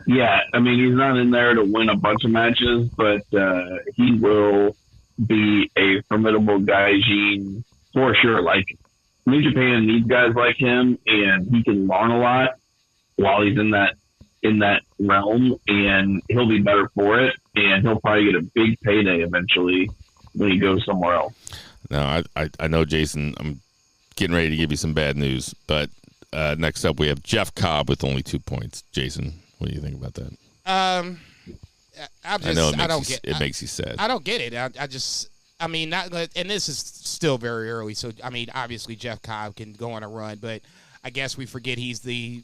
Yeah, I mean, he's not in there to win a bunch of matches, but he will be a formidable gaijin for sure. Like, New Japan needs guys like him, and he can learn a lot while he's in that realm, and he'll be better for it, and he'll probably get a big payday eventually when he goes somewhere else. No, I know, Jason, I'm getting ready to give you some bad news, but next up we have Jeff Cobb with only 2 points. Jason, what do you think about that? I know it makes you sad. I don't get it. I mean, and this is still very early, so I mean, obviously Jeff Cobb can go on a run, but I guess we forget he's the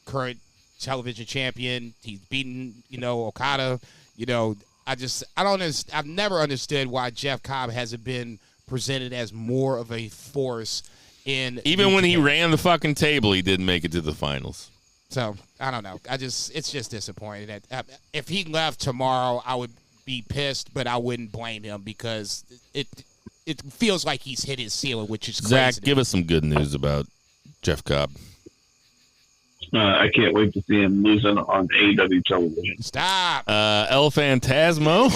current television champion. He's beaten, Okada. I've never understood why Jeff Cobb hasn't been presented as more of a force in. Even when he ran the fucking table, he didn't make it to the finals. So I don't know. It's just disappointing that if he left tomorrow, I would be pissed, but I wouldn't blame him because it feels like he's hit his ceiling, which is crazy. Zach, give us some good news about Jeff Cobb. I can't wait to see him losing on AEW television. Stop. El Phantasmo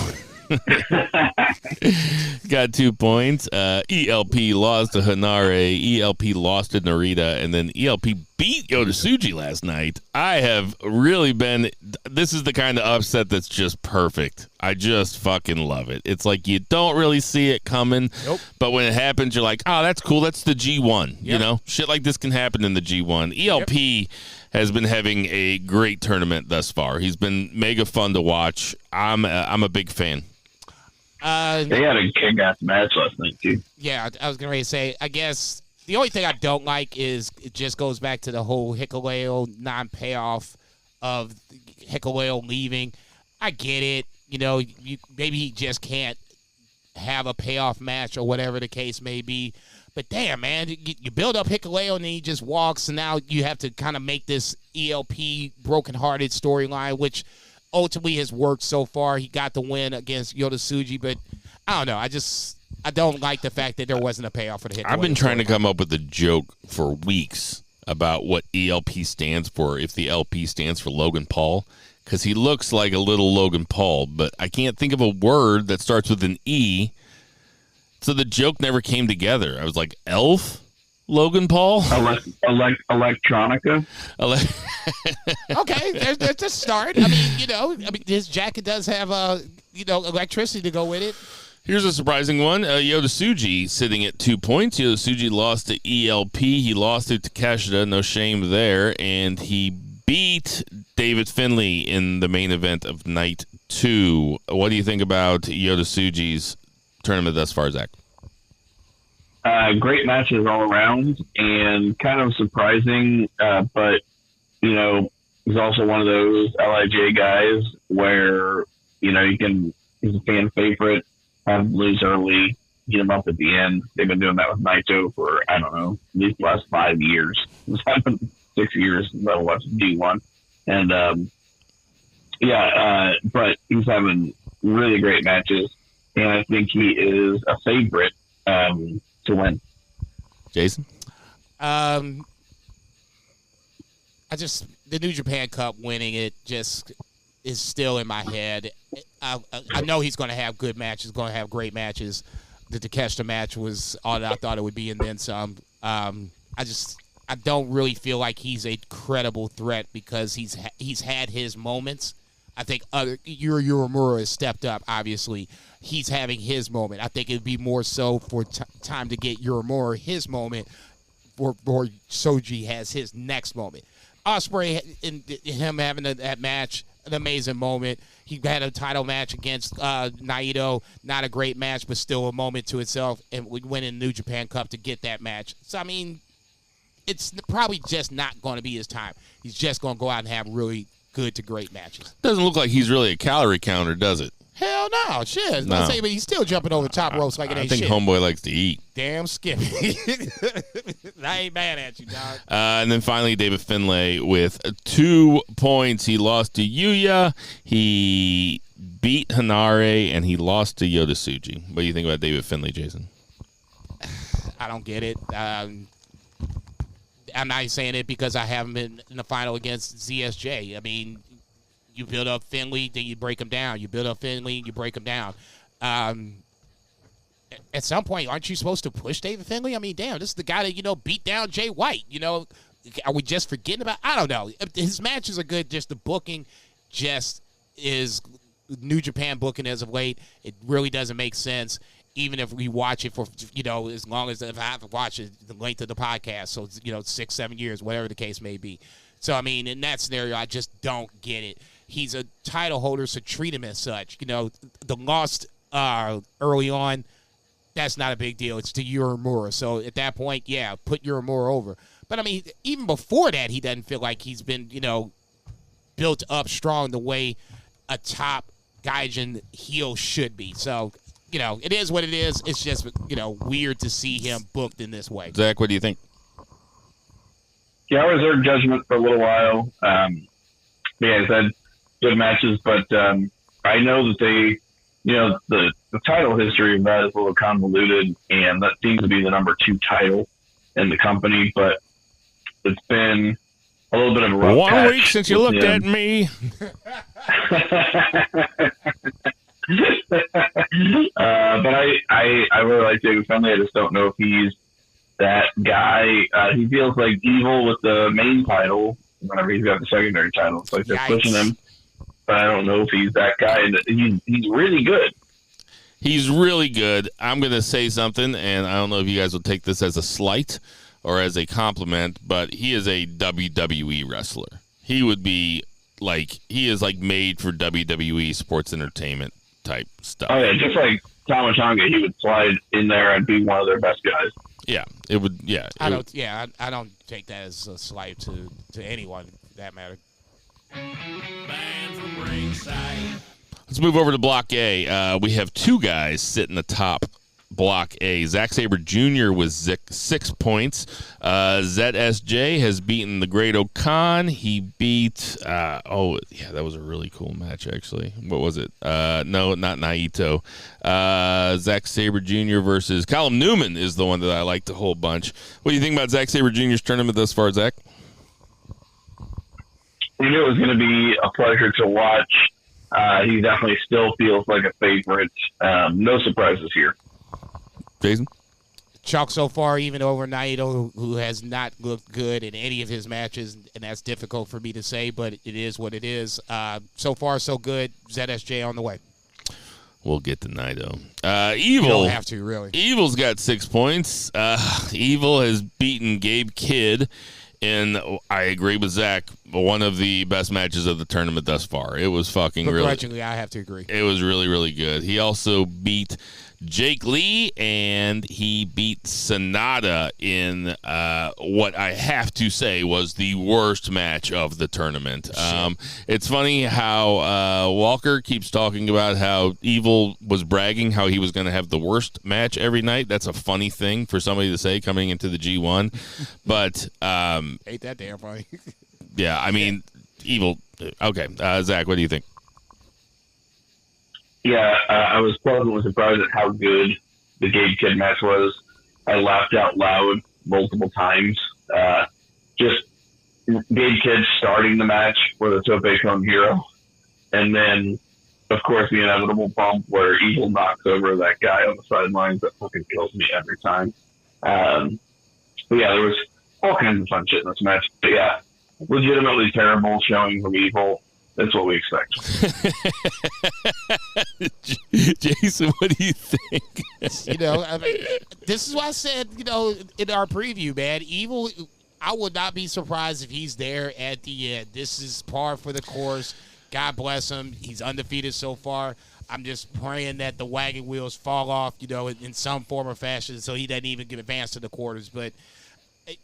got 2 points. ELP lost to Hinare. ELP lost to Narita. And then ELP beat Yotasuji last night. I have really been... This is the kind of upset that's just perfect. I just fucking love it. It's like you don't really see it coming. Nope. But when it happens, you're like, oh, that's cool. That's the G1. Yep. Shit like this can happen in the G1. ELP has been having a great tournament thus far. He's been mega fun to watch. I'm a big fan. They had a kick-ass match last night, too. Yeah, I was going to say, I guess the only thing I don't like is it just goes back to the whole Hikuleo non-payoff of Hikuleo leaving. I get it. Maybe he just can't have a payoff match or whatever the case may be. But damn, man, you build up Hikuleo and then he just walks, and now you have to kind of make this ELP brokenhearted storyline, which ultimately has worked so far. He got the win against Yotasuji, but I don't know. I don't like the fact that there wasn't a payoff for the Hikuleo. I've been trying to come up with a joke for weeks about what ELP stands for, if the LP stands for Logan Paul, because he looks like a little Logan Paul, but I can't think of a word that starts with an E. So the joke never came together. I was like, Elf? Logan Paul? Electronica? Okay, there's a start. I mean, his jacket does have electricity to go with it. Here's a surprising one. Yotasuji sitting at 2 points. Yotasuji lost to ELP. He lost to Takeshita. No shame there. And he beat David Finlay in the main event of night 2. What do you think about Yotasuji's tournament thus far, Zach? Great matches all around, and kind of surprising, but he's also one of those LIJ guys where he's a fan favorite, have him lose early, get him up at the end. They've been doing that with Naito for I don't know, at least the last 5 years. It's happened 6 years since I watched G1, and but he's having really great matches. And I think he is a favorite to win. Jason? The New Japan Cup winning it just is still in my head. I know he's going to have good matches, going to have great matches. The Takeshita match was all that I thought it would be, and then some. I don't really feel like he's a credible threat because he's had his moments. I think Yuri Uemura has stepped up, obviously. He's having his moment. I think it would be more so for time to get Uemura his moment before Soji has his next moment. Ospreay and him having that match, an amazing moment. He had a title match against Naito. Not a great match, but still a moment to itself. And we went in New Japan Cup to get that match. So, I mean, it's probably just not going to be his time. He's just going to go out and have really good to great matches. Doesn't look like he's really a calorie counter, does it? Hell no, shit. No. But he's still jumping over the top ropes like it ain't I think shit. Homeboy likes to eat. Damn Skippy. I ain't mad at you, dog. And then finally, David Finlay with 2 points. He lost to Yuya. He beat Hanare, and he lost to Yota Tsuji. What do you think about David Finlay, Jason? I don't get it. I'm not saying it because I haven't been in the final against ZSJ. I mean, you build up Finlay, then you break him down. You build up Finlay, you break him down. At some point, aren't you supposed to push David Finlay? I mean, damn, this is the guy that, beat down Jay White. Are we just forgetting about? I don't know. His matches are good. Just the booking just is New Japan booking as of late. It really doesn't make sense. Even if we watch it for, as long as if I have to watch it, the length of the podcast. So, 6-7 years, whatever the case may be. So, I mean, in that scenario, I just don't get it. He's a title holder, so treat him as such. The loss early on, that's not a big deal. It's to Uemura. So, at that point, yeah, put Uemura over. But, I mean, even before that, he doesn't feel like he's been, built up strong the way a top Gaijin heel should be. So, it is what it is. It's just, weird to see him booked in this way. Zach, what do you think? Yeah, I reserved judgment for a little while. He's had good matches, but I know that they, the title history of that is a little convoluted, and that seems to be the number 2 title in the company, but it's been a little bit of a rough 1 week since you looked at me. But I really like David Finlay. I just don't know if he's that guy. He feels like evil with the main title whenever he's got the secondary title. It's like they're pushing him, but I don't know if he's that guy. He's really good. He's really good. I'm going to say something, and I don't know if you guys will take this as a slight or as a compliment, but he is a WWE wrestler. He would be he is made for WWE sports entertainment type stuff. Oh, yeah, just like Tama Tonga, he would slide in there and be one of their best guys. Yeah, it would. Yeah, I don't take that as a slight to anyone for that matter. Man from Ringside. Let's move over to Block A. We have 2 guys sitting atop Block A. Zack Sabre Jr. with 6 points. ZSJ has beaten the Great Okan. He beat, that was a really cool match, actually. What was it? No, not Naito. Zack Sabre Jr. versus Callum Newman is the one that I liked a whole bunch. What do you think about Zack Sabre Jr.'s tournament thus far, Zach? We knew it was going to be a pleasure to watch. He definitely still feels like a favorite. No surprises here. Jason? Chalk so far, even over Naito, who has not looked good in any of his matches, and that's difficult for me to say, but it is what it is. So far, so good. ZSJ on the way. We'll get to Naito. Evil. You don't have to, really. Evil's got 6 points. Evil has beaten Gabe Kidd in, I agree with Zach, one of the best matches of the tournament thus far. It was fucking really. Begrudgingly, I have to agree. It was really, really good. He also beat Jake Lee, and he beat Sonata in what I have to say was the worst match of the tournament. It's funny how Walker keeps talking about how Evil was bragging how he was going to have the worst match every night. That's a funny thing for somebody to say coming into the G1. But ain't that damn funny. Yeah, I mean, Evil. Okay, Zach, what do you think? Yeah, I was pleasantly surprised at how good the Gabe Kidd match was. I laughed out loud multiple times. Just Gabe Kidd starting the match with a Tope Con Hero. And then, of course, the inevitable bump where Evil knocks over that guy on the sidelines. That fucking kills me every time. But yeah, there was all kinds of fun shit in this match. But yeah, legitimately terrible showing from Evil. That's what we expect. Jason, what do you think? I mean, this is why I said, in our preview, man, Evil, I would not be surprised if he's there at the end. This is par for the course. God bless him. He's undefeated so far. I'm just praying that the wagon wheels fall off, in some form or fashion, so he doesn't even get advanced to the quarters. But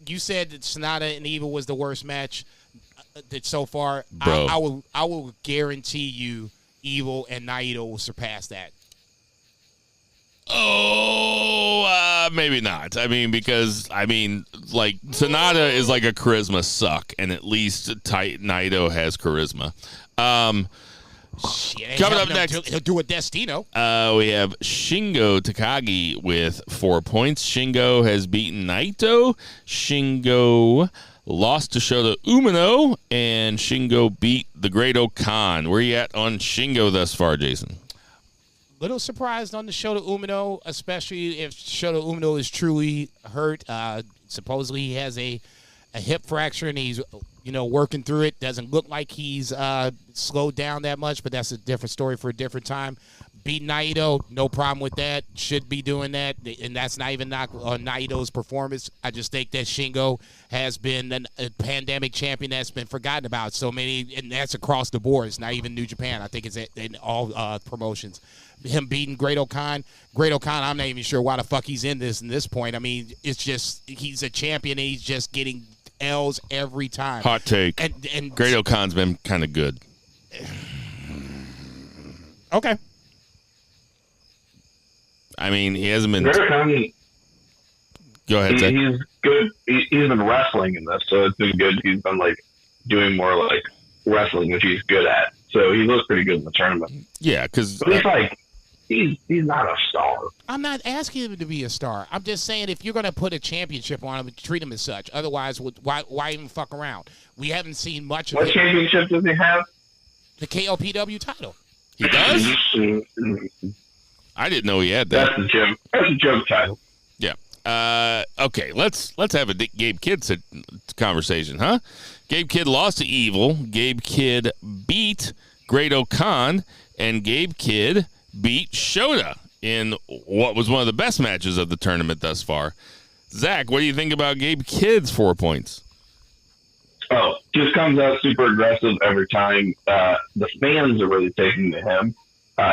You said that Sonata and Evil was the worst match that so far. Bro. I will guarantee you Evil and Naito will surpass that. Oh, maybe not. I mean, because, like, Sonata is like a charisma suck, and at least Naito has charisma. Shit, Coming up next, he'll do a Destino. we have Shingo Takagi with 4 points. Shingo has beaten Naito. Shingo lost to Shota Umino, and Shingo beat the Great Okan. Where you at on Shingo thus far, Jason? Little surprised on the Shota Umino, especially if Shota Umino is truly hurt. Supposedly he has a hip fracture, and he's working through it. Doesn't look like he's slowed down that much, but that's a different story for a different time. Beat Naito, no problem with that. Should be doing that, and that's not even knock on Naito's performance. I just think that Shingo has been a pandemic champion that's been forgotten about so many, and that's across the board. It's not even New Japan. I think it's in all promotions. Him beating Great Okan, I'm not even sure why the fuck he's in this point. I mean, it's just he's a champion, and he's just getting L's every time. Hot take. And Great Okan's been kind of good. Okay. I mean, he hasn't been. Great. Go ahead, Zach. He's good. He's been wrestling in this, so it's been good. He's been like doing more like wrestling, which he's good at. So he looks pretty good in the tournament. Yeah, because he's not a star. I'm not asking him to be a star. I'm just saying if you're going to put a championship on him, treat him as such. Otherwise, why even fuck around? We haven't seen much of it. What championship does he have? The KOPW title. He does? I didn't know he had that. That's a joke title. Yeah. Okay, let's have a Gabe Kidd conversation, huh? Gabe Kidd lost to Evil. Gabe Kidd beat Great Okan, and Gabe Kidd beat Shota in what was one of the best matches of the tournament thus far. Zach, what do you think about Gabe Kidd's 4 points? Oh, just comes out super aggressive every time. The fans are really taking to him.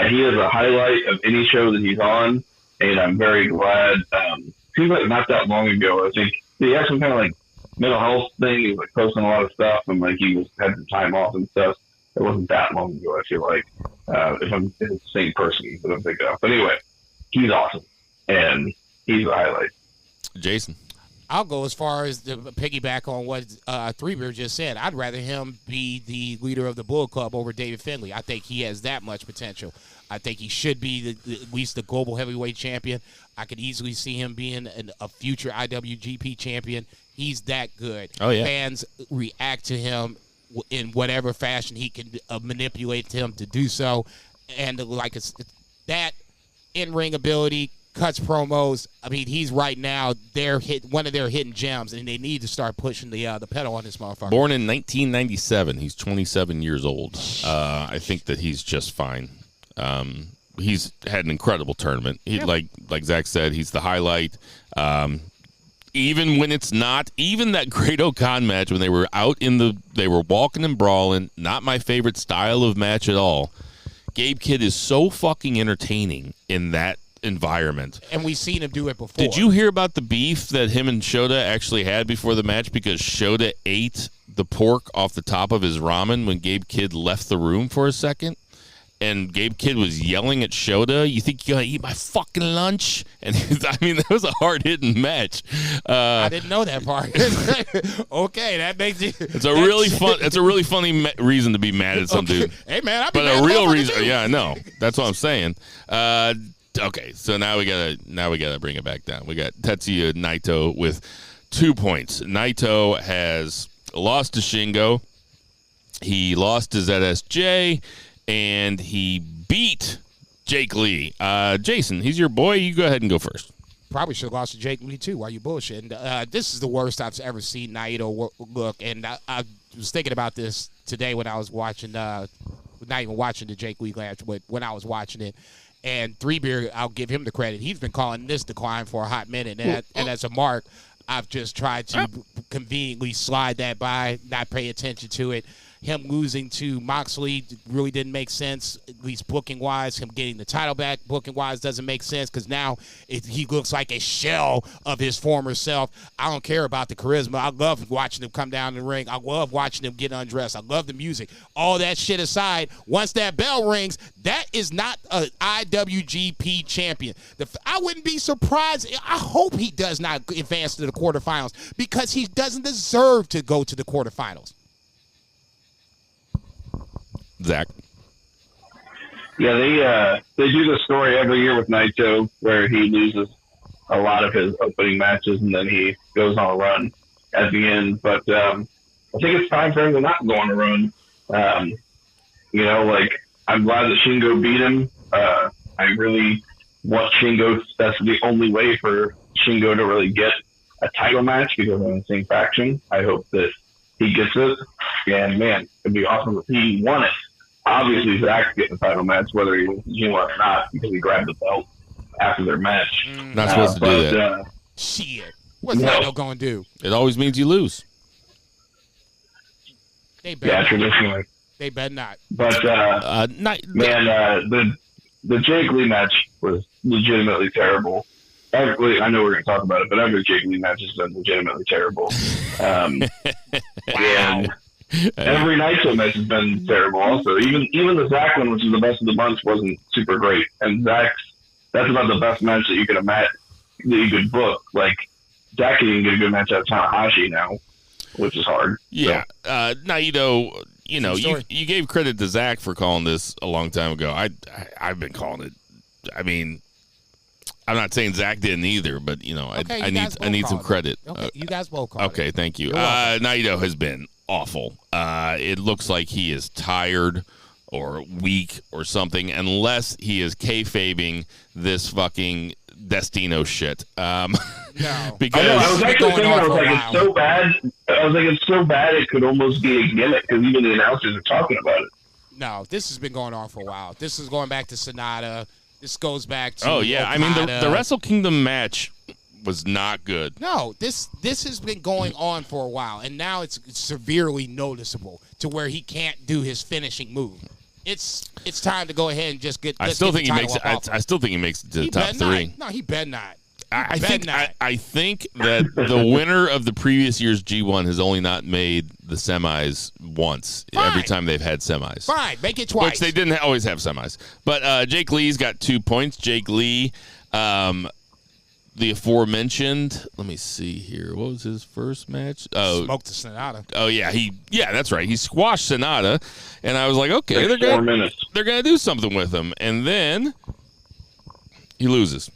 He is a highlight of any show that he's on, and I'm very glad. Seems like not that long ago, I think he had some kind of like mental health thing. He was like posting a lot of stuff, and like he had some time off and stuff. It wasn't that long ago, I feel like. If it's the same person that I'm thinking of. But anyway, he's awesome, and he's a highlight. Jason? I'll go as far as to piggyback on what Threebeard just said. I'd rather him be the leader of the Bullet Club over David Finlay. I think he has that much potential. I think he should be at least the global heavyweight champion. I could easily see him being a future IWGP champion. He's that good. Oh, yeah. Fans react to him in whatever fashion he can manipulate him to do so. And like it's that in-ring ability, cuts promos. I mean, he's right now one of their hidden gems, and they need to start pushing the pedal on this motherfucker. Born in 1997. He's 27 years old. I think that he's just fine. He's had an incredible tournament. Like Zach said, he's the highlight. Even when it's not, even that Great Okan match when they were they were walking and brawling, not my favorite style of match at all. Gabe Kidd is so fucking entertaining in that environment. And we've seen him do it before. Did you hear about the beef that him and Shota actually had before the match because Shota ate the pork off the top of his ramen when Gabe Kidd left the room for a second? And Gabe Kidd was yelling at Shota, "You think you're going to eat my fucking lunch?" And that was a hard-hitting match. I didn't know that part. Okay, that makes it. It's a really funny reason to be mad at some dude. Hey man, but a real reason. Yeah, I know. That's what I'm saying. Okay, so now we gotta bring it back down. We got Tetsuya Naito with 2 points. Naito has lost to Shingo. He lost to ZSJ. And he beat Jake Lee. Jason, he's your boy. You go ahead and go first. Probably should have lost to Jake Lee, too, while you bullshitting. This is the worst I've ever seen Naito look. And I was thinking about this today when I was watching, not even watching the Jake Lee match, but when I was watching it. And Threebeard, I'll give him the credit. He's been calling this decline for a hot minute. And as a mark, I've just tried to conveniently slide that by, not pay attention to it. him losing to Moxley really didn't make sense, at least booking-wise. Him getting the title back booking-wise doesn't make sense because now he looks like a shell of his former self. I don't care about the charisma. I love watching him come down the ring. I love watching him get undressed. I love the music. All that shit aside, once that bell rings, that is not an IWGP champion. I wouldn't be surprised. I hope he does not advance to the quarterfinals because he doesn't deserve to go to the quarterfinals. Zach. Yeah, they do this story every year with Naito where he loses a lot of his opening matches and then he goes on a run at the end. But I think it's time for him to not go on a run. I'm glad that Shingo beat him. I really want Shingo. That's the only way for Shingo to really get a title match because they're in the same faction. I hope that he gets it. And, man, it'd be awesome if he won it. Obviously, Zach's getting the title match, whether he wins the G1 or not, because he grabbed the belt after their match. Not supposed to do that. Shit. What's Naito going to do? It always means you lose. They better not. Traditionally. They better not. But, the Jake Lee match was legitimately terrible. I know we're going to talk about it, but every Jake Lee match has been legitimately terrible. And every Naito match has been terrible also. Even the Zach one, which is the best of the bunch, wasn't super great. And that's about the best match that you could imagine, that you could book. Like, Zach can even get a good match out of Tanahashi now, which is hard. Yeah. So. Naito, you gave credit to Zach for calling this a long time ago. I've been calling it. I mean, I'm not saying Zach didn't either, but I need some credit. Okay, you guys both called Okay, it. thank you. Naito has been awful. It looks like he is tired or weak or something, unless he is kayfabing this fucking Destino shit. No. Because I was actually thinking, it's so bad. I was like, it's so bad it could almost be a gimmick because even the announcers are talking about it. No, this has been going on for a while. This is going back to Sonata. This goes back to Okada. I mean, the Wrestle Kingdom match was not good. No, this has been going on for a while, and now it's severely noticeable to where he can't do his finishing move. It's time to go ahead and just get. I still think he makes it. I still think he makes it to the top three. No, he better not. I think that the winner of the previous year's G1 has only not made the semis once. Fine. Every time they've had semis. Fine, make it twice. Which they didn't always have semis. But Jake Lee's got 2 points. Jake Lee, the aforementioned. Let me see here. What was his first match? Oh, smoked the Sonata. Oh yeah, that's right. He squashed Sonata, and I was like, okay, they're gonna do something with him, and then he loses.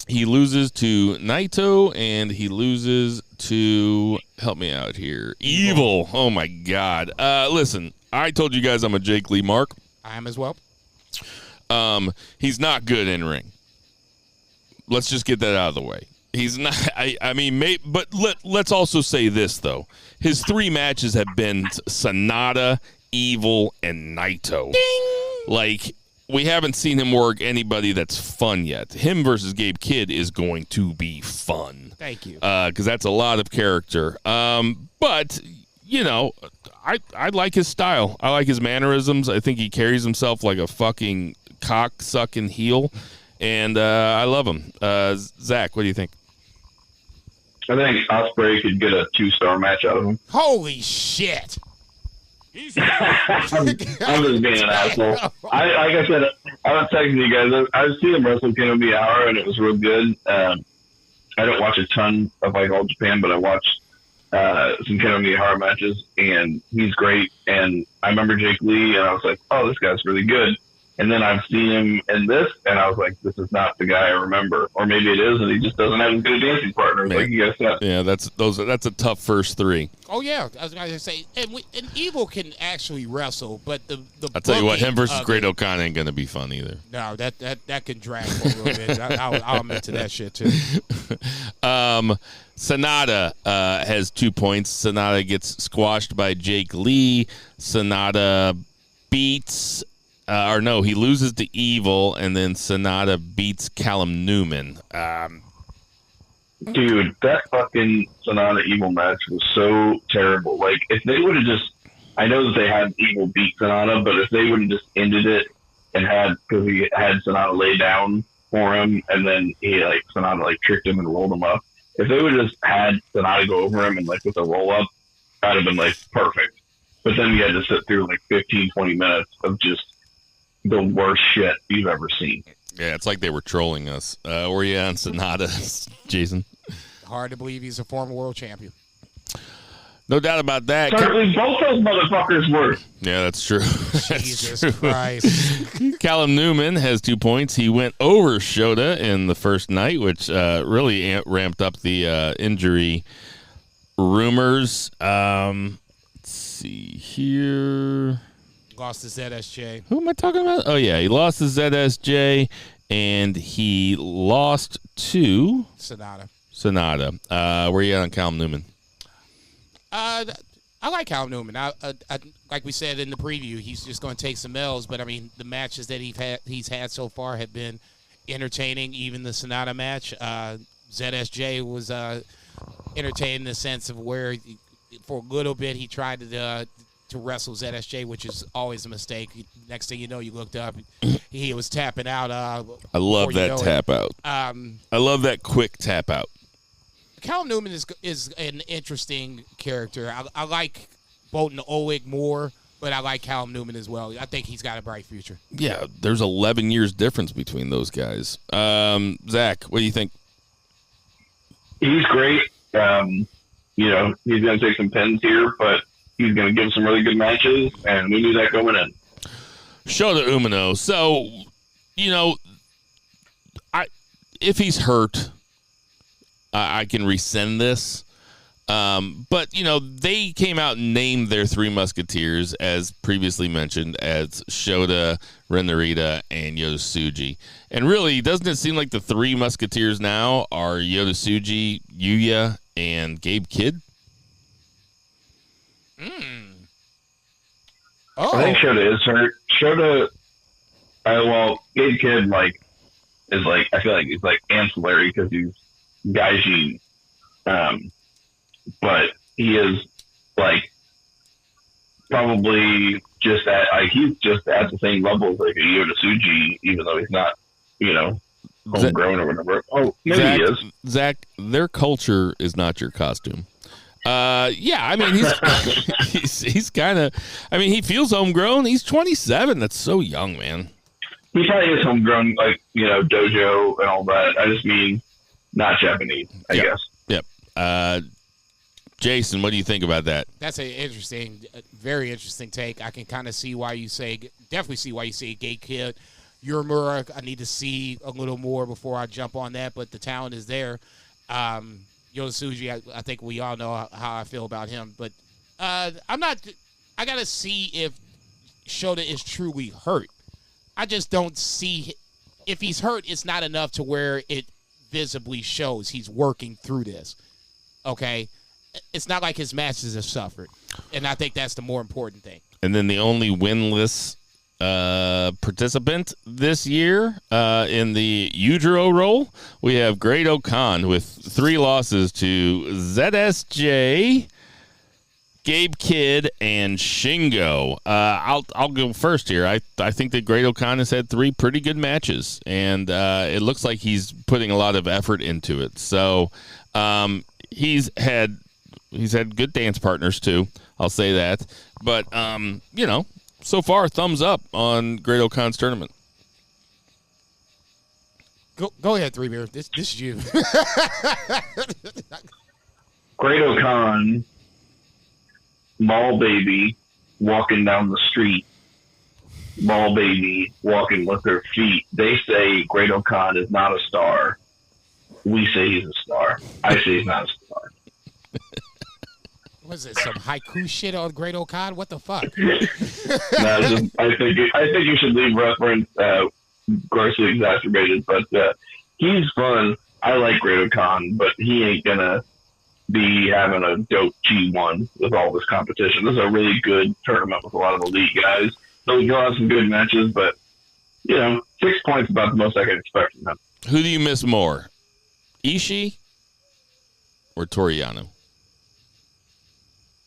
He loses to Naito, and he loses to, help me out here, Evil. Oh, my God. Listen, I told you guys I'm a Jake Lee mark. I am as well. He's not good in ring. Let's just get that out of the way. He's not, but let's also say this, though. His 3 matches have been Sonata, Evil, and Naito. Ding! Like, we haven't seen him work anybody that's fun yet. Him versus Gabe Kidd is going to be fun. Thank you. Because that's a lot of character. But, I like his style. I like his mannerisms. I think he carries himself like a fucking cock-sucking heel. And I love him. Zach, what do you think? I think Ospreay could get a 2-star match out of him. Holy shit. I'm just being an asshole. Like I said, I was texting you guys. I've seen him wrestle Kenobi be Hour, and it was real good. I don't watch a ton of All Japan, but I watched some Kenobi Hour matches, and he's great. And I remember Jake Lee, and I was like, oh, this guy's really good. And then I've seen him in this, and I was like, this is not the guy I remember. Or maybe it is, and he just doesn't have as good a dancing partner, like you guys said. Yeah, that's a tough first 3. Oh, yeah. I was going to say, and Evil can actually wrestle, but I'll tell you what, him versus Great O'Connor ain't going to be fun either. No, that can drag for a little bit. I'll admit to that shit, too. Sonata has 2 points. Sonata gets squashed by Jake Lee. Sonata beats... he loses to Evil, and then Sonata beats Callum Newman. Dude, that fucking Sonata Evil match was so terrible. Like, if they would have just I know that they had Evil beat Sonata, but if they would have just ended it and because he had Sonata lay down for him, and then Sonata tricked him and rolled him up. If they would have just had Sonata go over him and with a roll up, that'd have been perfect. But then you had to sit through 15, 20 minutes of just the worst shit you've ever seen. Yeah, it's like they were trolling us. Were you on Sonata, Jason? Hard to believe he's a former world champion. No doubt about that. Certainly, both those motherfuckers were. Yeah, that's true. Jesus Christ. Callum Newman has 2 points. He went over Shota in the first night, which really ramped up the injury rumors. Let's see here. Lost to ZSJ. Who am I talking about? Oh, yeah, he lost to ZSJ, and he lost to Sonata. Where are you at on Callum Newman? I like Callum Newman. I like we said in the preview, he's just going to take some L's. But I mean, the matches that he's had so far have been entertaining. Even the Sonata match, ZSJ was entertaining in the sense of where for a little bit he tried to wrestle ZSJ, which is always a mistake. Next thing you know, you looked up, he was tapping out. I love that tap out. I love that quick tap out. Callum Newman is an interesting character. I like Bolton Oleg more, but I like Callum Newman as well. I think he's got a bright future. Yeah, there's 11 years difference between those guys. Zach, what do you think? He's great. He's going to take some pins here, but he's going to give some really good matches, and we knew that going in. Shota Umino. So, if he's hurt, I can rescind this. But, they came out and named their three musketeers, as previously mentioned, as Shota, Ren Narita, and Yoda And really, doesn't it seem like the three musketeers now are Yoda Yuya, and Gabe Kidd? Oh. I think Shota is hurt. Shota, Gabe Kidd, is I feel like he's ancillary because he's Gaijin. But he is probably just he's just at the same level as a Yoda even though he's not, homegrown or whatever. Oh, maybe Zach, he is. Zach, their culture is not your costume. Yeah, I mean, he's kind of, he feels homegrown. He's 27. That's so young, man. He probably is homegrown, dojo and all that. I just mean not Japanese, I guess. Yep. Jason, what do you think about that? That's a very interesting take. I can kind of see why you say Gabe Kidd. Uemura, I need to see a little more before I jump on that, but the talent is there. Yoda I think we all know how I feel about him, but I got to see if Shota is truly hurt. I just don't see, if he's hurt, it's not enough to where it visibly shows he's working through this. Okay? It's not like his matches have suffered, and I think that's the more important thing. And then the only winless participant this year in the Yujiro role, we have Great Okan with 3 losses to ZSJ, Gabe Kidd, and Shingo. I'll go first here. I think that Great Okan has had 3 pretty good matches, and it looks like he's putting a lot of effort into it. So he's had good dance partners too. I'll say that, but so far, thumbs up on Great Okan's tournament. Go ahead, Three Beer. This is you. Great Okan, Mall Baby, walking down the street. Mall Baby walking with her feet. They say Great Okan is not a star. We say he's a star. I say he's not a star. Was it some haiku shit on Great Okan? What the fuck? I think you should leave reference grossly exacerbated, but he's fun. I like Great Okan, but he ain't gonna be having a dope G1 with all this competition. This is a really good tournament with a lot of elite guys. So you'll have some good matches, but 6 points is about the most I can expect from him. Who do you miss more, Ishii or Toriano?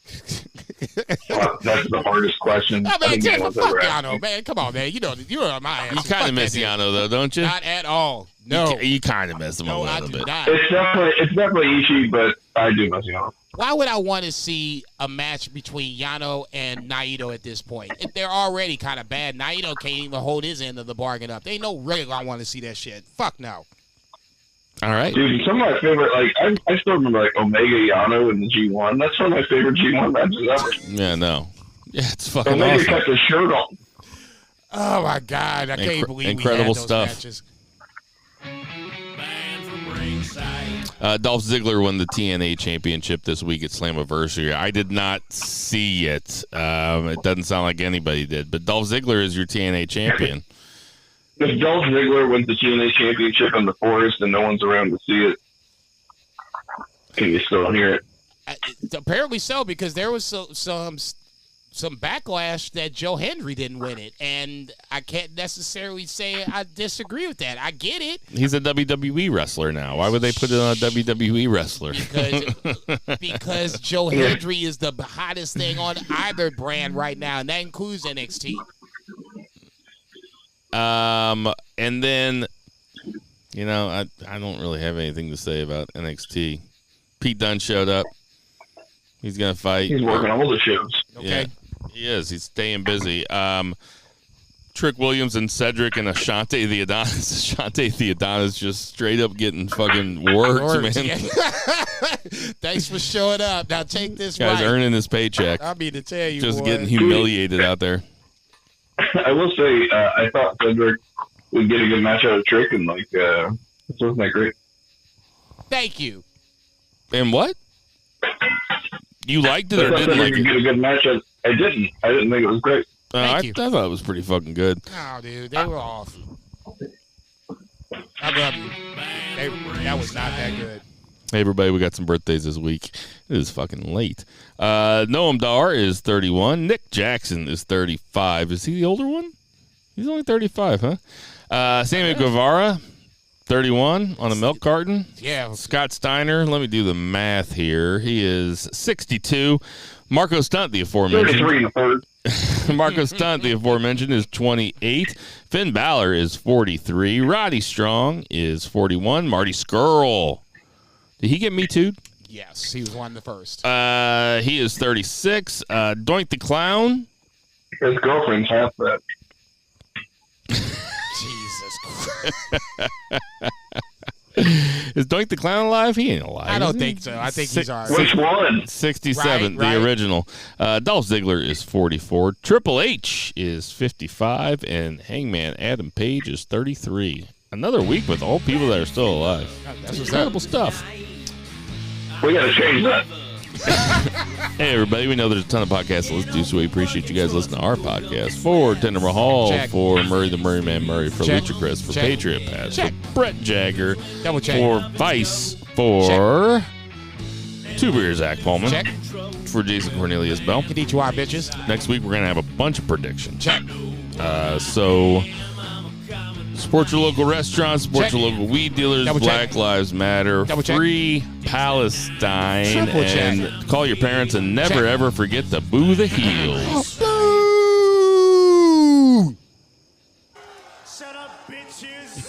Fuck, that's the hardest question. Oh, I man, think anyone's fuck ever asked Yano, me. man. Come on, man. You know, you're on my ass. You kind of miss Yano, though, don't you? Not at all. No. You kind of miss him a No, I little do bit. not. It's definitely Ishii, but I do miss Yano. Why would I want to see a match between Yano and Naito at this point? If they're already kind of bad, Naito can't even hold his end of the bargain up. There ain't no real I want to see that shit. Fuck no. All right. Dude, some of my favorite, like, I still remember, like, Omega Yano in the G1. That's one of my favorite G1 matches ever. Yeah, no. Yeah, it's fucking Omega awesome. kept his shirt on. Oh, my God. I can't believe incredible we had those stuff. matches. Man from ringside. Dolph Ziggler won the TNA Championship this week at Slammiversary. I did not see it. It doesn't sound like anybody did. But Dolph Ziggler is your TNA champion. If Dolph Ziggler wins the TNA Championship in the forest and no one's around to see it, can you still hear it? Apparently so, because there was some backlash that Joe Hendry didn't win it, and I can't necessarily say I disagree with that. I get it. He's a WWE wrestler now. Why would they put it on a WWE wrestler? Because Joe Hendry is the hottest thing on either brand right now, and that includes NXT. And then, I don't really have anything to say about NXT. Pete Dunne showed up. He's gonna fight. He's working all the shows. Okay. Yeah, he is. He's staying busy. Trick Williams and Cedric and Ashante the Adonis. Ashante the Adonis just straight up getting fucking worked, man. Yeah. Thanks for showing up. Now take this Guy's right. earning his paycheck. I mean to tell you, Just boy. getting humiliated out there. I will say, I thought Cedric would get a good match out of Trick, and this wasn't that great. Thank you. And what? You liked it I or thought didn't Cedric like would it? get a good match out. I didn't. I didn't think it was great. Thank I you. thought it was pretty fucking good. No, dude, they were off. I love you. That was not that good. Hey, everybody, we got some birthdays this week. It is fucking late. Noam Dar is 31. Nick Jackson is 35. Is he the older one? He's only 35, huh? Sammy Guevara, 31 on a milk carton. Yeah. Scott Steiner, let me do the math here. He is 62. Marco Stunt, the aforementioned. 33 and a third. Marco Stunt, the aforementioned, is 28. Finn Balor is 43. Roddy Strong is 41. Marty Scurll. Did he get Me Too'd? Yes, he was one of the first. He is 36. Doink the Clown. His girlfriend's half that. Jesus Christ. Is Doink the Clown alive? He ain't alive. I don't is he? think so. I think he's all right. Which one? 67, Right. the original. Dolph Ziggler is 44. Triple H is 55. And Hangman Adam Page is 33. Another week with all people that are still alive. That's what's Incredible up. stuff. We got to change that. Hey, everybody. We know there's a ton of podcasts to listen to, so we appreciate you guys listening to our podcast. For Tender Mahal, Check. for Murray the Murray Man Murray, for Check. Lucha Chris, for Check. Patriot Pass, Check. for Brett Jagger, Double check. for Vice, for Two Beer Zach Pullman, Check. for Jason Cornelius Bell. Konnichiwa, bitches. Next week, we're going to have a bunch of predictions. Check. So support your local restaurants, support Check. your local weed dealers, Double Black check. Lives Matter, Double check. free Palestine, Triple check. and call your parents and never Check. ever forget to boo the heels. Boo! Shut up, bitches.